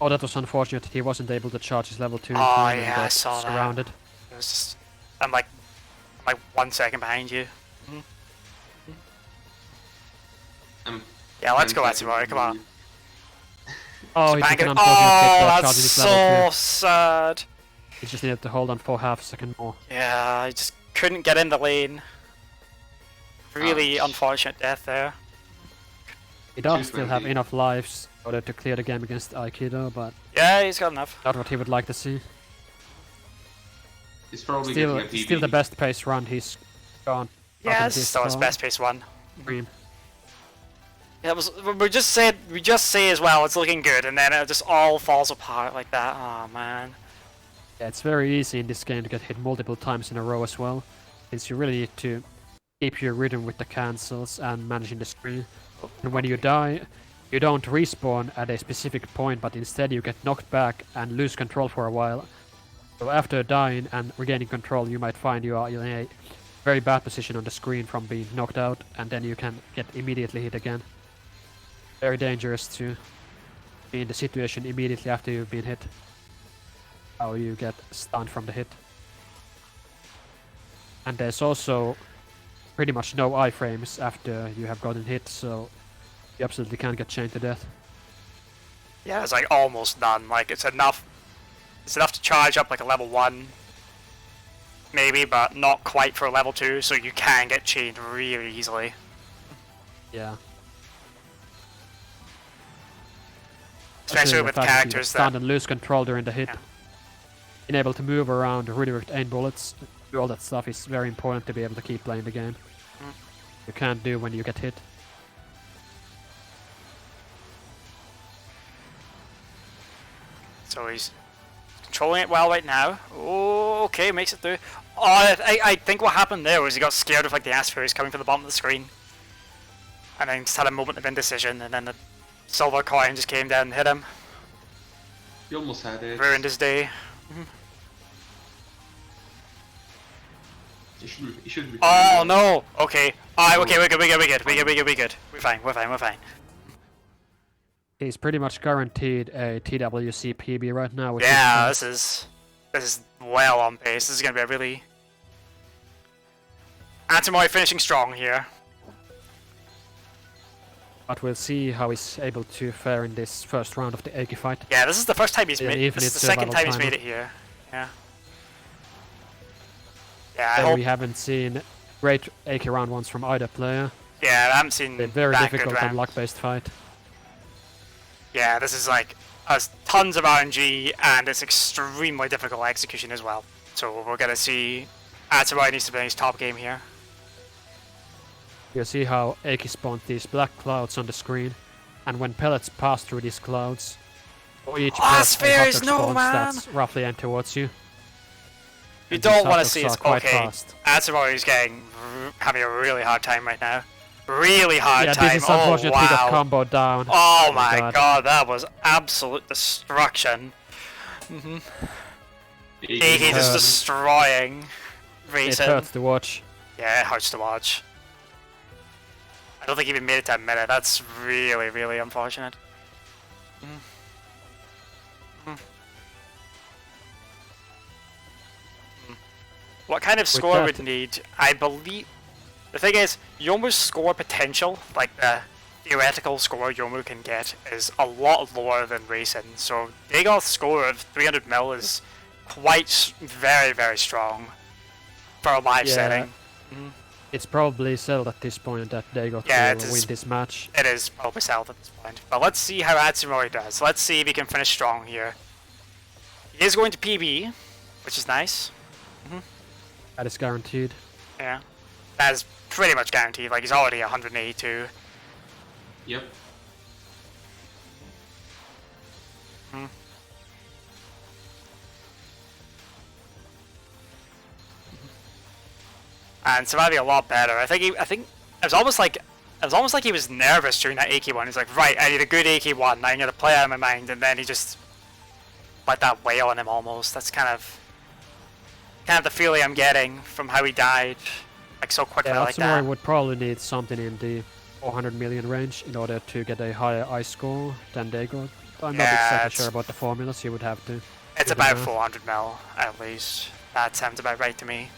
Oh, that was unfortunate. He wasn't able to charge his level 2 in Oh, time yeah, and I got saw that. surrounded. It was just, I'm like 1 second behind you. Yeah, let's go Atsumori, come on. Oh, he took Bang an it. unfortunate hit for Oh, charging that's his so level 2. sad. He just needed to hold on for half a second more. Yeah, I just couldn't get in the lane. Really Ouch. unfortunate death there. He does Too still have friendly. enough lives in order to clear the game against Aikido, but Yeah, he's got enough. not what he would like to see. He's probably Still, getting a TV. still the best pace run he's gone. Yeah, this this is still his far. best pace one. Dream. Yeah, it was, we just say as well it's looking good, and then it just all falls apart like that. Oh man. Yeah, it's very easy in this game to get hit multiple times in a row as well, since you really need to keep your rhythm with the cancels and managing the screen. And when you die, you don't respawn at a specific point, but instead you get knocked back and lose control for a while. So after dying and regaining control, you might find you are in a very bad position on the screen from being knocked out, and then you can get immediately hit again. Very dangerous to be in the situation immediately after you've been hit. How you get stunned from the hit. And there's also pretty much no iframes after you have gotten hit, so you absolutely can't get chained to death. Yeah, it's like almost none. Like it's enough. It's enough to charge up like a level 1, maybe, but not quite for a level 2. So you can get chained really easily. Yeah. Especially the with fact that you get characters stunned that. and lose control during the hit. Yeah. Being able to move around, redirect aim bullets, do all that stuff is very important to be able to keep playing the game. You can't do when you get hit. So he's controlling it well right now. Oh, okay, makes it through. Oh, I think what happened there was he got scared of like the Aspheres coming from the bottom of the screen. And then just had a moment of indecision, and then the silver coin just came down and hit him. You almost had it. Ruined his day. He should be. Oh no! Okay. Alright, okay, we're good. We're fine. He's pretty much guaranteed a TWC PB right now. Which Yeah, is, this is well on pace. This is gonna be a really Atsumori finishing strong here. but we'll see how he's able to fare in this first round of the Aki fight. Yeah, this is the first time he's Yeah, made. even This is the it's second survival time he's timer. made it here. Yeah. Yeah, I So hope. we haven't seen great Aki round ones from either player. Yeah, I haven't seen They're very that difficult good and round. luck-based fight. Yeah, this is like has tons of RNG and it's extremely difficult execution as well. So we're gonna see Atsumori needs to play his top game here. You see how Aki spawned these black clouds on the screen, and when pellets pass through these clouds, for each pellet, a spheres, hot dog no, spawns man! that's roughly aimed towards you. You And don't these want to hot see dogs it. are quite Okay, fast. Atsumori's having a really hard time right now. Really hard Yeah, time. this is Oh unfortunately wow. got comboed down. Oh my god, that was absolute destruction. Aki just destroying It Racing. hurts to watch. Yeah, it hurts to watch. I don't think he even made it to a minute. That's really, really unfortunate. What kind of score that- would need? I believe... The thing is, Yomu's score potential, like the theoretical score Yomu can get, is a lot lower than Racing. So Dagoth's score of 300 mil is quite very, very strong for a live Yeah. setting. It's probably settled at this point that Dagoth Yeah, will it win is. this match. It is probably settled at this point. But let's see how Atsumori does. Let's see if he can finish strong here. He is going to PB, which is nice. That is guaranteed. Yeah. That is pretty much guaranteed. Like, he's already 182. Yep. And surviving a lot better. I think it was almost like he was nervous during that Aki one. He's like, right, I need a good Aki one. I'm gonna play out of my mind, and then he just let that weigh on him almost. That's kind of the feeling I'm getting from how he died, like so quickly Yeah, like Atsumori that. would probably need something in the 400 million range in order to get a higher ice score than Dagoth. I'm not Yeah, exactly it's- sure about the formulas. He would have to. It's do the about math. 400 mil at least. That sounds about right to me.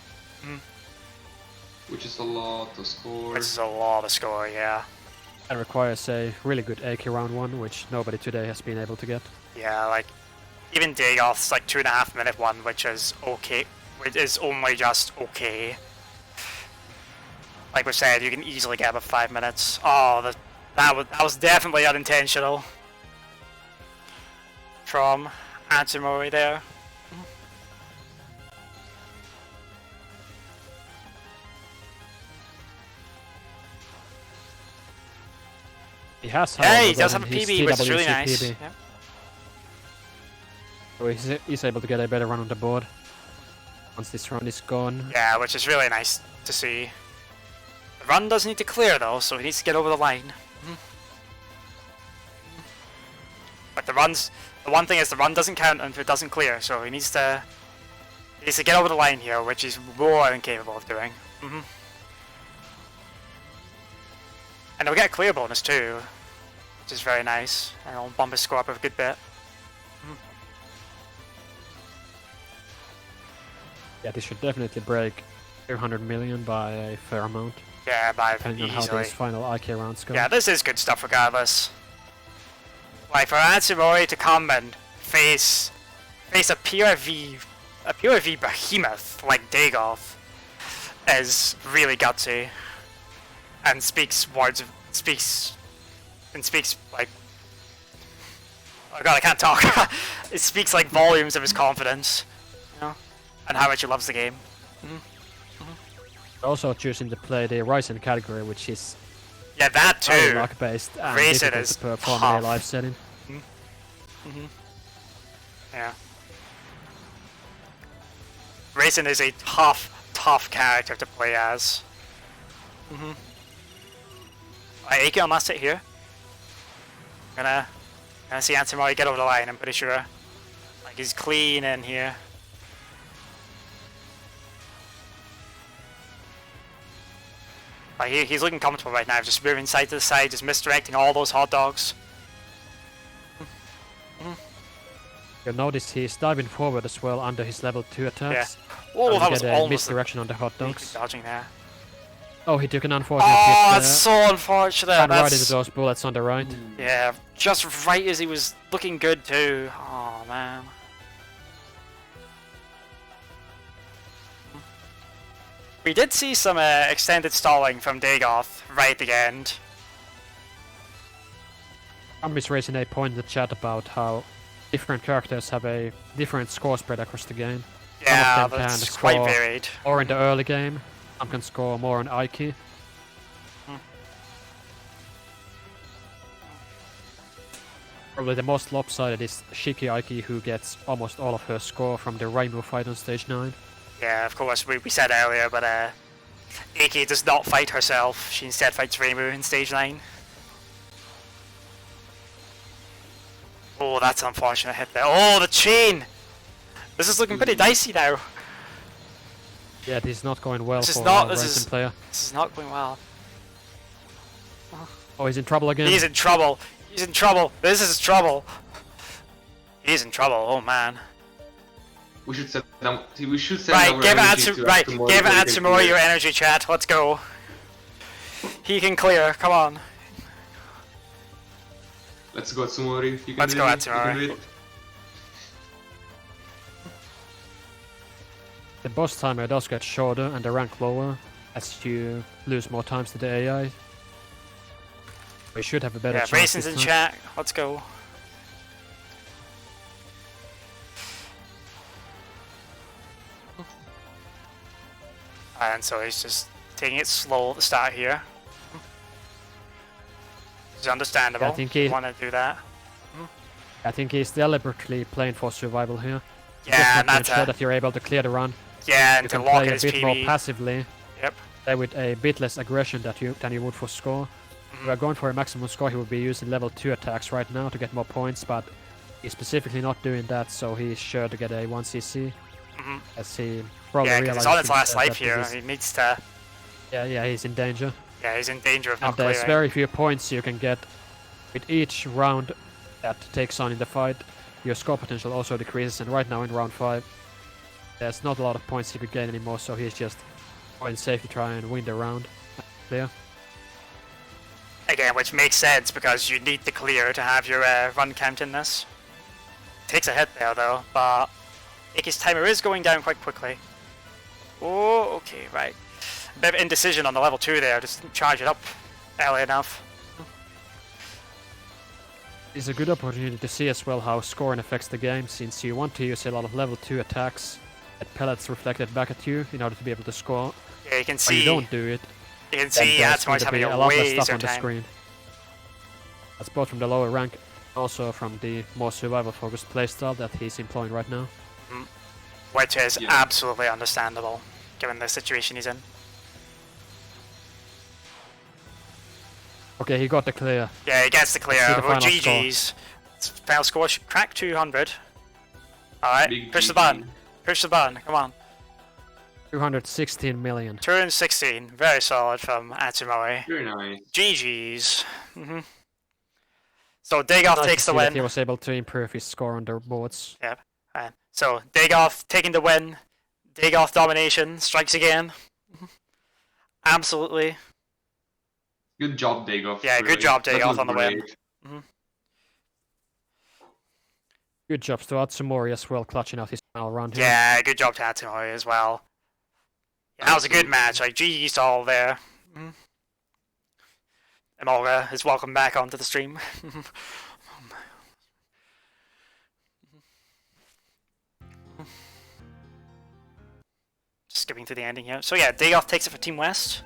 Which is a lot of score. Which is a lot of score, yeah. That requires a really good Aki round one, which nobody today has been able to get. Yeah, like even Dagoth's like 2.5 minute one, which is okay. Which is only just okay. Like we said, you can easily get about 5 minutes. Oh, that was definitely unintentional from Atsumori there. He has. Hey, he however, does have a his PB, which is really TWC nice. PB, Yeah. so he's able to get a better run on the board once this round is gone. Yeah, which is really nice to see. The run does need to clear though, so he needs to get over the line. But the one thing is the run doesn't count if it doesn't clear, so he needs to get over the line here, which he's more than capable of doing. And he'll get a clear bonus too, which is very nice, and it'll bump his score up a good bit. Yeah, this should definitely break 200 million by a fair amount, Yeah, by depending on how easily. these final IK rounds go. Yeah, this is good stuff regardless. Like for Atsumori to come and face a PRV behemoth like Dagoth is really gutsy, and speaks like, oh god, I can't talk. It speaks like volumes of his confidence, you know, and how much he loves the game. Also choosing to play the Ryzen category, which is Yeah, that very too. luck based and Ryzen difficult is to perform tough. in a live setting. Yeah. Racing is a tough character to play as. Aki on last hit here. Gonna see Atsumori get over the line, I'm pretty sure. Like he's clean in here. Like he's looking comfortable right now, just moving side to side, just misdirecting all those hot dogs. You'll notice he's diving forward as well under his level 2 attacks. Oh, And that you was get a almost misdirection on the hot a dogs. dodging there. Oh, he took an unfortunate Oh, hit there. that's so unfortunate. And right That's... into those bullets on the right. Yeah, just right as he was looking good too. Oh man. We did see some extended stalling from Dagoth right at the end. Somebody's raising a point in the chat about how different characters have a different score spread across the game. Yeah, Some of them that's can quite score varied. more in the early game. Some can score more on Aiki. Probably the most lopsided is Shiki Aiki, who gets almost all of her score from the Raimu fight on stage 9. Yeah, of course, we said earlier, but Iki does not fight herself. She instead fights Reimu in stage 9. Oh, that's an unfortunate hit there. Oh, the chain! This is looking pretty dicey now. Yeah, this is not going well This is for not- a this Ransom is- player. This is not going well. Oh, he's in trouble again. He's in trouble. He's in trouble. This is trouble. He's in trouble. Oh man. We should set down. We should set Right, our give energy to Atsumori. Right, Atsumori give so he can Atsumori clear. your energy, chat. Let's go. He can clear. Come on. Let's go Atsumori. You can Let's do go, it. You can Atsumori. do it. The boss timer does get shorter and the rank lower as you lose more times to the AI. We should have a better Yeah, chance Brayson's this in time. chat. Let's go. And so he's just taking it slow at the start here. It's understandable. Yeah, I think you he- want to do that. I think he's deliberately playing for survival here. Yeah, Just and to that's ensure that you're able to clear the run. yeah, You and to can lock play in a his bit more PB. passively, Yep. play with a bit less aggression than you would for score. If we are going for a maximum score, he would be using level 2 attacks right now to get more points, but he's specifically not doing that, so he's sure to get a 1cc. Mhm. As he probably Yeah, because realizes he's on his last that life this here. is- He needs to. yeah, he's in danger. Yeah, he's in danger of And not there's clearing. very few points you can get with each round that takes on in the fight. Your score potential also decreases, and right now in round 5, there's not a lot of points he could gain anymore, so he's just playing safe to try and win the round. Clear. Again, which makes sense because you need to clear to have your run count in this. Takes a hit there though, but Iki's timer is going down quite quickly. Oh, okay, right. A bit of indecision on the level 2 there, just didn't charge it up early enough. It's a good opportunity to see as well how scoring affects the game, since you want to use a lot of level 2 attacks, get pellets reflected back at you in order to be able to score. Yeah, you can But see. you don't do it, You can then see there's going Atsumori's to be having a a lot less way stuff easier on the time. screen. That's both from the lower rank, also from the more survival-focused playstyle that he's employing right now. Which is Yeah. absolutely understandable, given the situation he's in. Okay, he got the clear. Yeah, he gets the clear. see the Well, final score. GG's. Final score should crack 200. Alright, Big push the GG. button. Push the button, come on. 216 million. 216, very solid from Atsumori. Very nice. GG's. So Dagoth Nice takes to the see that he win. was able to improve his score on the boards. So Dagoth taking the win. Dagoth domination strikes again. Absolutely. Good job, Dagoth. Yeah, good really. job, That Dagoth, was on the win. great. Good jobs to Atsumori as well, clutching out his final round here. Yeah, good job to Atsumori as well. Yeah, that was a good match. Like GG's all there. Emolga is welcome back onto the stream. Skipping to the ending here. So yeah, Dagoth takes it for Team West.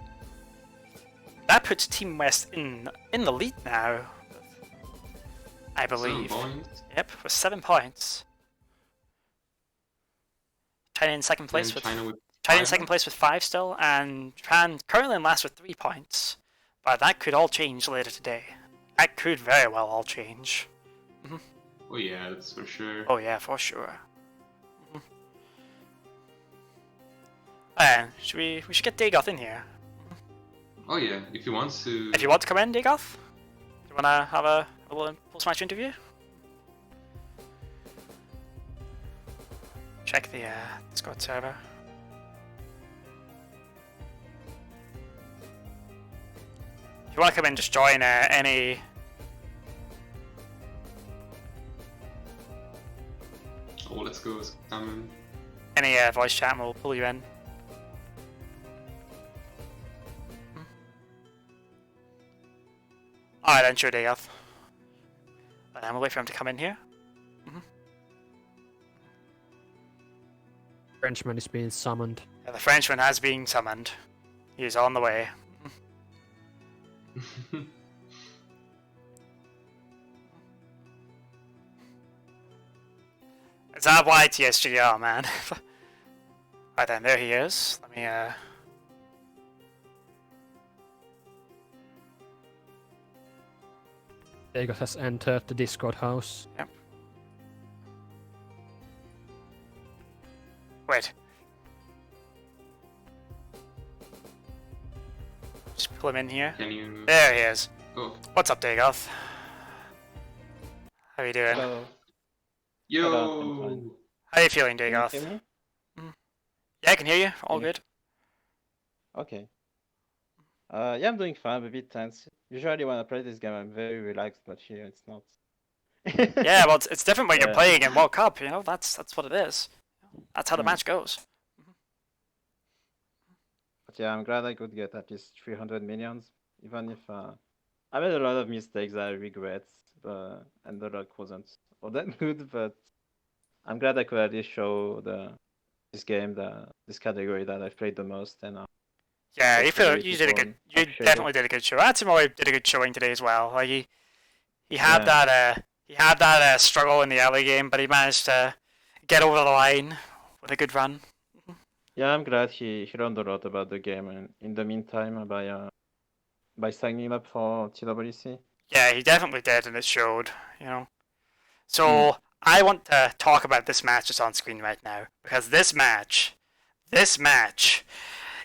That puts Team West in the lead now, I 7 believe. points. Yep, with 7 points. China in second place And with China with China in 5. second place with 5 still, and Japan currently in last with 3 points. But that could all change later today. That could very well all change. Oh yeah, that's for sure. Oh yeah, for sure. We should get Dagoth in here. Oh yeah, if you want to. If you want to come in, Dagoth, you wanna have a little post-match interview? check the Discord server. If you want to come in, just join any. Oh, let's go, Simon. Any voice chat, and we'll pull you in. Alright then, sure, Dagoth. We'll wait for him to come in here. Frenchman is being summoned. Yeah, the Frenchman has been summoned. He is on the way. It's our YTSGR, man. Alright then, there he is. Let me Dagoth has entered the Discord house. Yep. Wait. Just pull him in here. Can you? There he is. Oh. What's up, Dagoth? How you doing? Hello. Yo. How you feeling, Can you Dagoth? hear me? Yeah, I can hear you. All Yeah. good. Okay. Yeah, I'm doing fine. I'm a bit tense. Usually when I play this game, I'm very relaxed, but here it's not. Yeah, well, it's different when you're Yeah. playing in World Cup. You know, that's what it is. That's how the Mm. match goes. But yeah, I'm glad I could get at least 300 millions, even if I made a lot of mistakes that I regret, and the luck wasn't all that good. But I'm glad I could at least show this game, this category that I've played the most, and Yeah, you hopefully you did a good. people You appreciate definitely it. did a good show. Atsumori did a good showing today as well. Like he had Yeah. that struggle in the early game, but he managed to get over the line with a good run. Yeah, I'm glad he learned a lot about the game, and in the meantime, by signing up for TWC. Yeah, he definitely did, and it showed. You know. So I want to talk about this match that's on screen right now because this match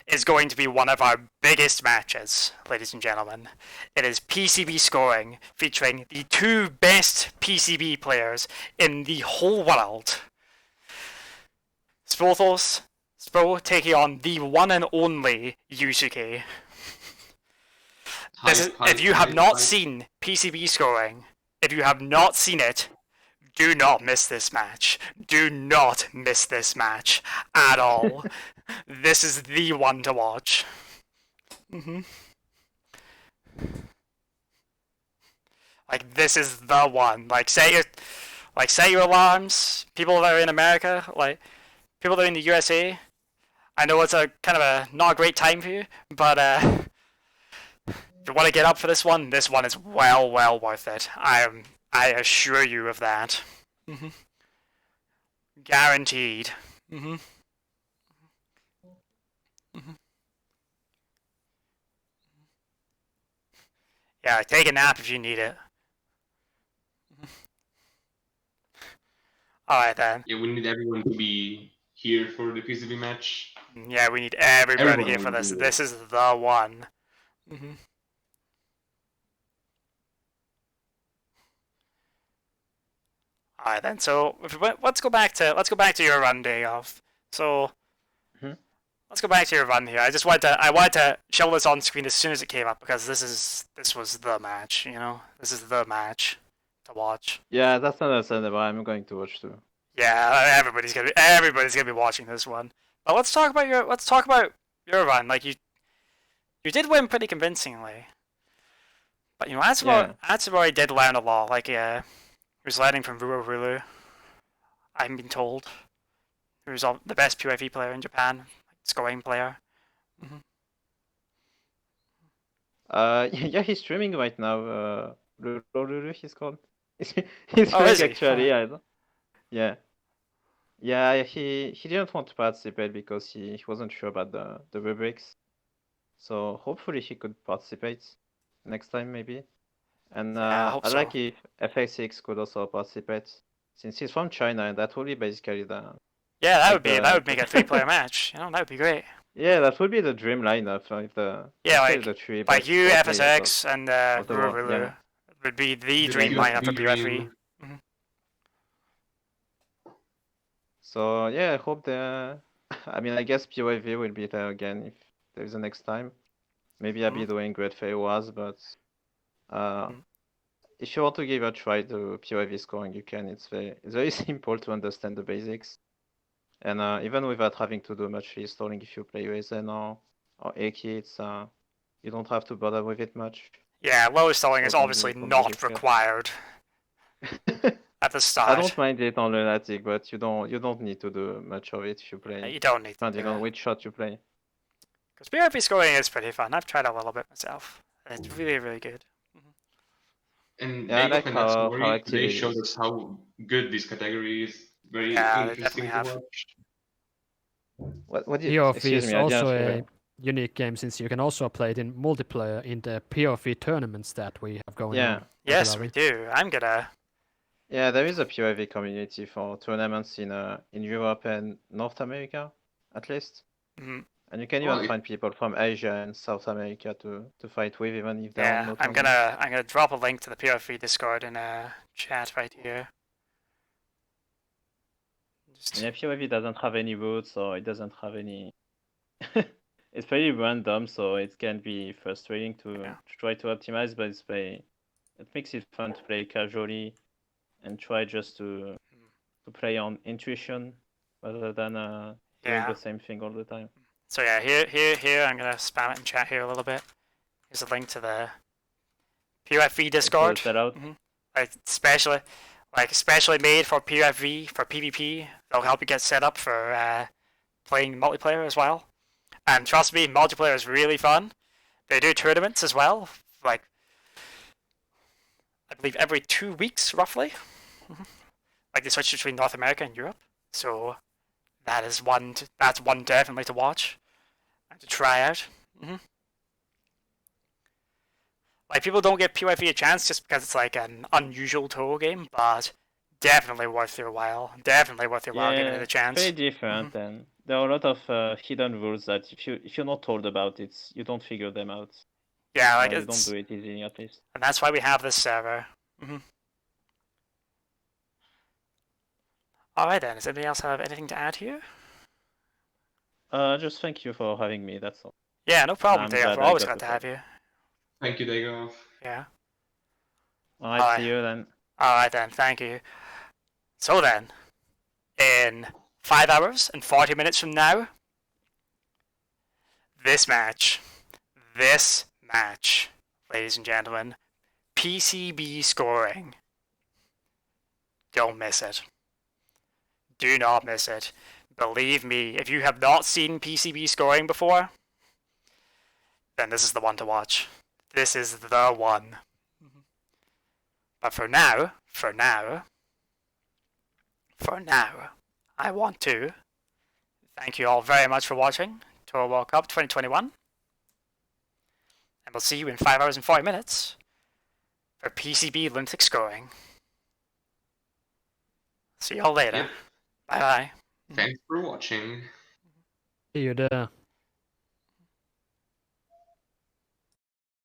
is going to be one of our biggest matches, ladies and gentlemen. It is PCB scoring featuring the two best PCB players in the whole world. Spo taking on the one and only Yusuke. If you have not seen PCB scoring, if you have not seen it, do not miss this match. Do not miss this match at all. This is the one to watch. Like, this is the one. Set your alarms. People that are in America, people that are in the USA. I know it's a kind of a not a great time for you, but if you want to get up for this one is well worth it. I assure you of that. Guaranteed. Yeah, take a nap if you need it. Alright then. Yeah, we need everyone to be here for the PCB match. Yeah, we need everybody Everyone here for will this. be This is the one. Alright then, so let's go back to your run, Dagoth. So let's go back to your run here. I wanted to show this on screen as soon as it came up because this was the match, you know? This is the match to watch. Yeah, that's understandable. I'm going to watch too. Yeah, everybody's gonna be watching this one. But let's talk about your run. Like you did win pretty convincingly. But you know, Atsumori did learn a lot. Like he was learning from Ruru. I've been told. He was the best PoFV player in Japan, scoring player. Yeah, he's streaming right now. Ruru, he's called. He's Oh, streaming is he? actually. Yeah. He didn't want to participate because he wasn't sure about the rubrics. So hopefully he could participate next time maybe. And Yeah, I hope I'd so. like if FX6 could also participate, since he's from China, and that would be basically Yeah, like that would make a 3-player match. You know, that would be great. yeah, that would be the dream lineup if Yeah, especially like the three like best you, pro players FSX, and of the world, Ruru yeah. would be the The dream dream- lineup for dream- PoFV. So yeah, I hope they. I mean, I guess PoFV will be there again if there's a next time. Maybe I'll be doing Great Fairy Wars, but if you want to give a try to PoFV scoring, you can. It's very simple to understand the basics, and even without having to do much reinstalling, if you play Raizen or Aki, it's you don't have to bother with it much. Yeah, low installing So is it can obviously be not difficult. required at the I start. don't mind it on Lunatic, but you don't need to do much of it if you play. You don't need to Depending do on it. which shot you play. Because PoFV scoring is pretty fun. I've tried a little bit myself. And it's really, really good. And Yeah, I Dagoth like and how Atsumori active today it showed is. us how good this category is. Very Yeah, they interesting definitely to have. watch. What did? PoFV Excuse is me, I didn't also hear a you. unique game since you can also play it in multiplayer in the PoFV tournaments that we have going Yeah. on. Yes, we regularly. do. I'm gonna. Yeah, there is a PoFV community for tournaments in Europe and North America, at least. Mhm. And you can Well, even find people from Asia and South America to fight with, even if there are Yeah, no I'm tournaments. gonna drop a link to the PoFV Discord in a chat right here. Just, Yeah, PoFV doesn't have any routes, or it doesn't have any. It's pretty random, so it can be frustrating to try to optimize, but it makes it fun to play casually and try just to play on intuition rather than doing yeah. the same thing all the time. So yeah, here. I'm gonna spam it in chat here a little bit. Here's a link to the PoFV Discord. Set out. Especially made for PoFV for PvP. They'll help you get set up for playing multiplayer as well. And trust me, multiplayer is really fun. They do tournaments as well, like I believe every 2 weeks roughly. Like they switch between North America and Europe. So that's one definitely to watch and to try out. Like people don't give PoFV a chance just because it's like an unusual Touhou game, but definitely worth your while. Definitely worth your while giving it a chance. Very different, and there are a lot of hidden rules that if you're not told about it, you don't figure them out. Yeah, like you don't do it easily, at least. And that's why we have this server. Alright then, does anybody else have anything to add here? Just thank you for having me, that's all. Yeah, no problem, I'm Dagoth. glad We're I always got glad to to have you. Thank you, Dagoth. Yeah. Alright, see you then. Alright then, thank you. So then, in 5 hours and 40 minutes from now, this match, ladies and gentlemen, PCB scoring. Don't miss it. Do not miss it. Believe me, if you have not seen PCB scoring before, then this is the one to watch. This is the one. But for now, I want to thank you all very much for watching Touhou World Cup 2021. And we'll see you in 5 hours and 40 minutes for PCB Lunatic scoring. See y'all later. Yep. Bye bye. Thanks for watching. See you there.